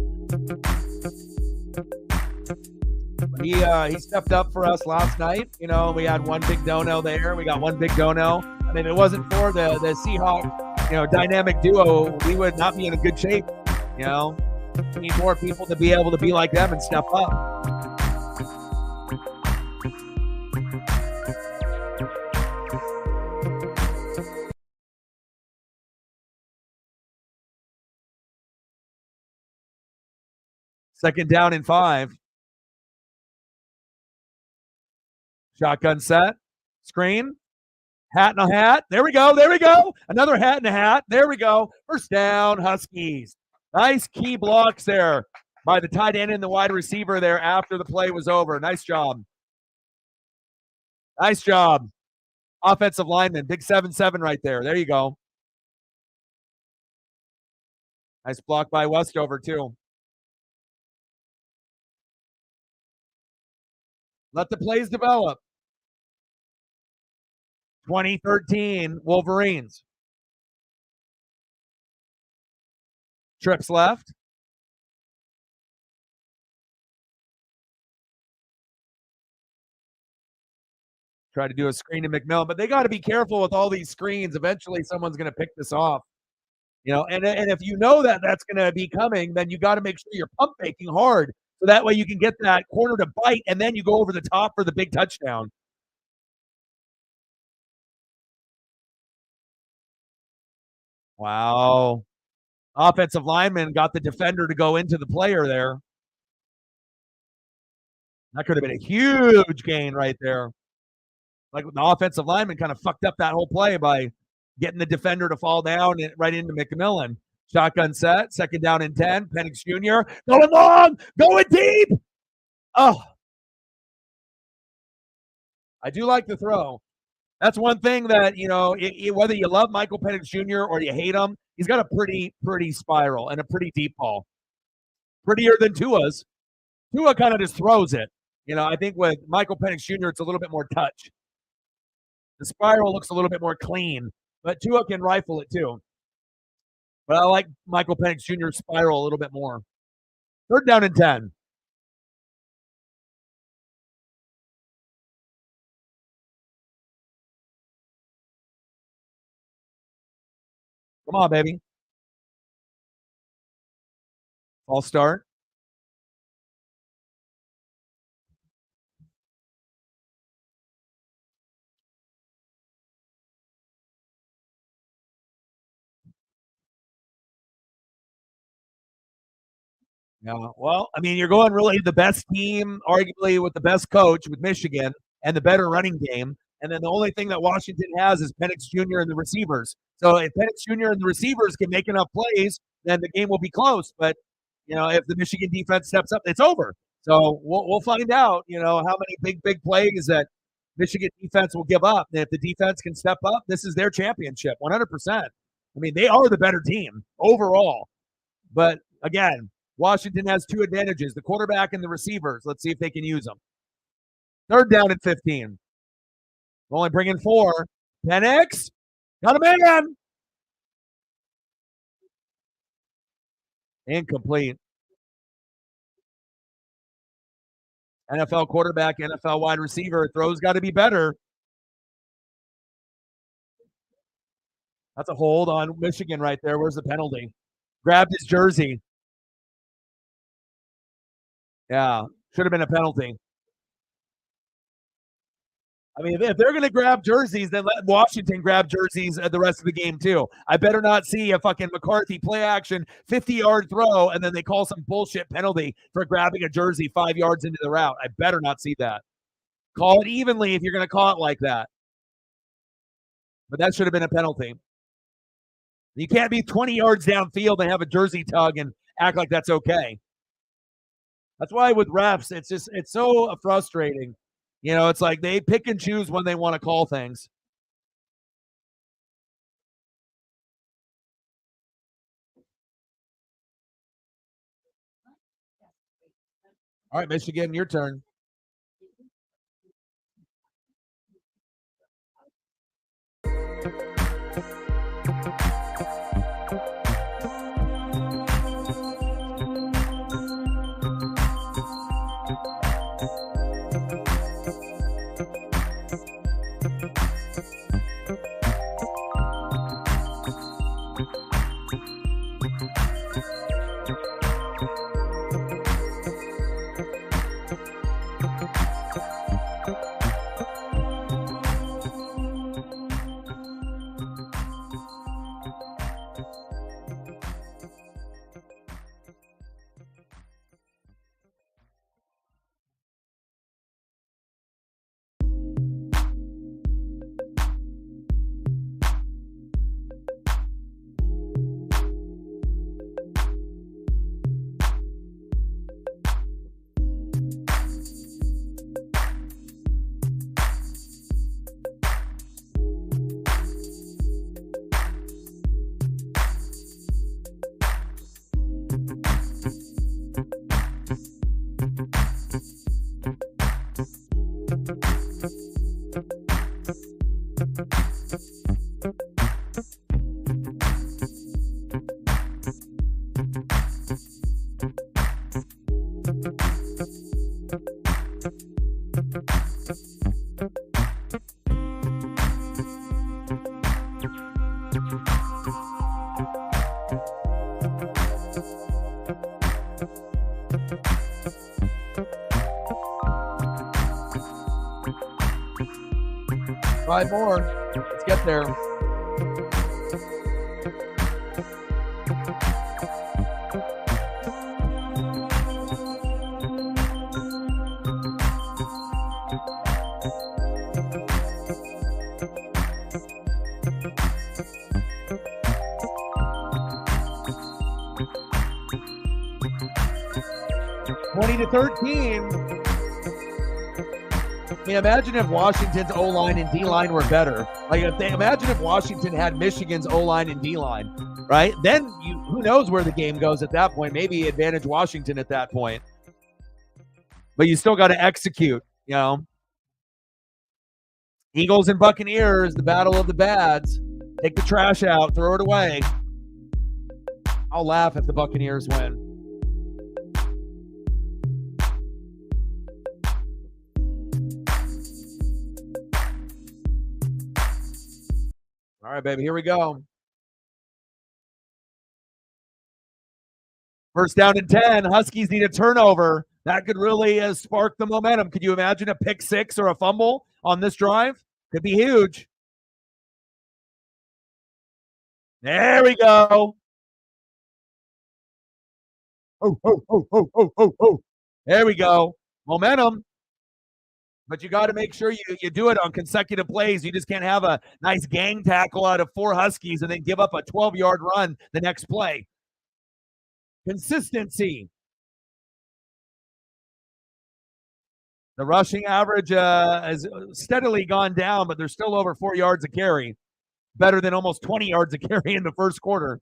S1: He stepped up for us last night. We had one big dono there. We got one big dono. I mean, if it wasn't for the Seahawk, dynamic duo, we would not be in a good shape. We need more people to be able to be like them and step up. Second down and 5. Shotgun set. Screen. Hat in a hat. There we go. There we go. Another hat in a hat. There we go. First down, Huskies. Nice key blocks there by the tight end and the wide receiver there after the play was over. Nice job. Nice job. Offensive lineman. Big 7-7 right there. There you go. Nice block by Westover, too. Let the plays develop. 2013 Wolverines. Trips left. Try to do a screen to McMillan, but they got to be careful with all these screens. Eventually, someone's going to pick this off. And if you know that that's going to be coming, then you got to make sure you're pump faking hard, so that way you can get that corner to bite, and then you go over the top for the big touchdown. Wow. Offensive lineman got the defender to go into the player there. That could have been a huge gain right there. Like the offensive lineman kind of fucked up that whole play by getting the defender to fall down and right into McMillan. Shotgun set, second down and 10. Penix Jr. going long, going deep. Oh, I do like the throw. That's one thing that, whether you love Michael Penix Jr. or you hate him, he's got a pretty spiral and a pretty deep ball. Prettier than Tua's. Tua kind of just throws it. I think with Michael Penix Jr., it's a little bit more touch. The spiral looks a little bit more clean, but Tua can rifle it too. But I like Michael Penix Jr.'s spiral a little bit more. Third down and 10. Come on, baby. False start. Yeah. Well, I mean, you're going really the best team, arguably with the best coach with Michigan and the better running game. And then the only thing that Washington has is Penix Jr. and the receivers. So if Penix Jr. and the receivers can make enough plays, then the game will be close. But if the Michigan defense steps up, it's over. So we'll find out. How many big plays that Michigan defense will give up. And if the defense can step up, this is their championship, 100%. I mean, they are the better team overall. But again, Washington has two advantages, the quarterback and the receivers. Let's see if they can use them. Third down and 15. Only bringing 4. Penix. Got a man. Incomplete. NFL quarterback, NFL wide receiver. Throws got to be better. That's a hold on Michigan right there. Where's the penalty? Grabbed his jersey. Yeah, should have been a penalty. I mean, if they're going to grab jerseys, then let Washington grab jerseys the rest of the game, too. I better not see a fucking McCarthy play action 50-yard throw, and then they call some bullshit penalty for grabbing a jersey 5 yards into the route. I better not see that. Call it evenly if you're going to call it like that. But that should have been a penalty. You can't be 20 yards downfield and have a jersey tug and act like that's okay. That's why with refs, it's so frustrating. It's like they pick and choose when they want to call things. All right, Michigan, your turn. 5 more. Let's get there. $20-13. I mean, imagine if Washington's O-line and D-line were better. Like, imagine if Washington had Michigan's O-line and D-line, right? Then who knows where the game goes at that point? Maybe advantage Washington at that point. But you still got to execute, you know. Eagles and Buccaneers, the battle of the bads. Take the trash out, throw it away. I'll laugh if the Buccaneers win. All right, baby, here we go. First down and 10. Huskies need a turnover. That could really spark the momentum. Could you imagine a pick six or a fumble on this drive? Could be huge. There we go. Oh. There we go. Momentum. But you got to make sure you do it on consecutive plays. You just can't have a nice gang tackle out of 4 Huskies and then give up a 12-yard run the next play. Consistency. The rushing average has steadily gone down, but they're still over 4 yards a carry. Better than almost 20 yards a carry in the first quarter.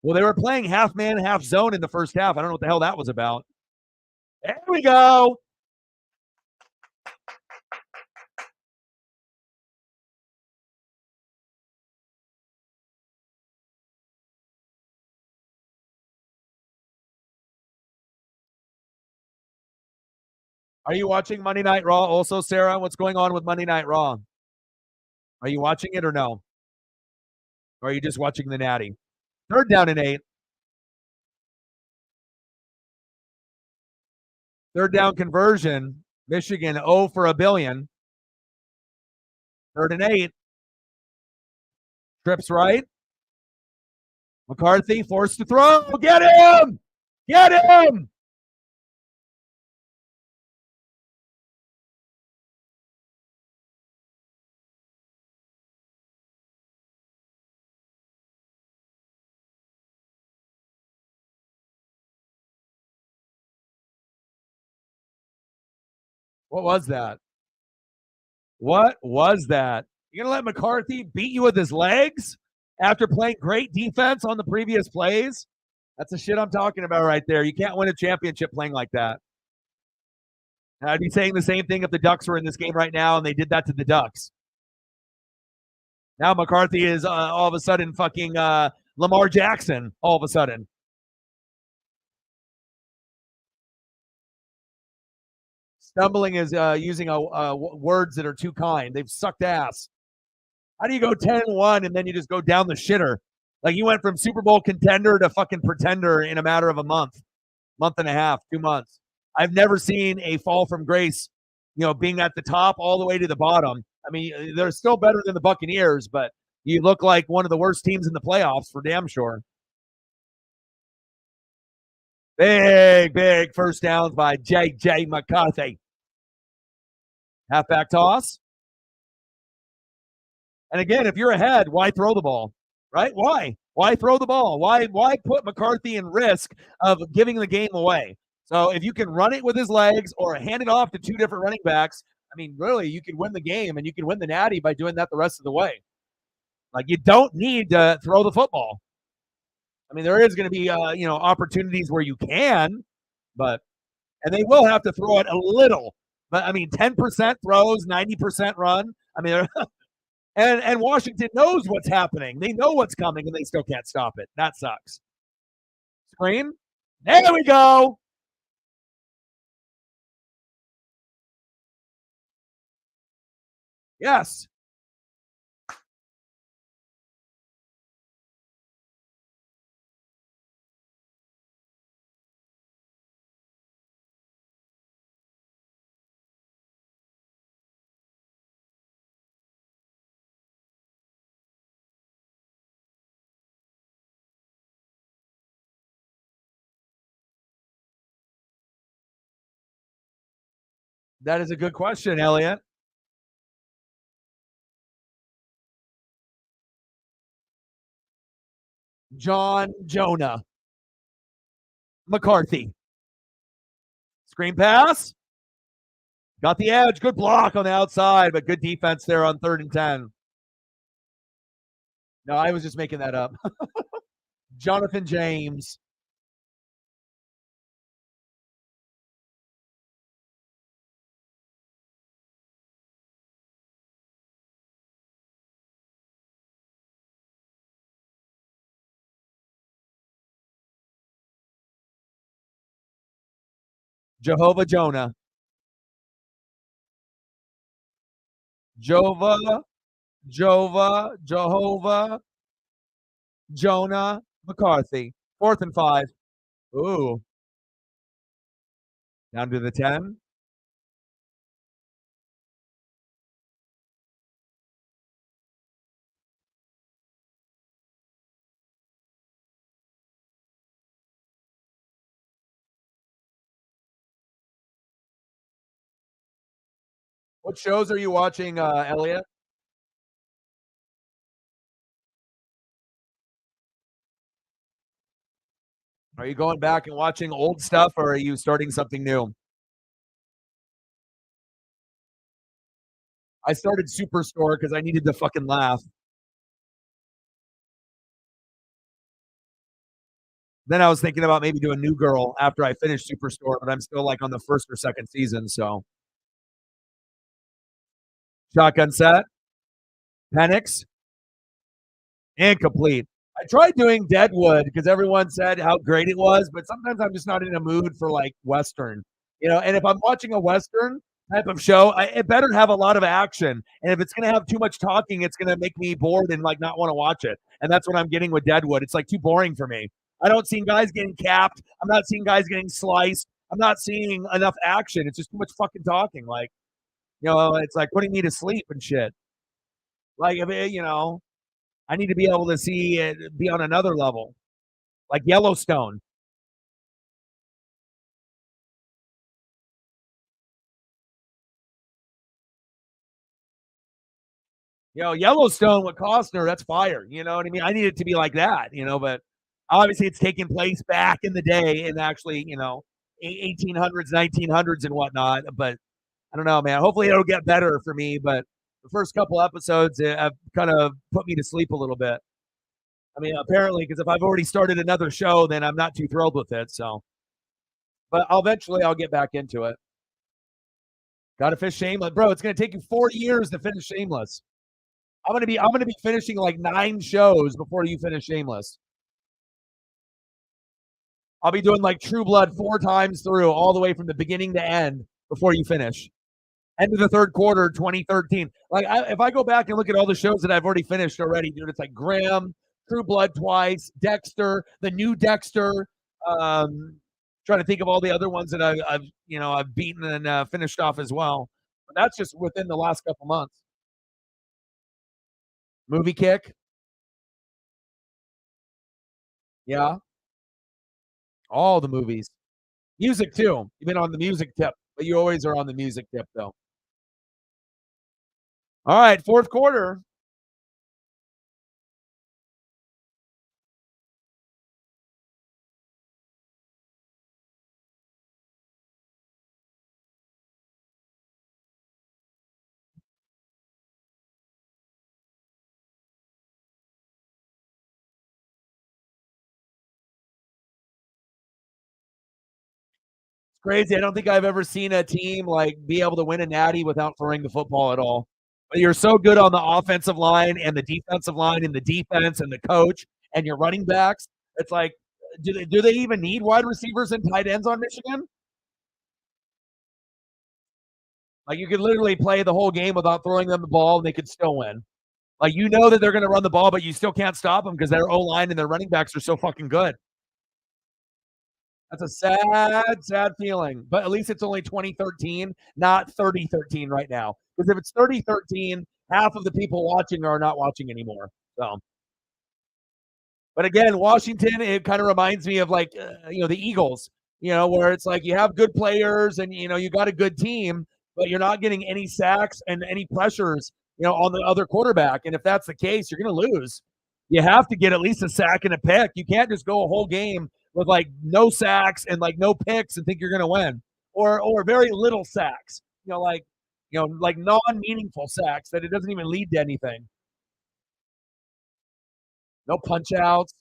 S1: Well, they were playing half man, half zone in the first half. I don't know what the hell that was about. There we go. Are you watching Monday Night Raw also, Sarah? What's going on with Monday Night Raw? Are you watching it or no? Or are you just watching the Natty? 3rd down and 8. 3rd down conversion. Michigan 0 for a billion. 3rd and 8. Trips right. McCarthy forced to throw. Get him! Get him! What was that? What was that? You're going to let McCarthy beat you with his legs after playing great defense on the previous plays? That's the shit I'm talking about right there. You can't win a championship playing like that. And I'd be saying the same thing if the Ducks were in this game right now and they did that to the Ducks. Now McCarthy is all of a sudden fucking Lamar Jackson all of a sudden. Stumbling is using words that are too kind. They've sucked ass. How do you go 10-1 and then you just go down the shitter? Like you went from Super Bowl contender to fucking pretender in a matter of a month and a half, 2 months. I've never seen a fall from grace, you know, being at the top all the way to the bottom. I mean, they're still better than the Buccaneers, but you look like one of the worst teams in the playoffs for damn sure. Big first downs by J.J. McCarthy. Halfback toss. And again, if you're ahead, why throw the ball, right? Why? Why throw the ball? Why put McCarthy in risk of giving the game away? So if you can run it with his legs or hand it off to 2 different running backs, I mean, really, you can win the game and you can win the Natty by doing that the rest of the way. Like, you don't need to throw the football. I mean, there is going to be, opportunities where you can, and they will have to throw it a little. But, I mean, 10% throws, 90% run. I mean, and Washington knows what's happening. They know what's coming, and they still can't stop it. That sucks. Screen. There we go. Yes. That is a good question, Elliot. John Jonah McCarthy. Screen pass. Got the edge. Good block on the outside, but good defense there on 3rd and 10. No, I was just making that up. Jonathan James. Jehovah Jonah. Jehovah, Jehovah, Jonah, McCarthy. 4th and 5. Ooh, down to the 10. What shows are you watching, Elliot? Are you going back and watching old stuff, or are you starting something new? I started Superstore because I needed to fucking laugh. Then I was thinking about maybe doing New Girl after I finish Superstore, but I'm still like on the 1st or 2nd season. So shotgun set, Penix, incomplete. I tried doing Deadwood because everyone said how great it was, but sometimes I'm just not in a mood for like Western, And if I'm watching a Western type of show, it better have a lot of action. And if it's going to have too much talking, it's going to make me bored and like not want to watch it. And that's what I'm getting with Deadwood. It's like too boring for me. I don't see guys getting capped. I'm not seeing guys getting sliced. I'm not seeing enough action. It's just too much fucking talking. Like, it's like putting me to sleep and shit. Like, if it, I need to be able to see it be on another level, like Yellowstone. Yellowstone with Costner, that's fire. You know what I mean? I need it to be like that, but obviously it's taking place back in the day and actually, 1800s, 1900s and whatnot. But I don't know, man. Hopefully it'll get better for me. But the first couple episodes have kind of put me to sleep a little bit. I mean, apparently, because if I've already started another show, then I'm not too thrilled with it. So, but eventually I'll get back into it. Got to fish Shameless, bro. It's gonna take you 40 years to finish Shameless. I'm gonna be finishing like 9 shows before you finish Shameless. I'll be doing like True Blood 4 times through, all the way from the beginning to end before you finish. End of the 3rd quarter, 2013. Like, if I go back and look at all the shows that I've already finished already, dude, it's like Graham, True Blood twice, Dexter, the new Dexter. Trying to think of all the other ones that I've beaten and finished off as well. But that's just within the last couple months. Movie Kick, yeah, all the movies. Music too. You've been on the music tip, but you always are on the music tip though. All right, 4th quarter. Crazy. I don't think I've ever seen a team like be able to win a natty without throwing the football at all. But you're so good on the offensive line and the defensive line and the defense and the coach and your running backs. It's like, do they even need wide receivers and tight ends on Michigan? Like you could literally play the whole game without throwing them the ball, and they could still win. Like you know that they're going to run the ball, but you still can't stop them because their O line and their running backs are so fucking good. That's a sad, sad feeling. But at least it's only 2013, not 3013 right now. Because if it's 3013, half of the people watching are not watching anymore. So, but again, Washington, it kind of reminds me of like the Eagles. Where it's like you have good players and you got a good team, but you're not getting any sacks and any pressures on the other quarterback. And if that's the case, you're going to lose. You have to get at least a sack and a pick. You can't just go a whole game with like no sacks and like no picks and think you're going to win, or very little sacks. Like non-meaningful sacks that it doesn't even lead to anything. No punch outs.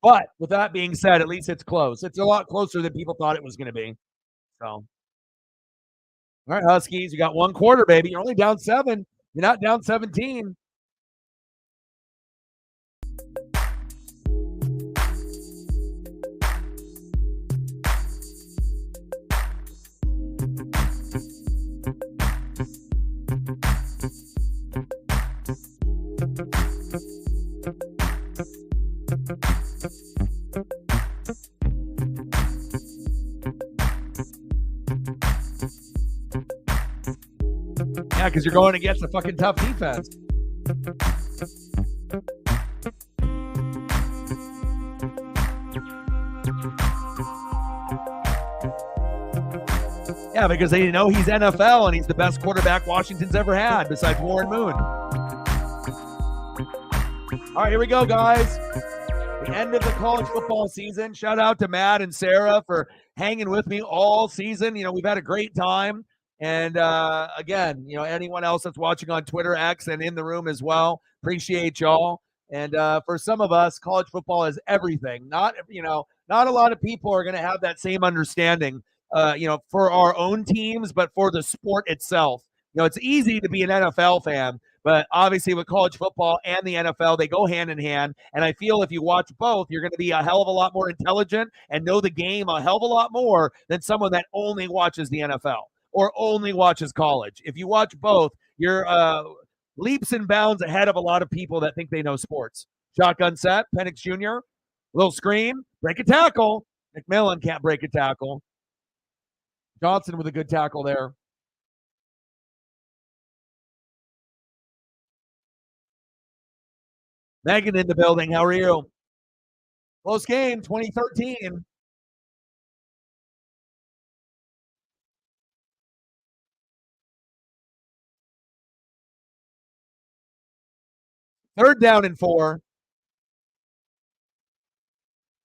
S1: But with that being said, at least it's close. It's a lot closer than people thought it was going to be. So, all right, Huskies, you got one quarter, baby. You're only down 7. You're not down 17. Yeah, because you're going against a fucking tough defense. Yeah, because they know he's NFL and he's the best quarterback Washington's ever had besides Warren Moon. All right, here we go, guys. The end of the college football season. Shout out to Matt and Sarah for hanging with me all season. We've had a great time. And again, anyone else that's watching on Twitter, X, and in the room as well, appreciate y'all. And for some of us, college football is everything. Not a lot of people are going to have that same understanding, for our own teams, but for the sport itself. It's easy to be an NFL fan, but obviously with college football and the NFL, they go hand in hand. And I feel if you watch both, you're going to be a hell of a lot more intelligent and know the game a hell of a lot more than someone that only watches the NFL or only watches college. If you watch both, you're leaps and bounds ahead of a lot of people that think they know sports. Shotgun set, Penix Jr., little screen, break a tackle. McMillan can't break a tackle. Johnson with a good tackle there. Megan in the building. How are you? Close game, 2013. Third down and 4.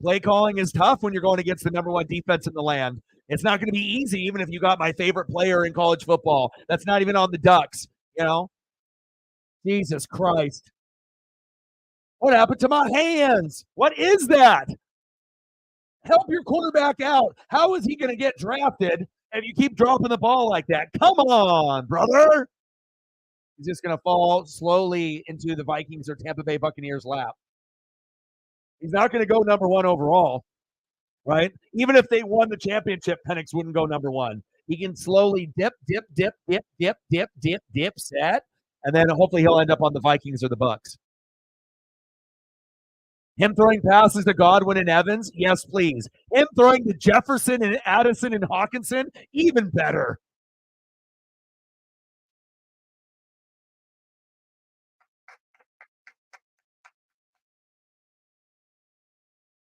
S1: Play calling is tough when you're going against the number 1 defense in the land. It's not going to be easy, even if you got my favorite player in college football. That's not even on the Ducks, Jesus Christ. What happened to my hands? What is that? Help your quarterback out. How is he going to get drafted if you keep dropping the ball like that? Come on, brother. He's just going to fall slowly into the Vikings or Tampa Bay Buccaneers' lap. He's not going to go number 1 overall, right? Even if they won the championship, Penix wouldn't go number 1. He can slowly dip, set, and then hopefully he'll end up on the Vikings or the Bucs. Him throwing passes to Godwin and Evans, yes, please. Him throwing to Jefferson and Addison and Hawkinson, even better.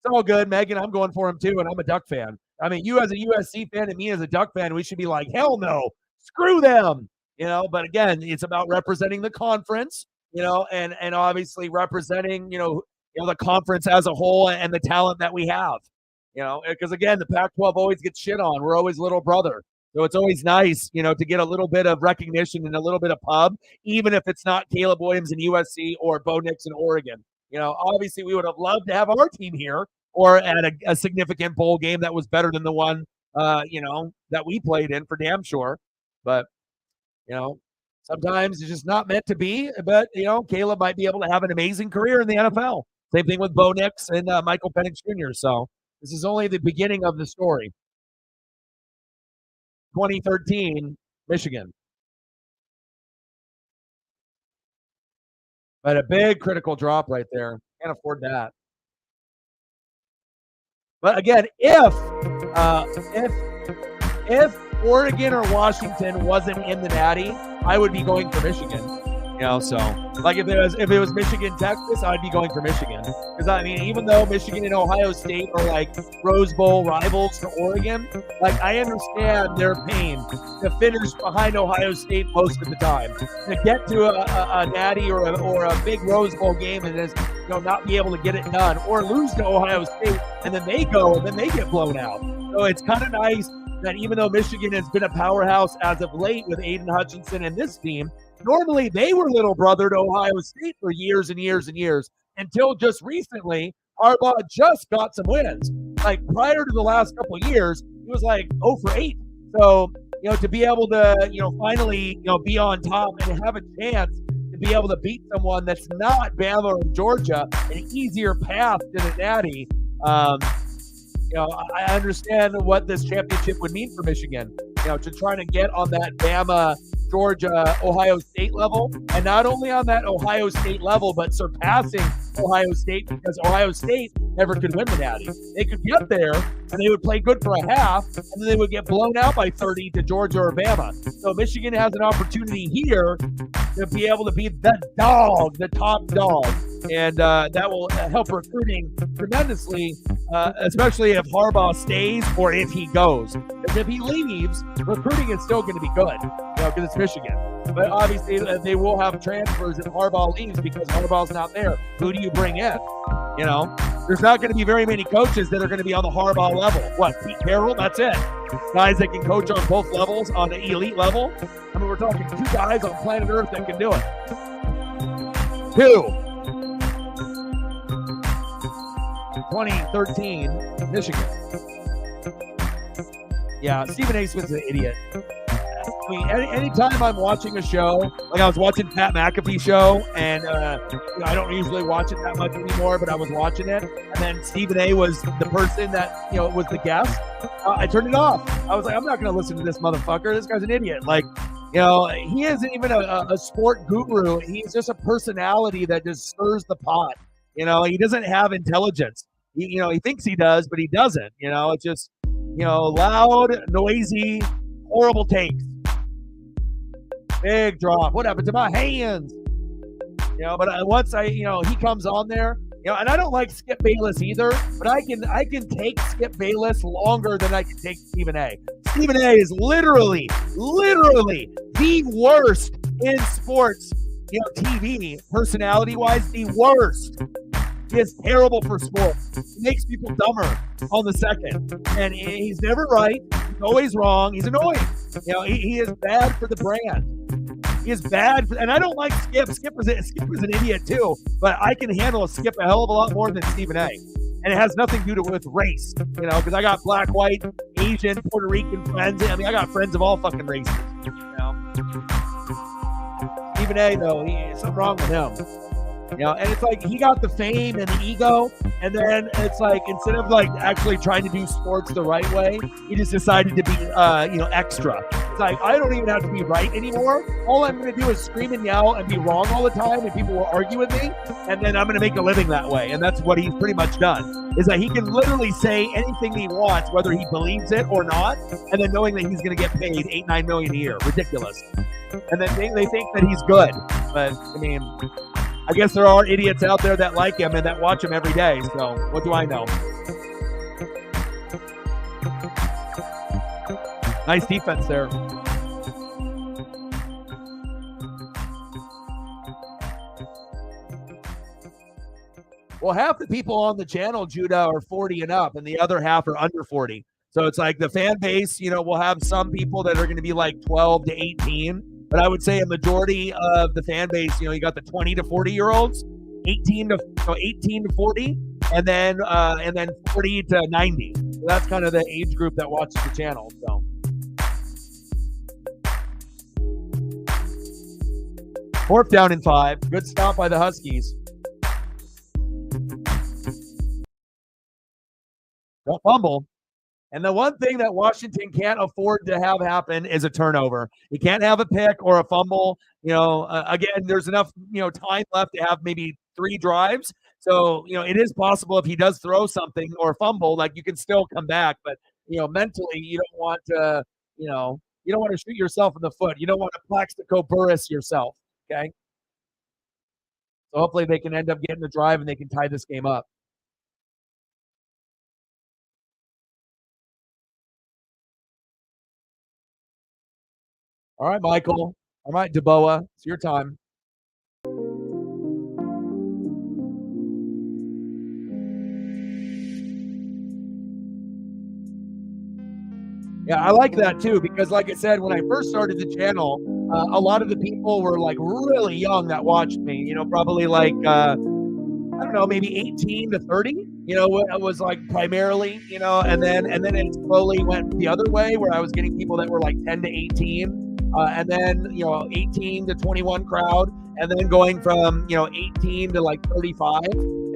S1: It's all good, Megan. I'm going for him too, and I'm a Duck fan. I mean, you as a USC fan and me as a Duck fan, we should be like, hell no, screw them. But again, it's about representing the conference, and obviously representing, the conference as a whole and the talent that we have. Because again, the Pac-12 always gets shit on. We're always little brother. So it's always nice, to get a little bit of recognition and a little bit of pub, even if it's not Caleb Williams in USC or Bo Nix in Oregon. Obviously we would have loved to have our team here or at a significant bowl game that was better than the one, that we played in for damn sure. But, sometimes it's just not meant to be. But, Caleb might be able to have an amazing career in the NFL. Same thing with Bo Nix and Michael Penix Jr. So this is only the beginning of the story. 2013, Michigan. But a big critical drop right there. Can't afford that. But again, if Oregon or Washington wasn't in the Natty, I would be going for Michigan. So like if it was Michigan, Texas, I'd be going for Michigan. Because I mean, even though Michigan and Ohio State are like Rose Bowl rivals to Oregon, like I understand their pain to finish behind Ohio State most of the time. To get to a Natty or a big Rose Bowl game and just not be able to get it done, or lose to Ohio State and then they go and then they get blown out. So it's kind of nice that even though Michigan has been a powerhouse as of late with Aiden Hutchinson and this team, normally they were little brother to Ohio State for years and years and years until just recently. Harbaugh just got some wins. Like prior to the last couple of years, he was like 0 for 8. So, to be able to, finally, be on top and have a chance to be able to beat someone that's not Bama or Georgia, an easier path to the Natty. I understand what this championship would mean for Michigan, to try to get on that Bama, Georgia, Ohio State level, and not only on that Ohio State level, but surpassing Ohio State, because Ohio State never could win the Natty. They could get there, and they would play good for a half, and then they would get blown out by 30 to Georgia or Bama. So Michigan has an opportunity here to be able to be the top dog, and that will help recruiting tremendously, especially if Harbaugh stays or if he goes. Because if he leaves, recruiting is still going to be good, because it's Michigan. But obviously, they will have transfers if Harbaugh leaves because Harbaugh's not there. Who do you bring in? There's not going to be very many coaches that are going to be on the Harbaugh level. What, Pete Carroll? That's it. Guys that can coach on both levels, on the elite level. I mean, we're talking 2 guys on planet Earth that can do it. 2. 2013, Michigan. Yeah, Stephen A. Smith's an idiot. I mean, anytime I'm watching a show, like I was watching Pat McAfee's show, and I don't usually watch it that much anymore, but I was watching it, and then Stephen A. was the person that, was the guest. I turned it off. I was like, I'm not going to listen to this motherfucker. This guy's an idiot. Like, he isn't even a sport guru. He's just a personality that just stirs the pot. He doesn't have intelligence. He thinks he does, but he doesn't. It's just, loud, noisy, horrible takes. Big drop. What happened to my hands? But once he comes on there, and I don't like Skip Bayless either, but I can take Skip Bayless longer than I can take Stephen A. Stephen A. is literally the worst in sports, TV, personality-wise, the worst. He is terrible for sports. He makes people dumber on the second. And he's never right. He's always wrong. He's annoying. He is bad for the brand. He is bad. And I don't like Skip. Skip is an idiot too. But I can handle Skip a hell of a lot more than Stephen A. And it has nothing to do with race. Because I got black, white, Asian, Puerto Rican friends. I mean, I got friends of all fucking races. Stephen A, though, something wrong with him. And it's like he got the fame and the ego, and then it's like instead of like actually trying to do sports the right way, he just decided to be extra. It's like I don't even have to be right anymore. All I'm going to do is scream and yell and be wrong all the time, and people will argue with me, and then I'm going to make a living that way. And that's what he's pretty much done. Is that he can literally say anything he wants, whether he believes it or not, and then knowing that he's going to get paid $8-9 million a year, ridiculous. And then they think that he's good, but I mean. I guess there are idiots out there that like him and that watch him every day. So what do I know? Nice defense there. Well, half the people on the channel, Judah, are 40 and up, and the other half are under 40. So it's like the fan base, we'll have some people that are going to be like 12 to 18. But I would say a majority of the fan base, you got the 20 to 40-year-olds, 18 to 40, and then 40 to 90. So that's kind of the age group that watches the channel. So. Fourth down and 5. Good stop by the Huskies. Don't fumble. And the one thing that Washington can't afford to have happen is a turnover. You can't have a pick or a fumble. Again, there's enough, time left to have maybe 3 drives. So, it is possible if he does throw something or fumble, like you can still come back. But, mentally, you don't want to shoot yourself in the foot. You don't want to Plaxico Burress yourself. Okay. So hopefully they can end up getting the drive and they can tie this game up. All right, Michael. All right, DeBoa. It's your time. Yeah, I like that too because, like I said, when I first started the channel, a lot of the people were like really young that watched me. Probably like I don't know, maybe 18 to 30. It was like primarily, and then it slowly went the other way where I was getting people that were like 10 to 18, and then 18 to 21 crowd, and then going from 18 to like 35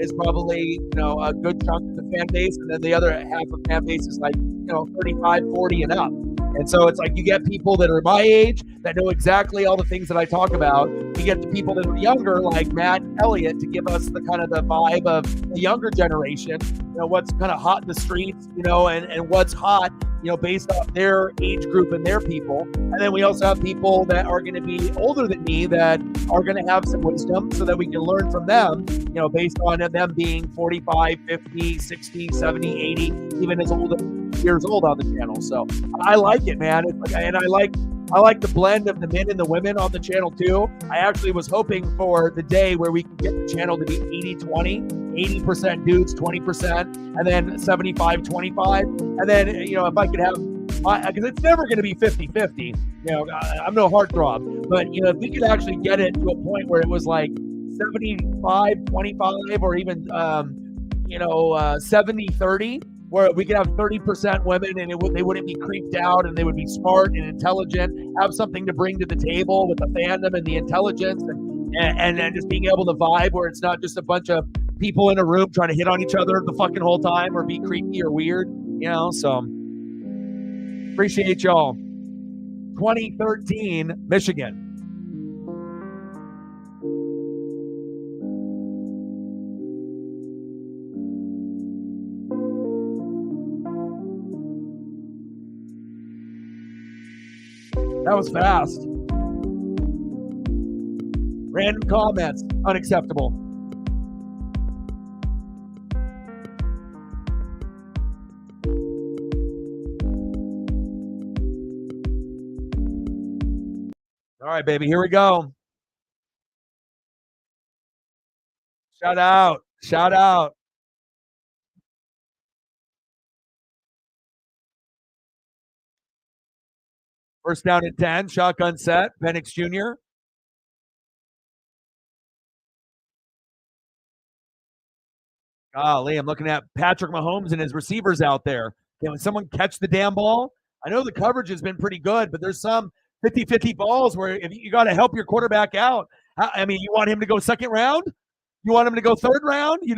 S1: is probably a good chunk of the fan base, and then the other half of fan base is like 35, 40 and up. And so it's like you get people that are my age that know exactly all the things that I talk about. You get the people that are younger, like Matt and Elliott, to give us the kind of the vibe of the younger generation. What's kind of hot in the streets, and what's hot, based off their age group and their people. And then we also have people that are going to be older than me that are going to have some wisdom so that we can learn from them, based on them being 45, 50, 60, 70, 80, even as old as years old on the channel. So I like it, man. And I like the blend of the men and the women on the channel too. I actually was hoping for the day where we can get the channel to be 80-20, 80% dudes, 20%, and then 75-25. And then, if I could have, because it's never going to be 50-50. I'm no heartthrob, but, if we could actually get it to a point where it was like 75-25 or even, 70-30, where we could have 30% women and they wouldn't be creeped out and they would be smart and intelligent, have something to bring to the table with the fandom and the intelligence and just being able to vibe where it's not just a bunch of people in a room trying to hit on each other the fucking whole time or be creepy or weird, so appreciate y'all. 2013 Michigan. That was fast. Random comments, unacceptable. All right, baby, here we go. Shout out. Shout out. First down and 10, shotgun set, Penix Jr. Golly, I'm looking at Patrick Mahomes and his receivers out there. Can someone catch the damn ball? I know the coverage has been pretty good, but there's some 50-50 balls where if you got to help your quarterback out. I mean, you want him to go second round? You want him to go third round? You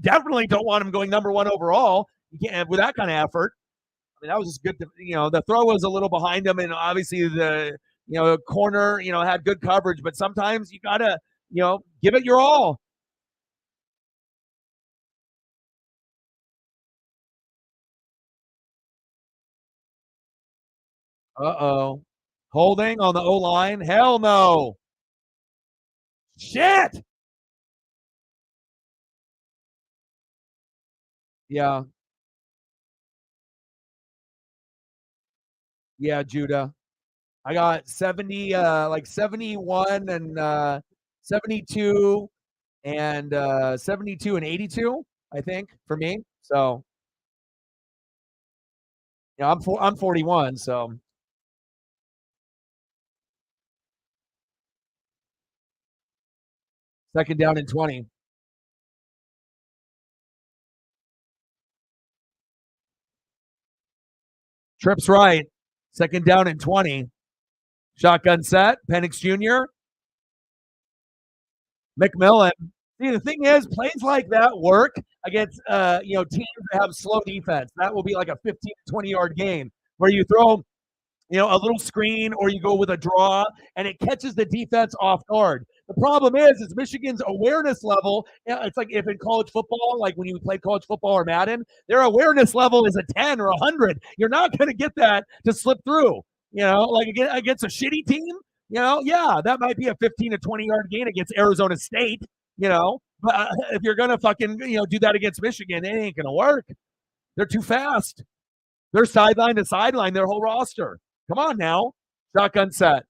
S1: definitely don't want him going number 1 overall. You can't with that kind of effort. I mean, that was just good. The throw was a little behind him, and obviously the corner had good coverage. But sometimes you gotta give it your all. Uh-oh. Holding on the O-line? Hell no. Shit. Yeah. Yeah, Judah. I got 70, like 71 and 72 and 72 and 82, I think, for me. So, I'm 41, so. Second down and 20. Trips right. Second down and 20. Shotgun set. Penix Jr. McMillan. See, the thing is, plays like that work against teams that have slow defense. That will be like a 15 to 20-yard gain where you throw a little screen or you go with a draw and it catches the defense off guard. The problem is Michigan's awareness level. It's like if in college football, like when you play college football or Madden, their awareness level is a 10 or 100. You're not going to get that to slip through, like against a shitty team, yeah, that might be a 15 to 20-yard gain against Arizona State, but if you're going to fucking, do that against Michigan, it ain't going to work. They're too fast. They're sideline to sideline, their whole roster. Come on now. Shotgun set.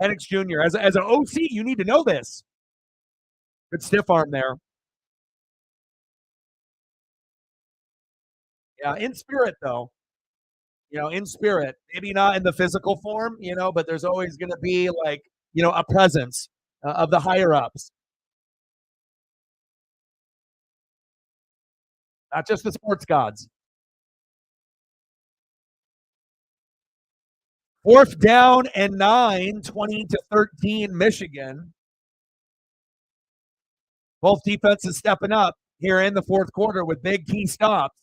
S1: Penix Jr. As an OC, you need to know this. Good stiff arm there. Yeah, in spirit, though. In spirit. Maybe not in the physical form, but there's always going to be like, a presence of the higher ups. Not just the sports gods. 4th down and 9, 20-13 Michigan. Both defenses stepping up here in the fourth quarter with big key stops.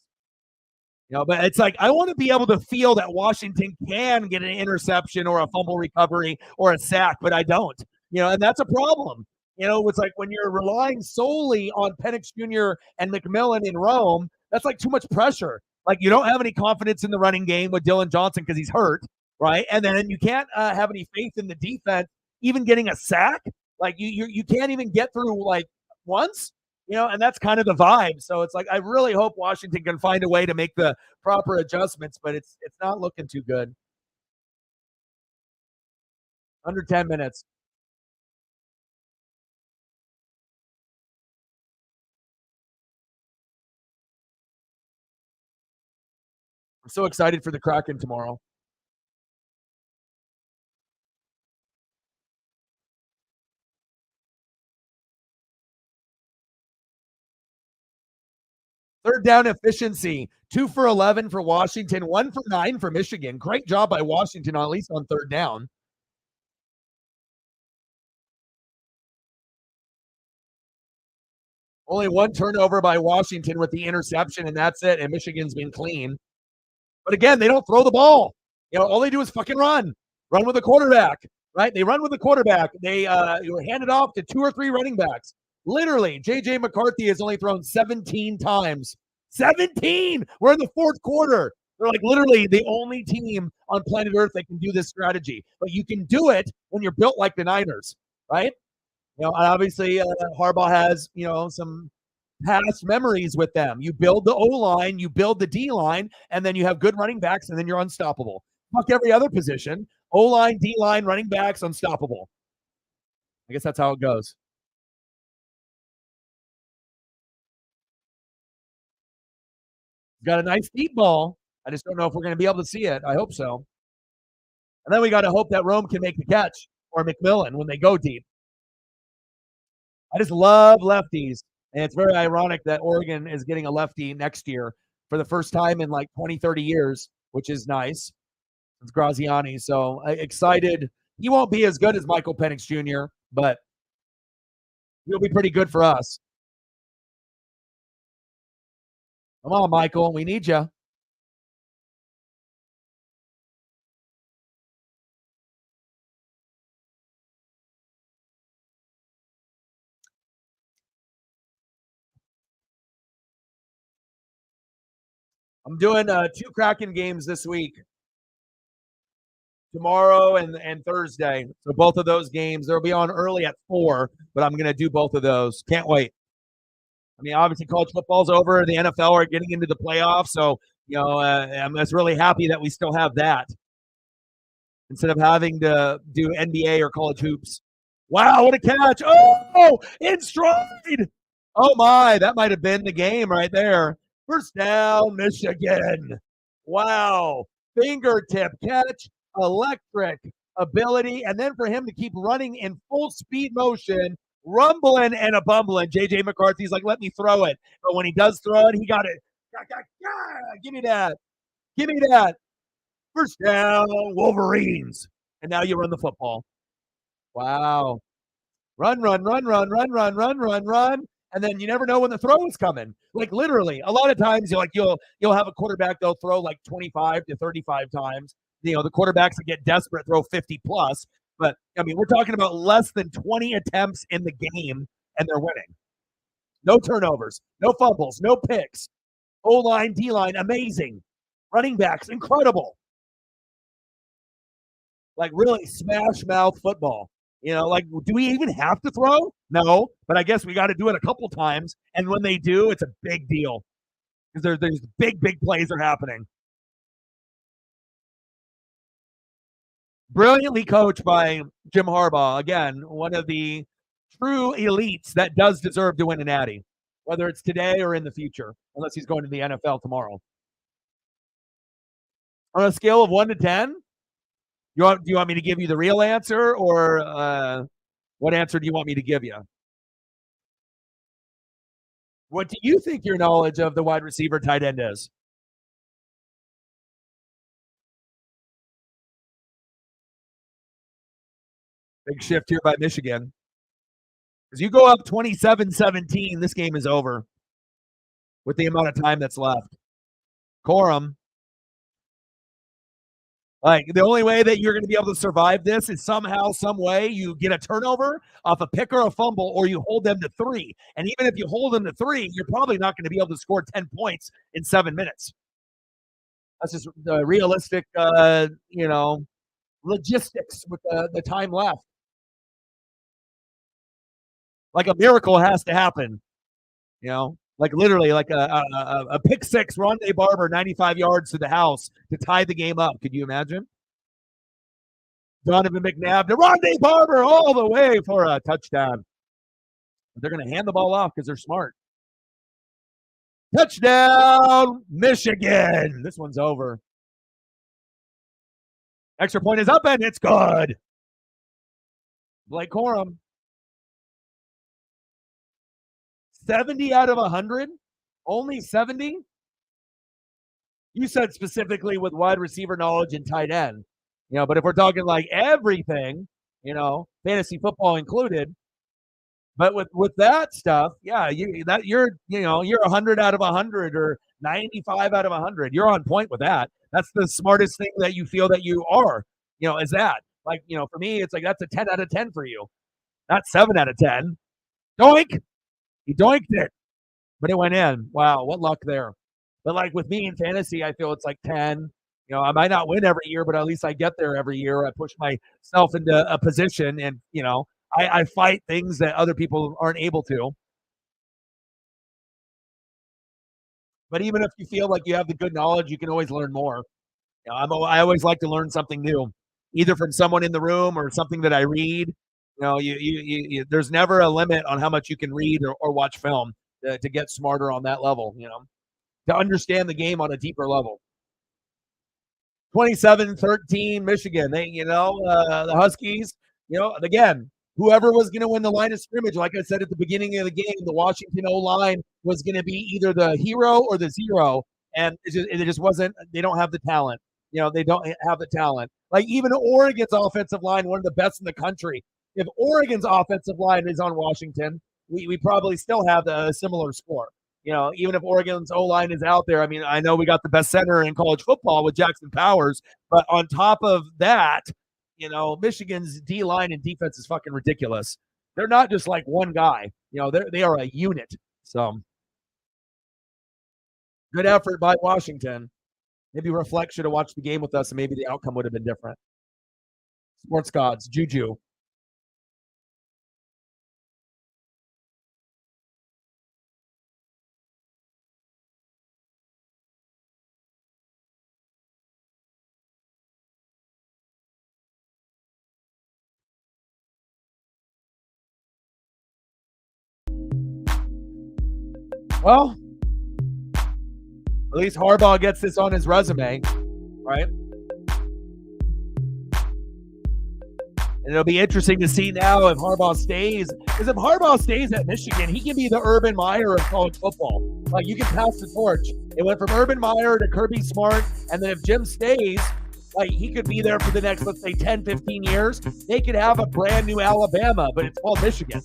S1: But it's like I want to be able to feel that Washington can get an interception or a fumble recovery or a sack, but I don't. And that's a problem. It's like when you're relying solely on Penix Jr. and McMillan in Rome, that's like too much pressure. Like you don't have any confidence in the running game with Dylan Johnson because he's hurt, right? And then you can't have any faith in the defense, even getting a sack. Like you can't even get through like once, and that's kind of the vibe. So it's like I really hope Washington can find a way to make the proper adjustments, but it's not looking too good. Under 10 minutes. I'm so excited for the Kraken tomorrow. Third down efficiency, 2 for 11 for Washington, 1 for 9 for Michigan. Great job by Washington, at least on third down. Only 1 turnover by Washington with the interception, and that's it. And Michigan's been clean. But again, they don't throw the ball. All they do is fucking run with the quarterback, right? They run with the quarterback. They hand it off to 2 or 3 running backs. Literally, J.J. McCarthy has only thrown 17 times. 17! We're in the fourth quarter. They're like literally the only team on planet Earth that can do this strategy. But you can do it when you're built like the Niners, right? And obviously Harbaugh has, some past memories with them. You build the O-line, you build the D-line, and then you have good running backs, and then you're unstoppable. Fuck every other position. O-line, D-line, running backs, unstoppable. I guess that's how it goes. Got a nice deep ball. I just don't know if we're going to be able to see it. I hope so. And then we got to hope that Rome can make the catch or McMillan when they go deep. I just love lefties. And it's very ironic that Oregon is getting a lefty next year for the first time in like 20, 30 years, which is nice. It's Graziani. So excited. He won't be as good as Michael Penix Jr., but he'll be pretty good for us. Come on, Michael. We need you. I'm doing 2 Kraken games this week. Tomorrow and Thursday. So both of those games, they'll be on early at 4, but I'm going to do both of those. Can't wait. I mean, obviously college football's over. The NFL are getting into the playoffs. So, I'm just really happy that we still have that instead of having to do NBA or college hoops. Wow, what a catch. Oh, in stride. Oh, my. That might have been the game right there. First down, Michigan. Wow. Fingertip catch, electric ability. And then for him to keep running in full speed motion, rumbling and a bumbling. J.J. McCarthy's like, let me throw it. But when he does throw it, he got it. Give me that. Give me that. First down, Wolverines. And now you run the football. Wow. Run, run, run, run, run, run, run, run, run. and then you never know when the throw is coming. Like literally, a lot of times you'll have a quarterback, they'll throw like 25 to 35 times. The quarterbacks that get desperate throw 50 plus. But I mean, we're talking about less than 20 attempts in the game, and they're winning. No turnovers, no fumbles, no picks. O-line, D-line, amazing. Running backs, incredible. Like really smash mouth football. Like, do we even have to throw? No, but I guess we got to do it a couple times. And when they do, it's a big deal because there's big plays are happening. Brilliantly coached by Jim Harbaugh. Again, one of the true elites that does deserve to win an Natty, whether it's today or in the future, unless he's going to the NFL tomorrow. On a scale of 1 to 10, do you want me to give you the real answer, or what answer do you want me to give you? What do you think your knowledge of the wide receiver tight end is? Big shift here by Michigan. As you go up 27-17, this game is over with the amount of time that's left. Corum. Like, the only way that you're going to be able to survive this is somehow, some way, you get a turnover off a pick or a fumble, or you hold them to 3. And even if you hold them to 3, you're probably not going to be able to score 10 points in 7 minutes. That's just the realistic, logistics with the time left. Like a miracle has to happen, like literally like a pick six, Rondé Barber, 95 yards to the house to tie the game up. Could you imagine? Donovan McNabb to Rondé Barber all the way for a touchdown. They're going to hand the ball off because they're smart. Touchdown, Michigan. This one's over. Extra point is up, and it's good. Blake Corum. 70 out of 100? Only 70? You said specifically with wide receiver knowledge and tight end. But if we're talking like everything, fantasy football included, but with that stuff, yeah, you're 100 out of 100 or 95 out of 100. You're on point with that. That's the smartest thing that you feel that you are, is that. Like, for me, it's like that's a 10 out of 10 for you. Not 7 out of 10. Doink! He doinked it, but it went in. Wow, what luck there. But like with me in fantasy, I feel it's like 10. I might not win every year, but at least I get there every year. I push myself into a position, and, I fight things that other people aren't able to. But even if you feel like you have the good knowledge, you can always learn more. I always like to learn something new, either from someone in the room or something that I read. There's never a limit on how much you can read or watch film to get smarter on that level, to understand the game on a deeper level. 27-13, Michigan. The Huskies, again, whoever was going to win the line of scrimmage, like I said at the beginning of the game, the Washington O-line was going to be either the hero or the zero, and it just wasn't. They don't have the talent. They don't have the talent. Like even Oregon's offensive line, one of the best in the country. If Oregon's offensive line is on Washington, we probably still have a similar score. Even if Oregon's O-line is out there, I mean, I know we got the best center in college football with Jackson Powers, but on top of that, Michigan's D-line and defense is fucking ridiculous. They're not just like one guy. They are a unit. So good effort by Washington. Maybe Reflect should have watched the game with us, and maybe the outcome would have been different. Sports gods, Juju. Well, at least Harbaugh gets this on his resume, right? And it'll be interesting to see now if Harbaugh stays. Because if Harbaugh stays at Michigan, he can be the Urban Meyer of college football. Like, you can pass the torch. It went from Urban Meyer to Kirby Smart. And then if Jim stays, like, he could be there for the next, let's say, 10, 15 years. They could have a brand new Alabama, but it's called Michigan.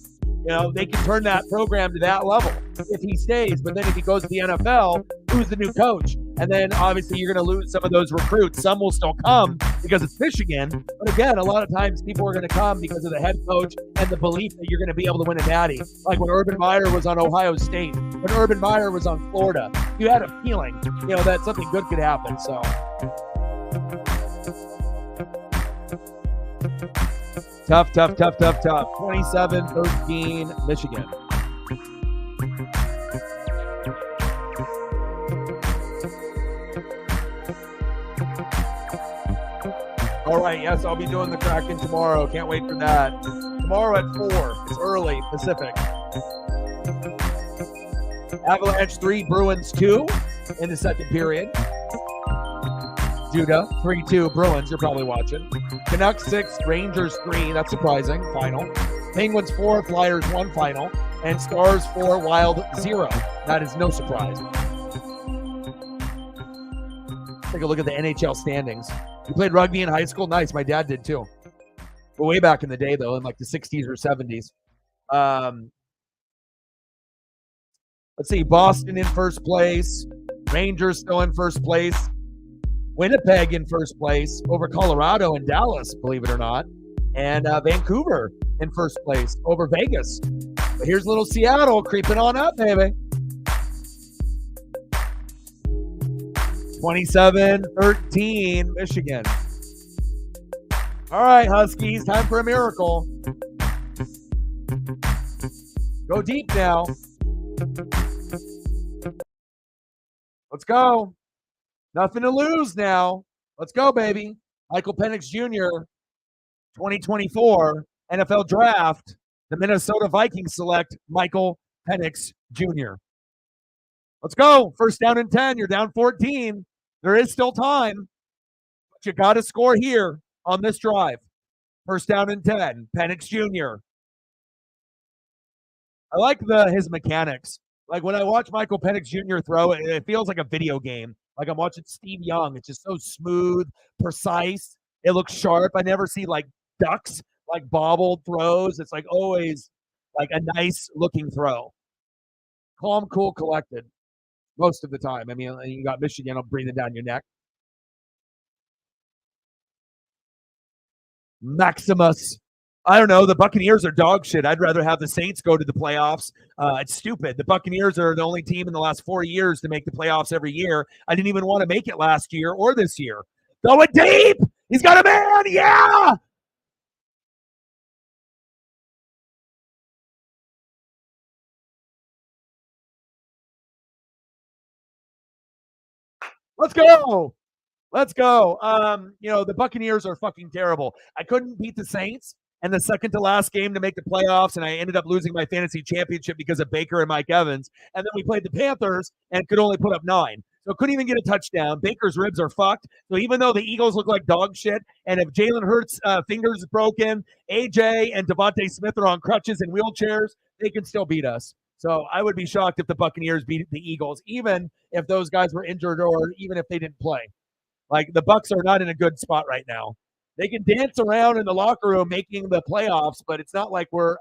S1: They can turn that program to that level if he stays. But then if he goes to the NFL, who's the new coach? And then obviously you're going to lose some of those recruits. Some will still come because it's Michigan. But again, a lot of times people are going to come because of the head coach and the belief that you're going to be able to win a natty. Like when Urban Meyer was on Ohio State, when Urban Meyer was on Florida, you had a feeling, that something good could happen. So tough. 27-13 Michigan. All right, yes, I'll be doing the Kraken tomorrow. Can't wait for that. Tomorrow at 4. It's early, Pacific. Avalanche 3, Bruins 2 in the second period. Judah 3-2 Bruins, you're probably watching. Canucks 6, Rangers 3, that's surprising, final. Penguins 4, Flyers 1 final. And Stars 4, Wild 0. That is no surprise. Take a look at the NHL standings. You played rugby in high school? Nice, my dad did too. But way back in the day though, in like the 60s or 70s. Let's see, Boston in first place. Rangers still in first place. Winnipeg in first place over Colorado and Dallas, believe it or not. And Vancouver in first place over Vegas. But here's little Seattle creeping on up, baby. 27-13 Michigan. All right, Huskies, time for a miracle. Go deep now. Let's go. Nothing to lose now. Let's go, baby. Michael Penix Jr., 2024 NFL Draft. The Minnesota Vikings select Michael Penix Jr. Let's go. First down and 10. You're down 14. There is still time. But you got to score here on this drive. First down and 10. Penix Jr. I like his mechanics. Like when I watch Michael Penix Jr. throw, it feels like a video game. Like I'm watching Steve Young. It's just so smooth, precise. It looks sharp. I never see like ducks, like bobbled throws. It's like always like a nice looking throw. Calm, cool, collected most of the time. I mean, you got Michigan breathing down your neck. Maximus. I don't know. The Buccaneers are dog shit. I'd rather have the Saints go to the playoffs. It's stupid. The Buccaneers are the only team in the last 4 years to make the playoffs every year. I didn't even want to make it last year or this year. Throw it deep. He's got a man. Yeah. Let's go. Let's go. The Buccaneers are fucking terrible. I couldn't beat the Saints. And the second to last game to make the playoffs, and I ended up losing my fantasy championship because of Baker and Mike Evans. And then we played the Panthers and could only put up 9. So couldn't even get a touchdown. Baker's ribs are fucked. So even though the Eagles look like dog shit, and if Jalen Hurts' fingers is broken, AJ and Devontae Smith are on crutches and wheelchairs, they can still beat us. So I would be shocked if the Buccaneers beat the Eagles, even if those guys were injured or even if they didn't play. Like the Bucs are not in a good spot right now. They can dance around in the locker room making the playoffs, but it's not like we're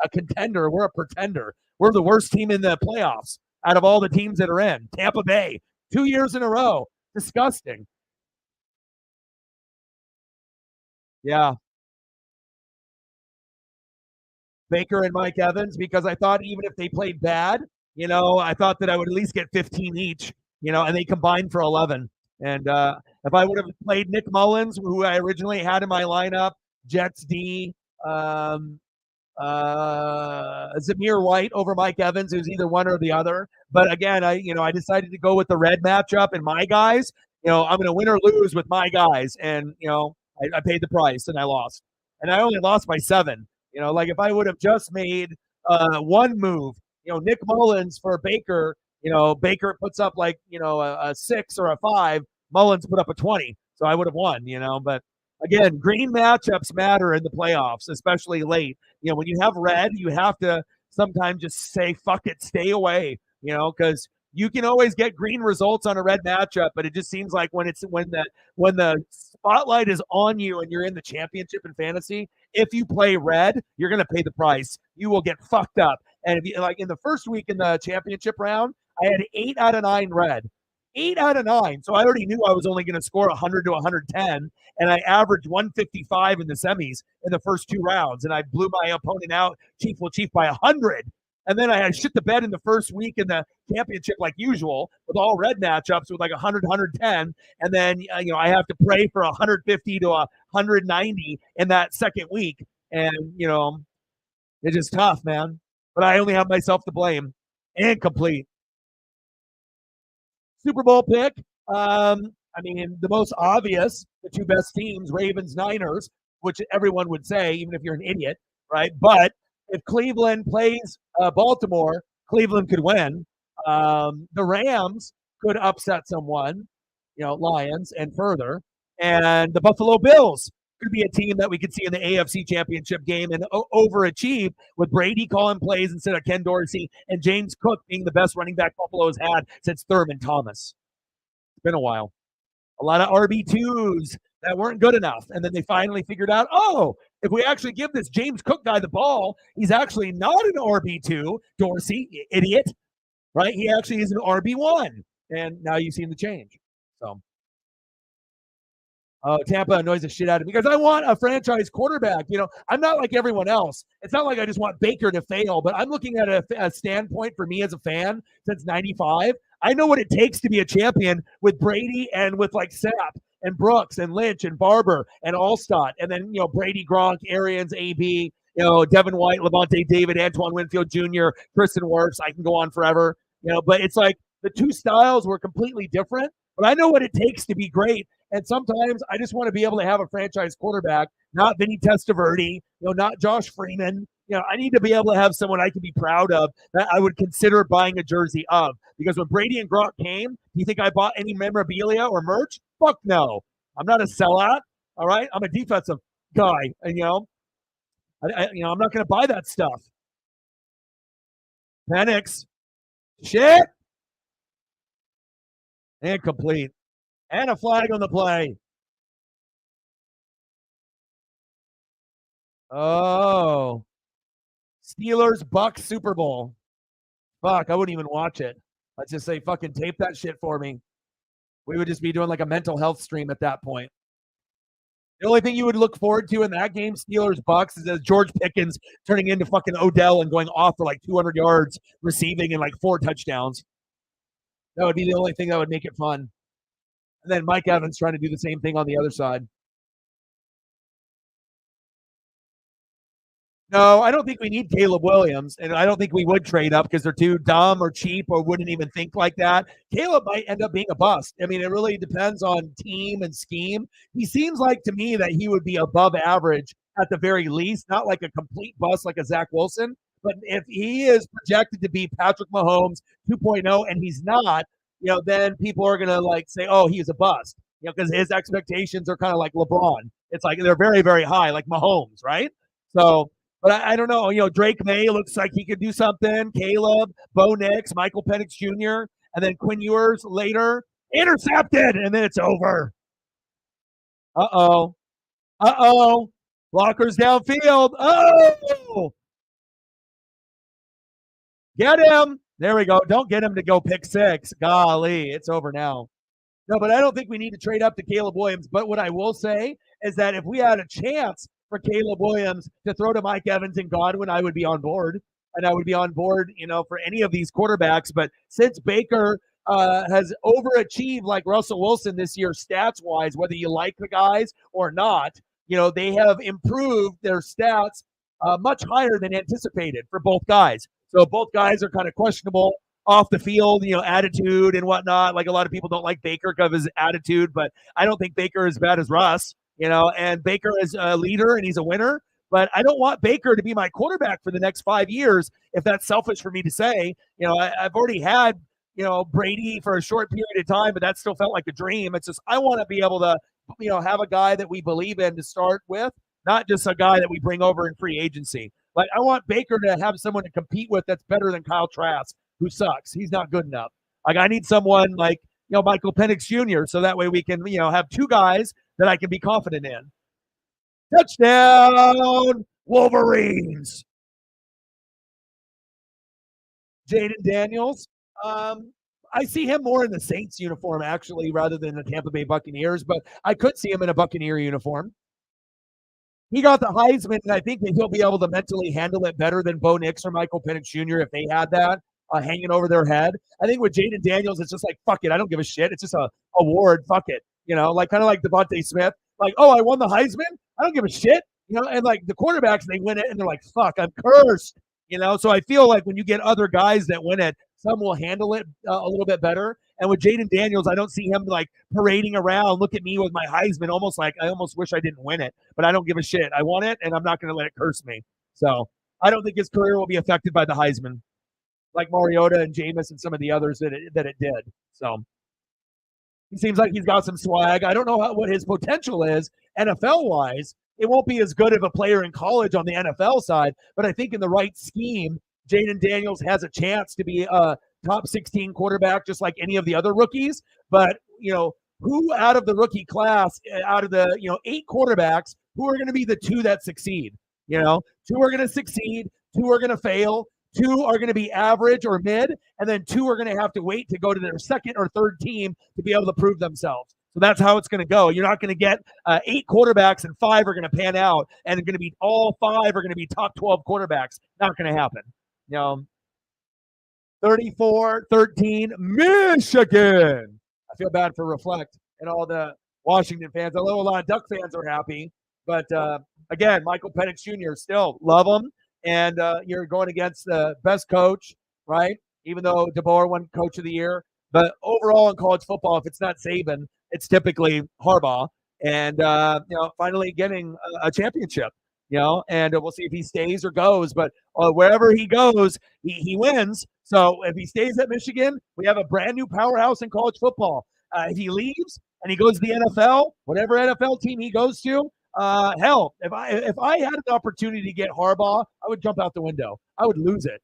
S1: a contender. We're a pretender. We're the worst team in the playoffs out of all the teams that are in. Tampa Bay, 2 years in a row. Disgusting. Yeah. Baker and Mike Evans, because I thought even if they played bad, I thought that I would at least get 15 each, and they combined for 11. And if I would have played Nick Mullins, who I originally had in my lineup, Jets D, Zamir White over Mike Evans, it was either one or the other. But again, I decided to go with the red matchup and my guys. I'm going to win or lose with my guys, and I paid the price and I lost, and I only lost by 7. Like if I would have just made one move, Nick Mullins for Baker. Baker puts up like, a 6 or a 5. Mullins put up a 20. So I would have won, But again, green matchups matter in the playoffs, especially late. When you have red, you have to sometimes just say, fuck it, stay away, because You can always get green results on a red matchup, but it just seems like when the spotlight is on you and you're in the championship in fantasy, if you play red, you're going to pay the price. You will get fucked up. And if you, like in the first week in the championship round, I had 8 out of 9 red. 8 out of 9. So I already knew I was only going to score 100 to 110, and I averaged 155 in the semis in the first 2 rounds, and I blew my opponent out, Chief by 100. And then I had shit the bed in the first week in the championship, like usual, with all red matchups with like 100, 110. And then, I have to pray for 150 to 190 in that second week. And, it's just tough, man. But I only have myself to blame and complete. Super Bowl pick. The most obvious, the two best teams, Ravens, Niners, which everyone would say, even if you're an idiot, right? But if Cleveland plays Baltimore, Cleveland could win. The Rams could upset someone, Lions, and further. And the Buffalo Bills could be a team that we could see in the AFC Championship game and overachieve with Brady calling plays instead of Ken Dorsey and James Cook being the best running back Buffalo has had since Thurman Thomas. It's been a while. A lot of RB2s that weren't good enough. And then they finally figured out, if we actually give this James Cook guy the ball, he's actually not an RB2, Dorsey, idiot, right? He actually is an RB1. And now you've seen the change. So, Tampa annoys the shit out of me because I want a franchise quarterback. I'm not like everyone else. It's not like I just want Baker to fail, but I'm looking at a standpoint for me as a fan since 95. I know what it takes to be a champion with Brady and with like Sapp and Brooks and Lynch and Barber and Allstott. And then, Brady, Gronk, Arians, AB, Devin White, Levante David, Antoine Winfield Jr., Kristen Wirfs. I can go on forever, but it's like the two styles were completely different. But I know what it takes to be great. And sometimes I just want to be able to have a franchise quarterback, not Vinny Testaverde, not Josh Freeman. I need to be able to have someone I can be proud of that I would consider buying a jersey of. Because when Brady and Gronk came, do you think I bought any memorabilia or merch? Fuck no. I'm not a sellout. All right. I'm a defensive guy. And, I'm not going to buy that stuff. Penix. Shit. And complete. And a flag on the play. Oh. Steelers, Bucks, Super Bowl. Fuck, I wouldn't even watch it. Let's just say fucking tape that shit for me. We would just be doing like a mental health stream at that point. The only thing you would look forward to in that game, Steelers, Bucks, is George Pickens turning into fucking Odell and going off for like 200 yards receiving and like 4 touchdowns. That would be the only thing that would make it fun. And then Mike Evans trying to do the same thing on the other side. No, I don't think we need Caleb Williams, and I don't think we would trade up because they're too dumb or cheap or wouldn't even think like that. Caleb might end up being a bust. I mean, it really depends on team and scheme. He seems like to me that he would be above average at the very least, not like a complete bust like a Zach Wilson. But if he is projected to be Patrick Mahomes 2.0 and he's not, then people are going to like say, oh, he's a bust, because his expectations are kind of like LeBron. It's like they're very, very high, like Mahomes, right? So, but I don't know. Drake May looks like he could do something. Caleb, Bo Nix, Michael Penix Jr., and then Quinn Ewers later. Intercepted, and then it's over. Uh-oh. Blockers downfield. Oh! Get him. There we go. Don't get him to go pick 6. Golly, it's over now. No, but I don't think we need to trade up to Caleb Williams. But what I will say is that if we had a chance for Caleb Williams to throw to Mike Evans and Godwin, I would be on board. And I would be on board, for any of these quarterbacks. But since Baker has overachieved like Russell Wilson this year stats-wise, whether you like the guys or not, they have improved their stats much higher than anticipated for both guys. So both guys are kind of questionable off the field, attitude and whatnot. Like a lot of people don't like Baker because of his attitude, but I don't think Baker is as bad as Russ, and Baker is a leader and he's a winner. But I don't want Baker to be my quarterback for the next 5 years, if that's selfish for me to say. I've already had, Brady for a short period of time, but that still felt like a dream. It's just I want to be able to, have a guy that we believe in to start with, not just a guy that we bring over in free agency. Like, I want Baker to have someone to compete with that's better than Kyle Trask, who sucks. He's not good enough. Like I need someone like Michael Penix Jr. so that way we can have two guys that I can be confident in. Touchdown, Wolverines. Jaden Daniels. I see him more in the Saints uniform actually, rather than the Tampa Bay Buccaneers. But I could see him in a Buccaneer uniform. He got the Heisman, and I think that he'll be able to mentally handle it better than Bo Nix or Michael Penix Jr. if they had that hanging over their head. I think with Jaden Daniels, it's just like, fuck it. I don't give a shit. It's just a award. Fuck it. Like kind of like Devontae Smith. Like, oh, I won the Heisman? I don't give a shit. And like the quarterbacks, they win it, and they're like, fuck, I'm cursed. So I feel like when you get other guys that win it, some will handle it a little bit better. And with Jaden Daniels, I don't see him like parading around. Look at me with my Heisman, almost like I almost wish I didn't win it, but I don't give a shit. I won it, and I'm not going to let it curse me. So I don't think his career will be affected by the Heisman, like Mariota and Jameis and some of the others that it did. So he seems like he's got some swag. I don't know what his potential is NFL wise. It won't be as good of a player in college on the NFL side, but I think in the right scheme, Jaden Daniels has a chance to be a top 16 quarterback, just like any of the other rookies. But, who out of the rookie class, out of the, 8 quarterbacks, who are going to be the 2 that succeed? 2 are going to succeed, 2 are going to fail, 2 are going to be average or mid, and then 2 are going to have to wait to go to their second or third team to be able to prove themselves. So that's how it's going to go. You're not going to get 8 quarterbacks and 5 are going to pan out, and going to be all 5 are going to be top 12 quarterbacks. Not going to happen. 34-13, Michigan. I feel bad for Reflect and all the Washington fans. Although a lot of Duck fans are happy, but again, Michael Penix Jr. still love him, and you're going against the best coach, right? Even though DeBoer won Coach of the Year, but overall in college football, if it's not Saban, it's typically Harbaugh, and finally getting a championship. And we'll see if he stays or goes. But wherever he goes, he wins. So if he stays at Michigan, we have a brand new powerhouse in college football. If he leaves and he goes to the NFL, whatever NFL team he goes to, hell, if I had an opportunity to get Harbaugh, I would jump out the window. I would lose it.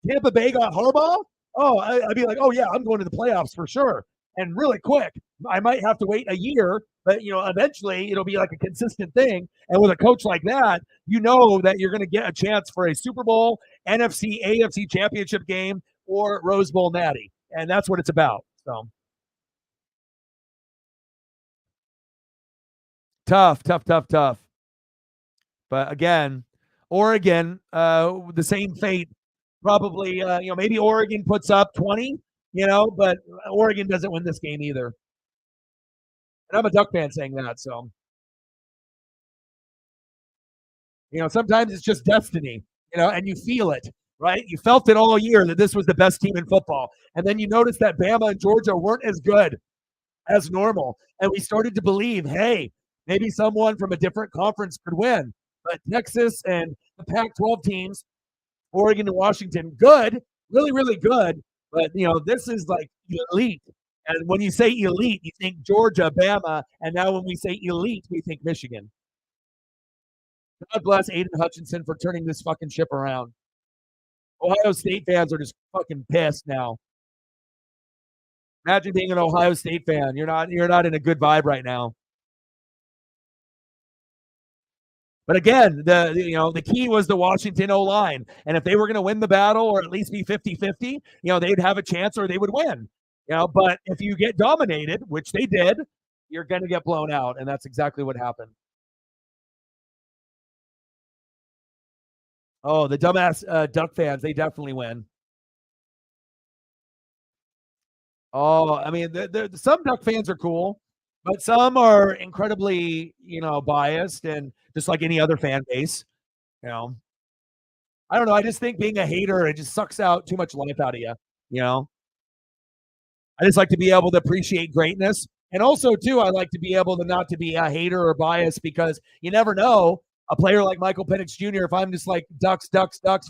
S1: Tampa Bay got Harbaugh? Oh, I'd be like, oh, yeah, I'm going to the playoffs for sure. And really quick. I might have to wait a year, but, eventually it'll be like a consistent thing. And with a coach like that, that you're going to get a chance for a Super Bowl, NFC, AFC championship game, or Rose Bowl natty. And that's what it's about. So tough. But again, Oregon, the same fate. Probably, maybe Oregon puts up 20, but Oregon doesn't win this game either. And I'm a Duck fan saying that, so. Sometimes it's just destiny, and you feel it, right? You felt it all year that this was the best team in football. And then you notice that Bama and Georgia weren't as good as normal. And we started to believe, hey, maybe someone from a different conference could win. But Texas and the Pac-12 teams, Oregon and Washington, good, really, really good. But, this is like elite. And when you say elite, you think Georgia, Bama, and now when we say elite, we think Michigan. God bless Aiden Hutchinson for turning this fucking ship around. Ohio State fans are just fucking pissed now. Imagine being an Ohio State fan. You're not in a good vibe right now. But again, the key was the Washington O-line. And if they were going to win the battle or at least be 50-50, they'd have a chance or they would win. But if you get dominated, which they did, you're going to get blown out. And that's exactly what happened. Oh, the dumbass Duck fans, they definitely win. Oh, I mean, some Duck fans are cool, but some are incredibly, biased and just like any other fan base, I don't know. I just think being a hater, it just sucks out too much life out of you, I just like to be able to appreciate greatness. And also, too, I like to be able to not to be a hater or biased because you never know. A player like Michael Penix Jr., if I'm just like, Ducks,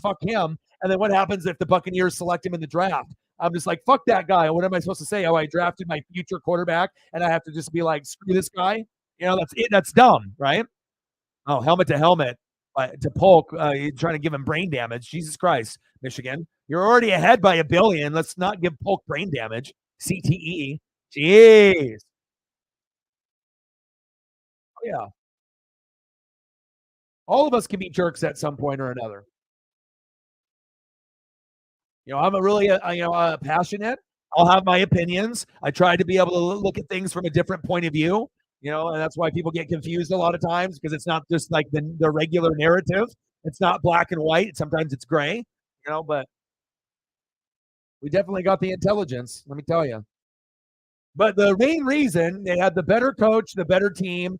S1: fuck him. And then what happens if the Buccaneers select him in the draft? I'm just like, fuck that guy. What am I supposed to say? Oh, I drafted my future quarterback, and I have to just be like, screw this guy? That's it. That's dumb, right? Oh, helmet to helmet. to Polk, you're trying to give him brain damage. Jesus Christ, Michigan. You're already ahead by $1 billion. Let's not give Polk brain damage. CTE. Jeez. Oh, yeah. All of us can be jerks at some point or another. I'm a really, passionate. I'll have my opinions. I try to be able to look at things from a different point of view, and that's why people get confused a lot of times because it's not just like the regular narrative. It's not black and white. Sometimes it's gray, but we definitely got the intelligence, let me tell you. But the main reason they had the better coach, the better team,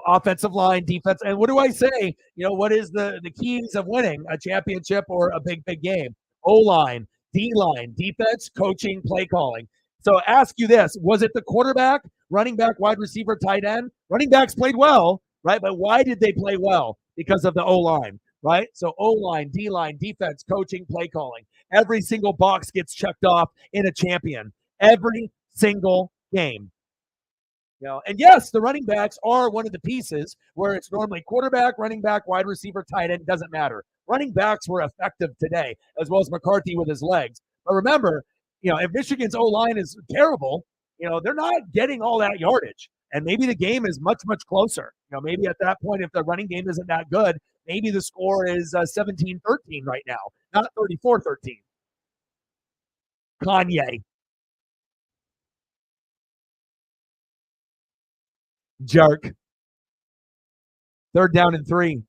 S1: offensive line, defense. And what do I say? What is the keys of winning a championship or a big, big game? O-line, D-line, defense, coaching, play calling. So ask you this, was it the quarterback, running back, wide receiver, tight end? Running backs played well, right? But why did they play well? Because of the O-line, right? So O-line, D-line, defense, coaching, play calling. Every single box gets checked off in a champion. Every single game. And yes, the running backs are one of the pieces where it's normally quarterback, running back, wide receiver, tight end, doesn't matter. Running backs were effective today, as well as McCarthy with his legs. But remember, if Michigan's O-line is terrible, they're not getting all that yardage. And maybe the game is much, much closer. Maybe at that point, if the running game isn't that good, maybe the score is 17-13 right now, not 34-13. Kanye. Jerk. 3rd down and 3.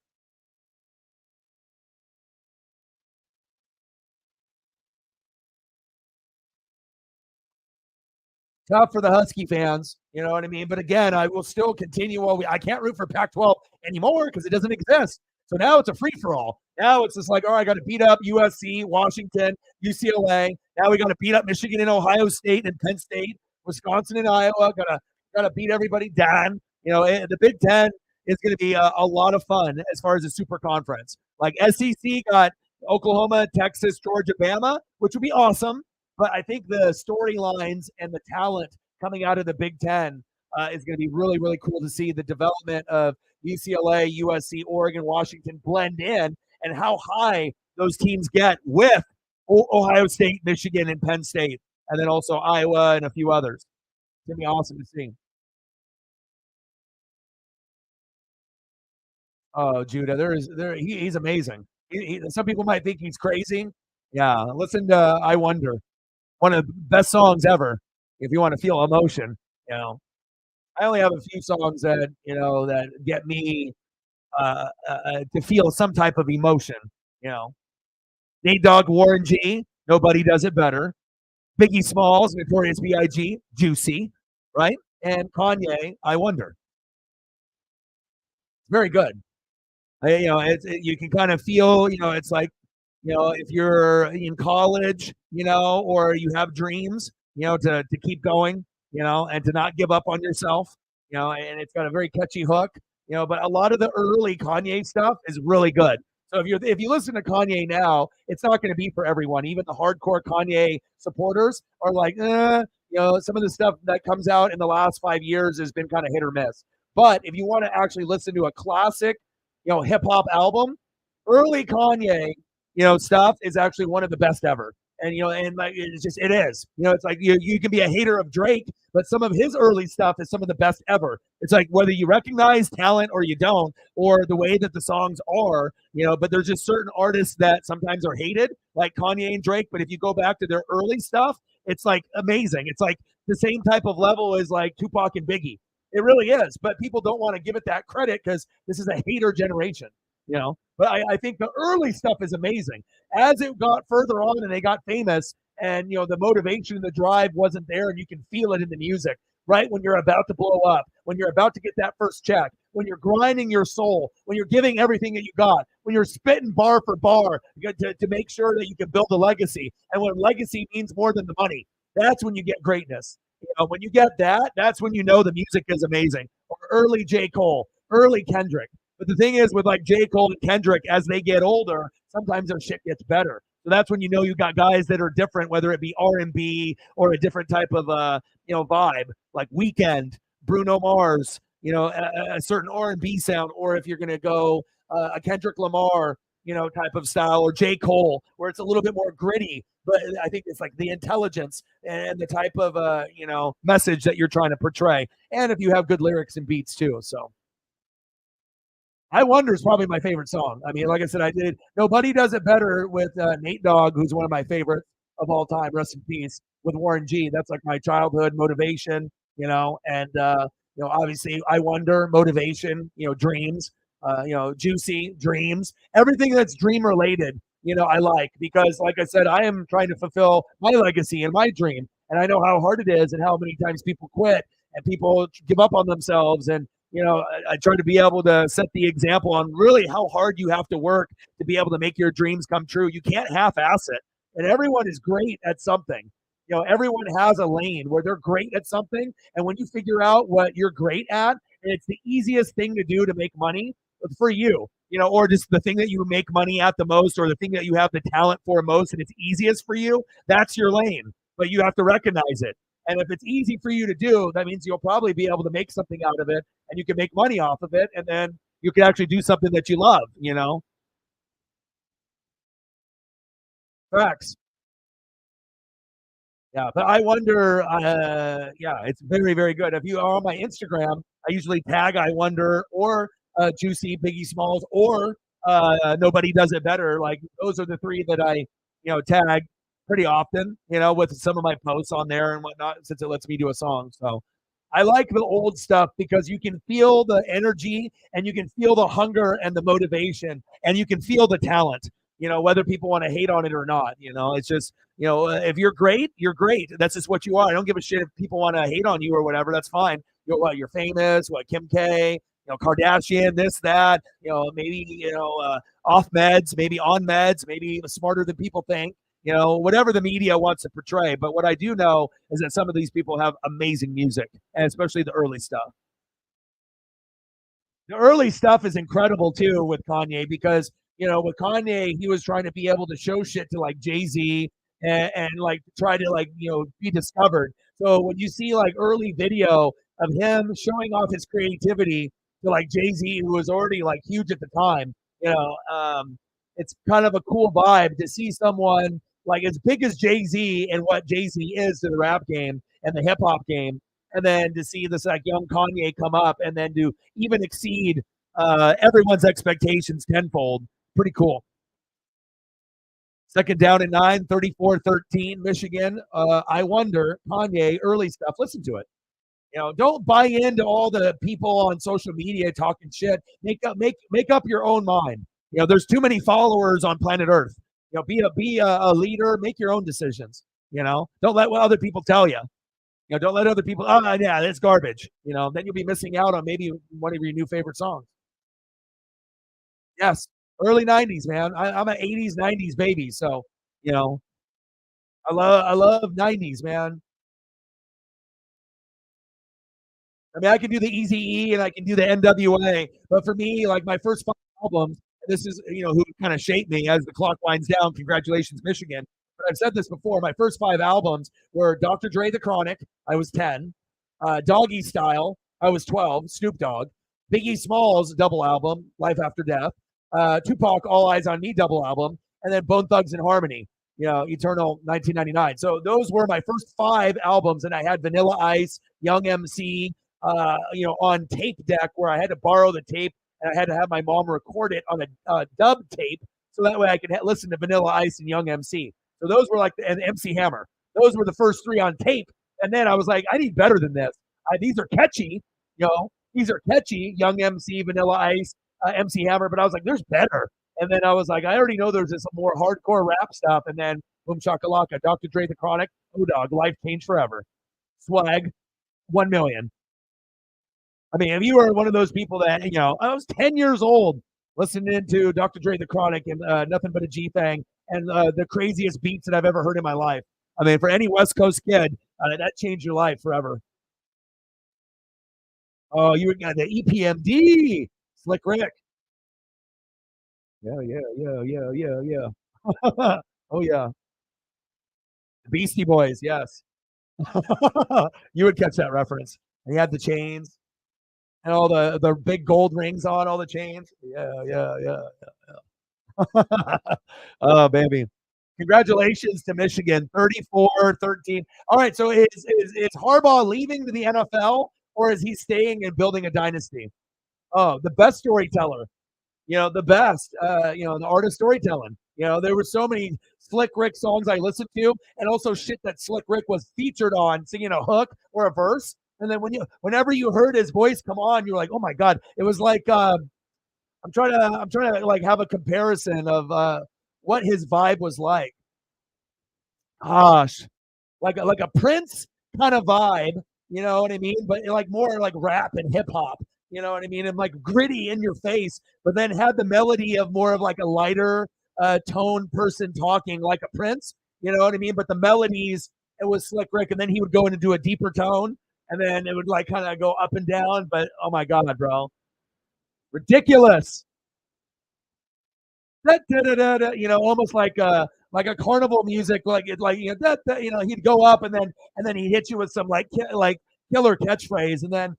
S1: Tough for the Husky fans, you know what I mean? But again, I will still continue. I can't root for Pac-12 anymore because it doesn't exist. So now it's a free-for-all. Now it's just like, all right, I got to beat up USC, Washington, UCLA. Now we got to beat up Michigan and Ohio State and Penn State, Wisconsin and Iowa. Got to beat everybody down. The Big Ten is going to be a lot of fun as far as a super conference. Like SEC got Oklahoma, Texas, Georgia, Bama, which would be awesome. But I think the storylines and the talent coming out of the Big Ten is going to be really, really cool to see the development of UCLA, USC, Oregon, Washington blend in and how high those teams get with Ohio State, Michigan, and Penn State, and then also Iowa and a few others. It's going to be awesome to see. Oh, Judah, he's amazing. Some people might think he's crazy. Yeah, listen to I Wonder. One of the best songs ever. If you want to feel emotion, I only have a few songs that get me to feel some type of emotion. Nate Dogg, Warren G. Nobody does it better. Biggie Smalls, Notorious B.I.G. Juicy, right? And Kanye, I Wonder. Very good. You can kind of feel. It's like if you're in college, or you have dreams, to keep going, and to not give up on yourself, and it's got a very catchy hook, but a lot of the early Kanye stuff is really good. So if you listen to Kanye now, it's not going to be for everyone. Even the hardcore Kanye supporters are like, some of the stuff that comes out in the last 5 years has been kind of hit or miss. But if you want to actually listen to a classic, hip hop album, early Kanye, stuff is actually one of the best ever. And like it is. It's like you can be a hater of Drake, but some of his early stuff is some of the best ever. It's like whether you recognize talent or you don't, or the way that the songs are, but there's just certain artists that sometimes are hated, like Kanye and Drake. But if you go back to their early stuff, it's like amazing. It's like the same type of level as like Tupac and Biggie. It really is. But people don't want to give it that credit because this is a hater generation. But I think the early stuff is amazing. As it got further on and they got famous and, the motivation and the drive wasn't there and you can feel it in the music, right? When you're about to blow up, when you're about to get that first check, when you're grinding your soul, when you're giving everything that you got, when you're spitting bar for bar to make sure that you can build a legacy. And when legacy means more than the money, that's when you get greatness. When you get that, that's when the music is amazing. Or early J. Cole, early Kendrick. But the thing is, with like J. Cole and Kendrick, as they get older, sometimes their shit gets better. So that's when you got guys that are different, whether it be R&B or a different type of vibe, like Weeknd, Bruno Mars, a certain R&B sound, or if you're gonna go a Kendrick Lamar, type of style, or J. Cole, where it's a little bit more gritty. But I think it's like the intelligence and the type of message that you're trying to portray, and if you have good lyrics and beats too. So I Wonder is probably my favorite song. I mean, like I said, I did Nobody Does It Better with Nate Dogg, who's one of my favorites of all time. Rest in peace. With Warren G. That's like my childhood motivation, and obviously I Wonder, motivation, dreams, juicy dreams, everything that's dream related. I like, because, like I said, I am trying to fulfill my legacy and my dream, and I know how hard it is and how many times people quit and people give up on themselves. And I try to be able to set the example on really how hard you have to work to be able to make your dreams come true. You can't half-ass it. And everyone is great at something. Everyone has a lane where they're great at something. And when you figure out what you're great at, and it's the easiest thing to do to make money for you, or just the thing that you make money at the most, or the thing that you have the talent for most, and it's easiest for you, that's your lane. But you have to recognize it. And if it's easy for you to do, that means you'll probably be able to make something out of it, and you can make money off of it. And then you can actually do something that you love. Facts. Yeah, but I Wonder, yeah, it's very, very good. If you are on my Instagram, I usually tag I Wonder, or Juicy, Biggie Smalls, or Nobody Does It Better. Like, those are the three that I, tag pretty often, with some of my posts on there and whatnot, since it lets me do a song. So I like the old stuff because you can feel the energy, and you can feel the hunger and the motivation, and you can feel the talent, whether people want to hate on it or not. It's just, if you're great, you're great. That's just what you are. I don't give a shit if people want to hate on you or whatever. That's fine. You're famous, Kim K, Kardashian, this, that, maybe, off meds, maybe on meds, maybe smarter than people think, whatever the media wants to portray. But what I do know is that some of these people have amazing music, and especially the early stuff. The early stuff is incredible too with Kanye, because with Kanye, he was trying to be able to show shit to like Jay-Z, and like try to like be discovered. So when you see like early video of him showing off his creativity to like Jay-Z, who was already like huge at the time, it's kind of a cool vibe to see someone like as big as Jay-Z and what Jay-Z is to the rap game and the hip hop game, and then to see this like young Kanye come up and then to even exceed everyone's expectations tenfold. Pretty cool. Second down and 9, 34-13, Michigan. I Wonder, Kanye, early stuff. Listen to it. Don't buy into all the people on social media talking shit. Make up your own mind. There's too many followers on planet Earth. Be a leader. Make your own decisions. Don't let what other people tell you. Don't let other people. Oh yeah, that's garbage. Then you'll be missing out on maybe one of your new favorite songs. Yes, early '90s, man. I'm an '80s, '90s baby, so you know I love '90s, man. I mean, I can do the Easy E and I can do the NWA, but for me, like my first 5 albums, this is who kind of shaped me as the clock winds down. Congratulations, Michigan. But I've said this before. My first 5 albums were Dr. Dre, The Chronic. I was 10. Doggy Style. I was 12. Snoop Dogg. Biggie Smalls double album, Life After Death. Tupac, All Eyes on Me double album, and then Bone Thugs and Harmony. Eternal 1999. So those were my first 5 albums, and I had Vanilla Ice, Young MC, on tape deck, where I had to borrow the tape and I had to have my mom record it on a dub tape, so that way I could listen to Vanilla Ice and Young MC. So those were like, and MC Hammer. Those were the first 3 on tape. And then I was like, I need better than this. These are catchy, these are catchy. Young MC, Vanilla Ice, MC Hammer. But I was like, there's better. And then I was like, I already know there's this more hardcore rap stuff. And then boom shakalaka, Dr. Dre, The Chronic, O-Dog, Life Changed Forever, Swag, 1 million. I mean, if you were one of those people that, I was 10 years old listening to Dr. Dre, The Chronic, and Nothing But a G-Thang, and the craziest beats that I've ever heard in my life. I mean, for any West Coast kid, that changed your life forever. Oh, you got the EPMD, Slick Rick. Yeah, yeah, yeah, yeah, yeah, yeah. Oh, yeah. The Beastie Boys, yes. You would catch that reference. He had the chains. and all the big gold rings on all the chains. Yeah, yeah, yeah. Oh, baby. Congratulations to Michigan, 34-13. All right, so is Harbaugh leaving to the NFL or is he staying and building a dynasty? Oh, the best storyteller. The best, the art of storytelling. There were so many Slick Rick songs I listened to, and also shit that Slick Rick was featured on, singing a hook or a verse. And then whenever you heard his voice come on, you're like, oh my god! It was like I'm trying to like have a comparison of what his vibe was like. Gosh, like a Prince kind of vibe, you know what I mean? But like more like rap and hip hop, you know what I mean? And like gritty in your face, but then had the melody of more of like a lighter tone person talking like a Prince, you know what I mean? But the melodies, it was Slick Rick, and then he would go into a deeper tone, and then it would like kind of go up and down. But oh my god, bro, ridiculous! Almost like a carnival music, he'd go up and then he'd hit you with some like killer catchphrase, and then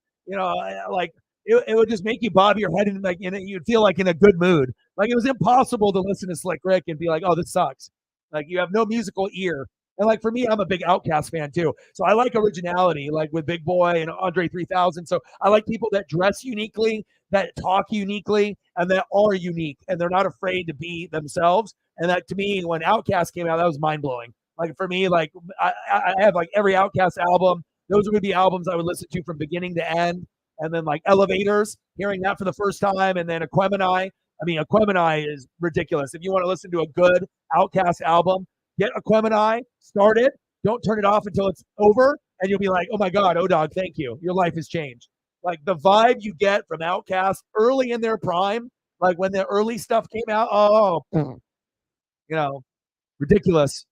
S1: like it would just make you bob your head and like you'd feel like in a good mood. Like it was impossible to listen to Slick Rick and be like, oh, this sucks. Like you have no musical ear. And like for me, I'm a big Outcast fan too, so I like originality, like with Big Boy and Andre 3000. So I like people that dress uniquely, that talk uniquely, and that are unique, and they're not afraid to be themselves. And that to me, when Outkast came out, that was mind blowing. Like for me, like I have like every Outkast album. Those would be albums I would listen to from beginning to end. And then like Elevators, hearing that for the first time, and then Aquemini. I mean, Aquemini is ridiculous. If you want to listen to a good Outkast album, get Aquemini, start it, don't turn it off until it's over, and you'll be like, oh my God, dog, thank you. Your life has changed. Like the vibe you get from Outkast early in their prime, like when the early stuff came out, you know, ridiculous.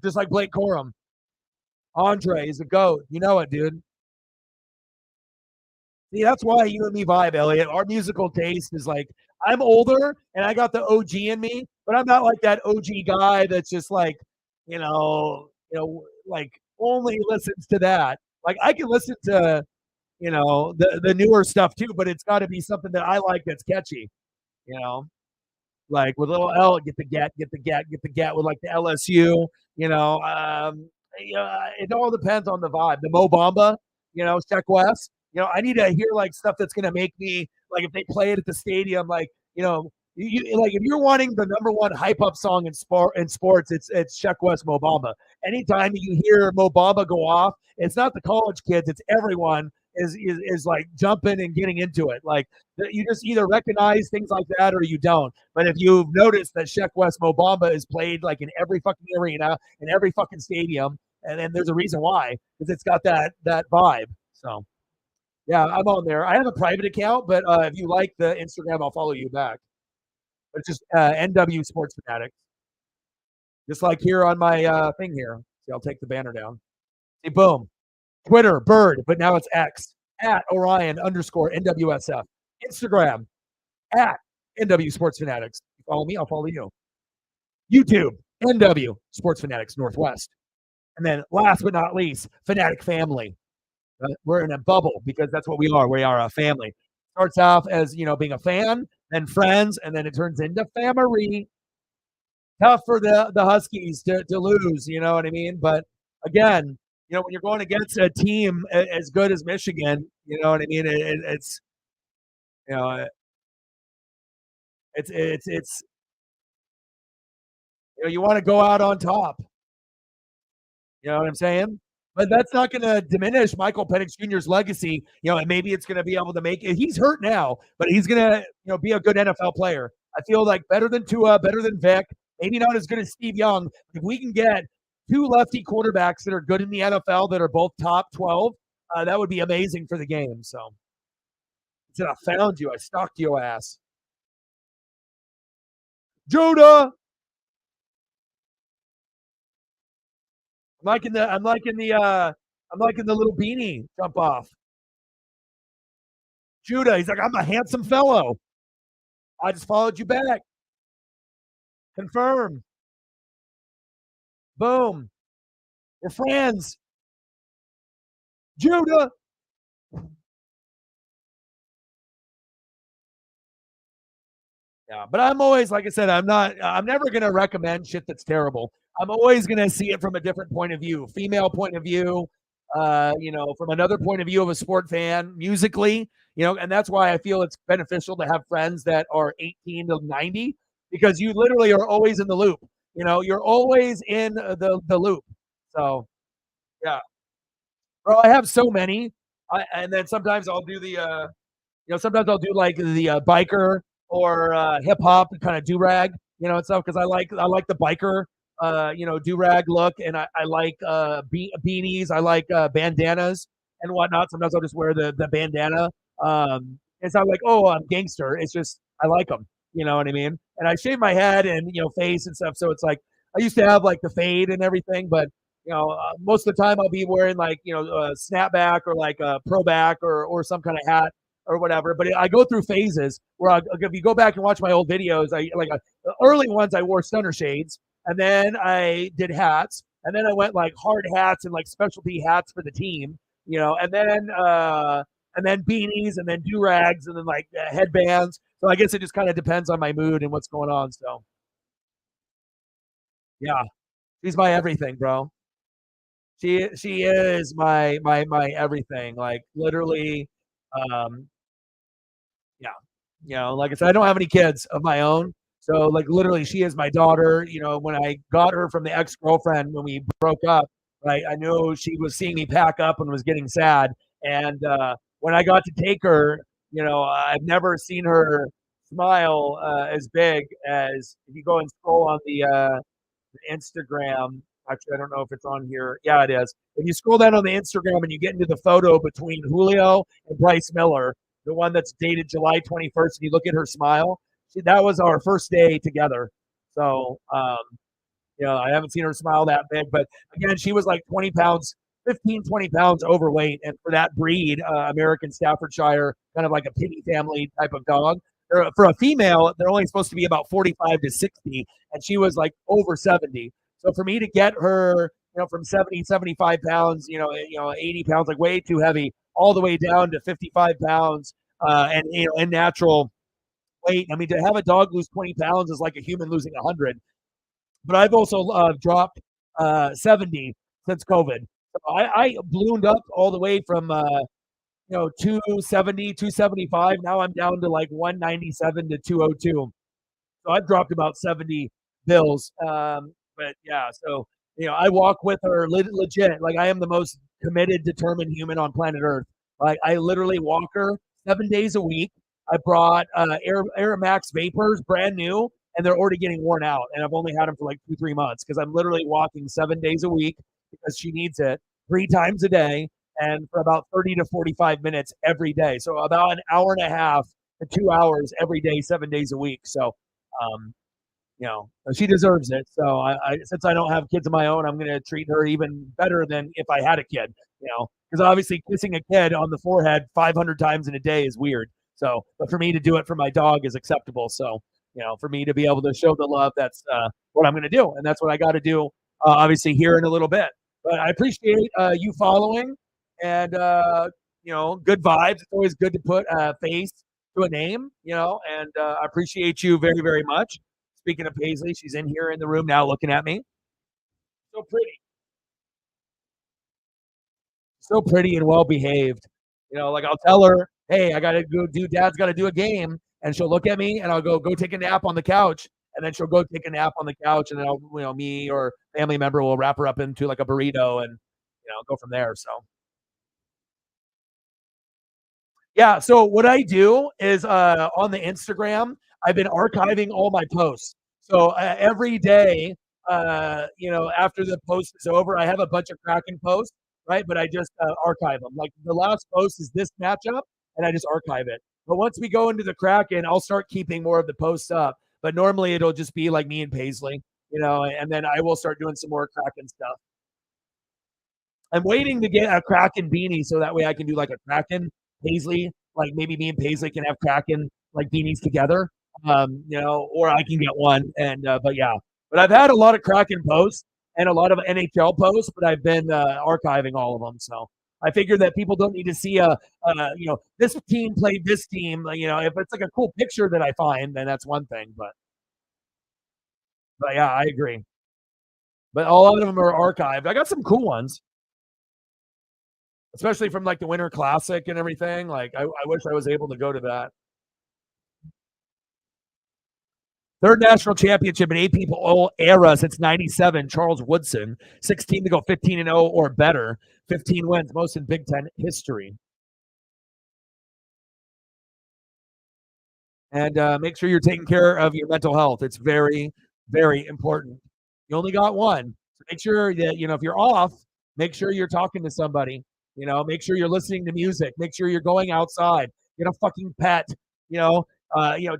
S1: Just like Blake Corum. Andre is a goat. You know it, dude. See, that's why you and me vibe, Elliot. Our musical taste is like I'm older and I got the OG in me, but I'm not like that OG guy that's just like, like only listens to that. Like I can listen to, the newer stuff too, but it's got to be something that I like that's catchy, you know. Like with little L, get the get with like the LSU, you know. It all depends on the vibe. The Mo Bamba, Check West. I need to hear like stuff that's gonna make me like if they play it at the stadium, like like if you're wanting the number one hype up song in sports, it's Check West Mo Bamba. Anytime you hear Mo Bamba go off, it's not the college kids, it's everyone is like jumping and getting into it. Like you just either recognize things like that or you don't. But if you've noticed that Sheck West Mobamba is played like in every fucking arena, in every fucking stadium, and then there's a reason why, because it's got that vibe. So yeah, I'm on there. I have a private account, but if you like the Instagram, I'll follow you back. But it's just NW Sports Fanatics, just like here on my thing here. See, I'll take the banner down. See, boom. Twitter, Bird, but now it's X, at Orion _ NWSF. Instagram, at NW Sports Fanatics. You follow me, I'll follow you. YouTube, NW Sports Fanatics Northwest. And then last but not least, Fanatic Family. We're in a bubble because that's what we are. We are a family. Starts off as, being a fan, then friends, and then it turns into family. Tough for the Huskies to lose, you know what I mean? But again, when you're going against a team as good as Michigan, you know what I mean? It's you know it's you want to go out on top. You know what I'm saying? But that's not going to diminish Michael Penix Jr.'s legacy. And maybe it's going to be able to make it. He's hurt now, but he's going to be a good NFL player. I feel like better than Tua, better than Vic. Maybe not as good as Steve Young. If we can get two lefty quarterbacks that are good in the NFL that are both top 12, that would be amazing for the game. So I said, I found you. I stalked your ass. Judah. I'm liking the little beanie jump off. Judah, he's like, I'm a handsome fellow. I just followed you back. Confirm. Boom. We're friends. Judah. Yeah, but I'm always, like I said, I'm never gonna recommend shit that's terrible. I'm always gonna see it from a different point of view, female point of view, from another point of view of a sport fan, musically, and that's why I feel it's beneficial to have friends that are 18 to 90 because you literally are always in the loop. You're always in the loop. So yeah, bro, I have so many, and then sometimes I'll do sometimes I'll do like the biker or hip hop kind of do rag, and stuff because I like the biker, do rag look, and I like beanies, I like bandanas and whatnot. Sometimes I'll just wear the bandana. It's not like I'm gangster. It's just I like them. You know what I mean? And I shave my head and face and stuff, so it's like I used to have like the fade and everything, but most of the time I'll be wearing like a snapback or like a pro back or some kind of hat or whatever. But I go through phases where if you go back and watch my old videos, the early ones I wore stunner shades, and then I did hats, and then I went like hard hats and like specialty hats for the team, and then beanies, and then do rags, and then like headbands. So I guess it just kind of depends on my mood and what's going on. So yeah, she's my everything, bro. She is my everything. Like literally, um, yeah. Like I said, I don't have any kids of my own. So like literally she is my daughter. When I got her from the ex-girlfriend when we broke up, right, I knew she was seeing me pack up and was getting sad. And when I got to take her, I've never seen her smile as big as if you go and scroll on the Instagram. Actually, I don't know if it's on here. Yeah, it is. If you scroll down on the Instagram and you get into the photo between Julio and Bryce Miller, the one that's dated July 21st, and you look at her smile, that was our first day together. So, I haven't seen her smile that big, but again, she was like 20 pounds, 15, 20 pounds overweight. And for that breed, American Staffordshire, kind of like a pity family type of dog, for a female, they're only supposed to be about 45 to 60, and she was like over 70. So for me to get her, from 70, 75 pounds, 80 pounds, like way too heavy, all the way down to 55 pounds, and in natural weight. I mean, to have a dog lose 20 pounds is like a human losing 100. But I've also dropped 70 since COVID. So I ballooned up all the way from 270, 275. Now I'm down to like 197 to 202. So I've dropped about 70 bills. But yeah, so I walk with her legit. Like I am the most committed, determined human on planet Earth. Like I literally walk her 7 days a week. I brought Air Max Vapors, brand new, and they're already getting worn out. And I've only had them for like 2-3 months because I'm literally walking 7 days a week because she needs it 3 times a day and for about 30 to 45 minutes every day. So about an hour and a half to 2 hours every day, 7 days a week. So, um, she deserves it. So since I don't have kids of my own, I'm going to treat her even better than if I had a kid, because obviously kissing a kid on the forehead 500 times in a day is weird. So, but for me to do it for my dog is acceptable. So, for me to be able to show the love, that's what I'm going to do. And that's what I got to do, obviously, here in a little bit. But I appreciate you following and, good vibes. It's always good to put a face to a name, and I appreciate you very, very much. Speaking of Paisley, she's in here in the room now looking at me. So pretty. So pretty and well behaved. Like I'll tell her, hey, I gotta go do dad's gotta do a game, and she'll look at me and I'll go take a nap on the couch. And then she'll go take a nap on the couch, and then me or family member will wrap her up into like a burrito and go from there. So yeah. So what I do is on the Instagram, I've been archiving all my posts. So every day, after the post is over, I have a bunch of Kraken posts, right? But I just archive them. Like the last post is this matchup, and I just archive it. But once we go into the Kraken, I'll start keeping more of the posts up. But normally it'll just be like me and Paisley, and then I will start doing some more Kraken stuff. I'm waiting to get a Kraken beanie so that way I can do like a Kraken Paisley, like maybe me and Paisley can have Kraken like beanies together, or I can get one. And but yeah, but I've had a lot of Kraken posts and a lot of NHL posts, but I've been archiving all of them. So I figure that people don't need to see this team played this team. If it's like a cool picture that I find, then that's one thing. But yeah, I agree. But a lot of them are archived. I got some cool ones, especially from like the Winter Classic and everything. Like I wish I was able to go to that. Third national championship in AP Poll era since '97. Charles Woodson, 16 to go 15-0 or better, 15 wins, most in Big Ten history. And make sure you're taking care of your mental health. It's very, very important. You only got one. So make sure that, if you're off, make sure you're talking to somebody. Make sure you're listening to music. Make sure you're going outside. Get a fucking pet.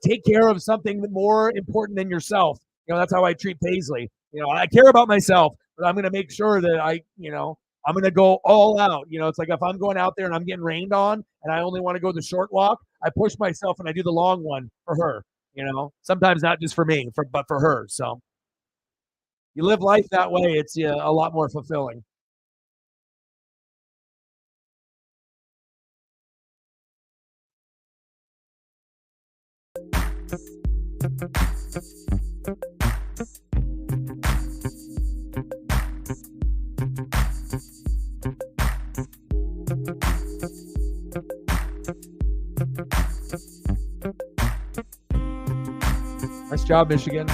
S1: Take care of something more important than yourself. That's how I treat Paisley. I care about myself, but I'm going to make sure that I'm going to go all out. It's like if I'm going out there and I'm getting rained on and I only want to go the short walk, I push myself and I do the long one for her. Sometimes not just for me, but for her. So you live life that way. It's a lot more fulfilling. Nice job, Michigan.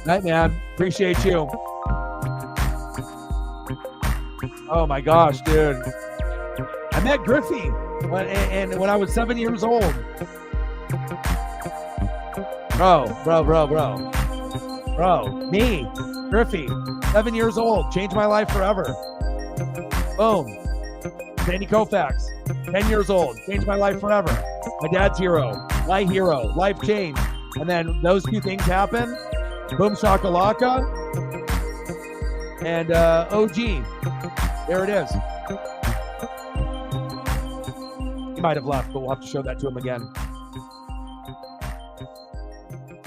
S1: Night, man. Appreciate you. Oh my gosh, dude. I met Griffey when I was 7 years old. Bro. Me, Griffey, 7 years old. Changed my life forever. Boom. Sandy Koufax, 10 years old. Changed my life forever. My dad's hero. My hero. Life changed. And then those two things happen. Boom shakalaka. And OG. There it is. He might have left, but we'll have to show that to him again.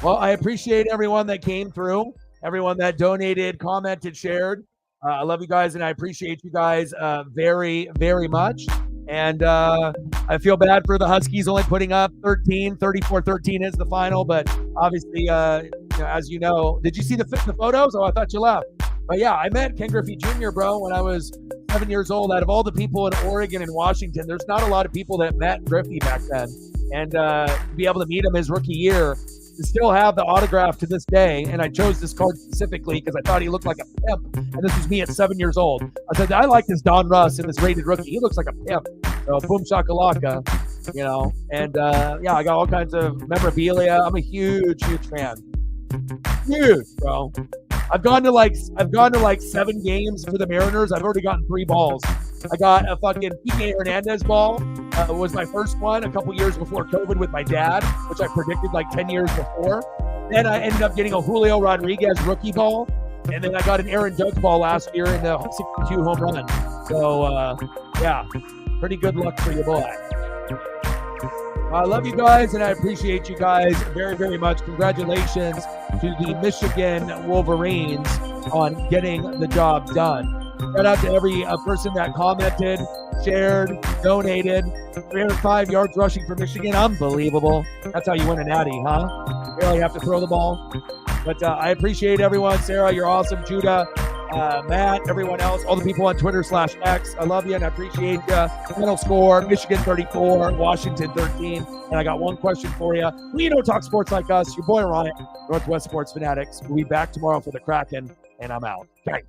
S1: Well, I appreciate everyone that came through, everyone that donated, commented, shared. I love you guys, and I appreciate you guys very, very much. And I feel bad for the Huskies only putting up 34-13 is the final. But obviously, as you know, did you see the photos? Oh, I thought you left. But yeah, I met Ken Griffey Jr., bro, when I was 7 years old. Out of all the people in Oregon and Washington, there's not a lot of people that met Griffey back then. And to be able to meet him his rookie year, to still have the autograph to this day, and I chose this card specifically because I thought he looked like a pimp, and this was me at 7 years old. I said, I like this Don Russ and this rated rookie. He looks like a pimp. So boom shakalaka, and yeah, I got all kinds of memorabilia. I'm a huge fan. Huge, bro. I've gone to like 7 games for the Mariners. I've already gotten 3 balls. I got a fucking P.K. Hernandez ball. Was my first one a couple years before COVID with my dad, which I predicted like 10 years before. Then I ended up getting a Julio Rodriguez rookie ball. And then I got an Aaron Judge ball last year in the 62 home run. So, yeah, pretty good luck for your boy. I love you guys, and I appreciate you guys very, very much. Congratulations to the Michigan Wolverines on getting the job done. Shout out to every person that commented, shared, donated. 305 yards rushing for Michigan. Unbelievable. That's how you win a natty, huh? Barely have to throw the ball. But I appreciate everyone. Sarah, you're awesome. Judah, Matt, everyone else, all the people on Twitter/X. I love you and I appreciate you. Final score, Michigan 34, Washington 13. And I got one question for you. We don't talk sports like us. Your boy Ron, Northwest Sports Fanatics. We'll be back tomorrow for the Kraken, and I'm out. Okay.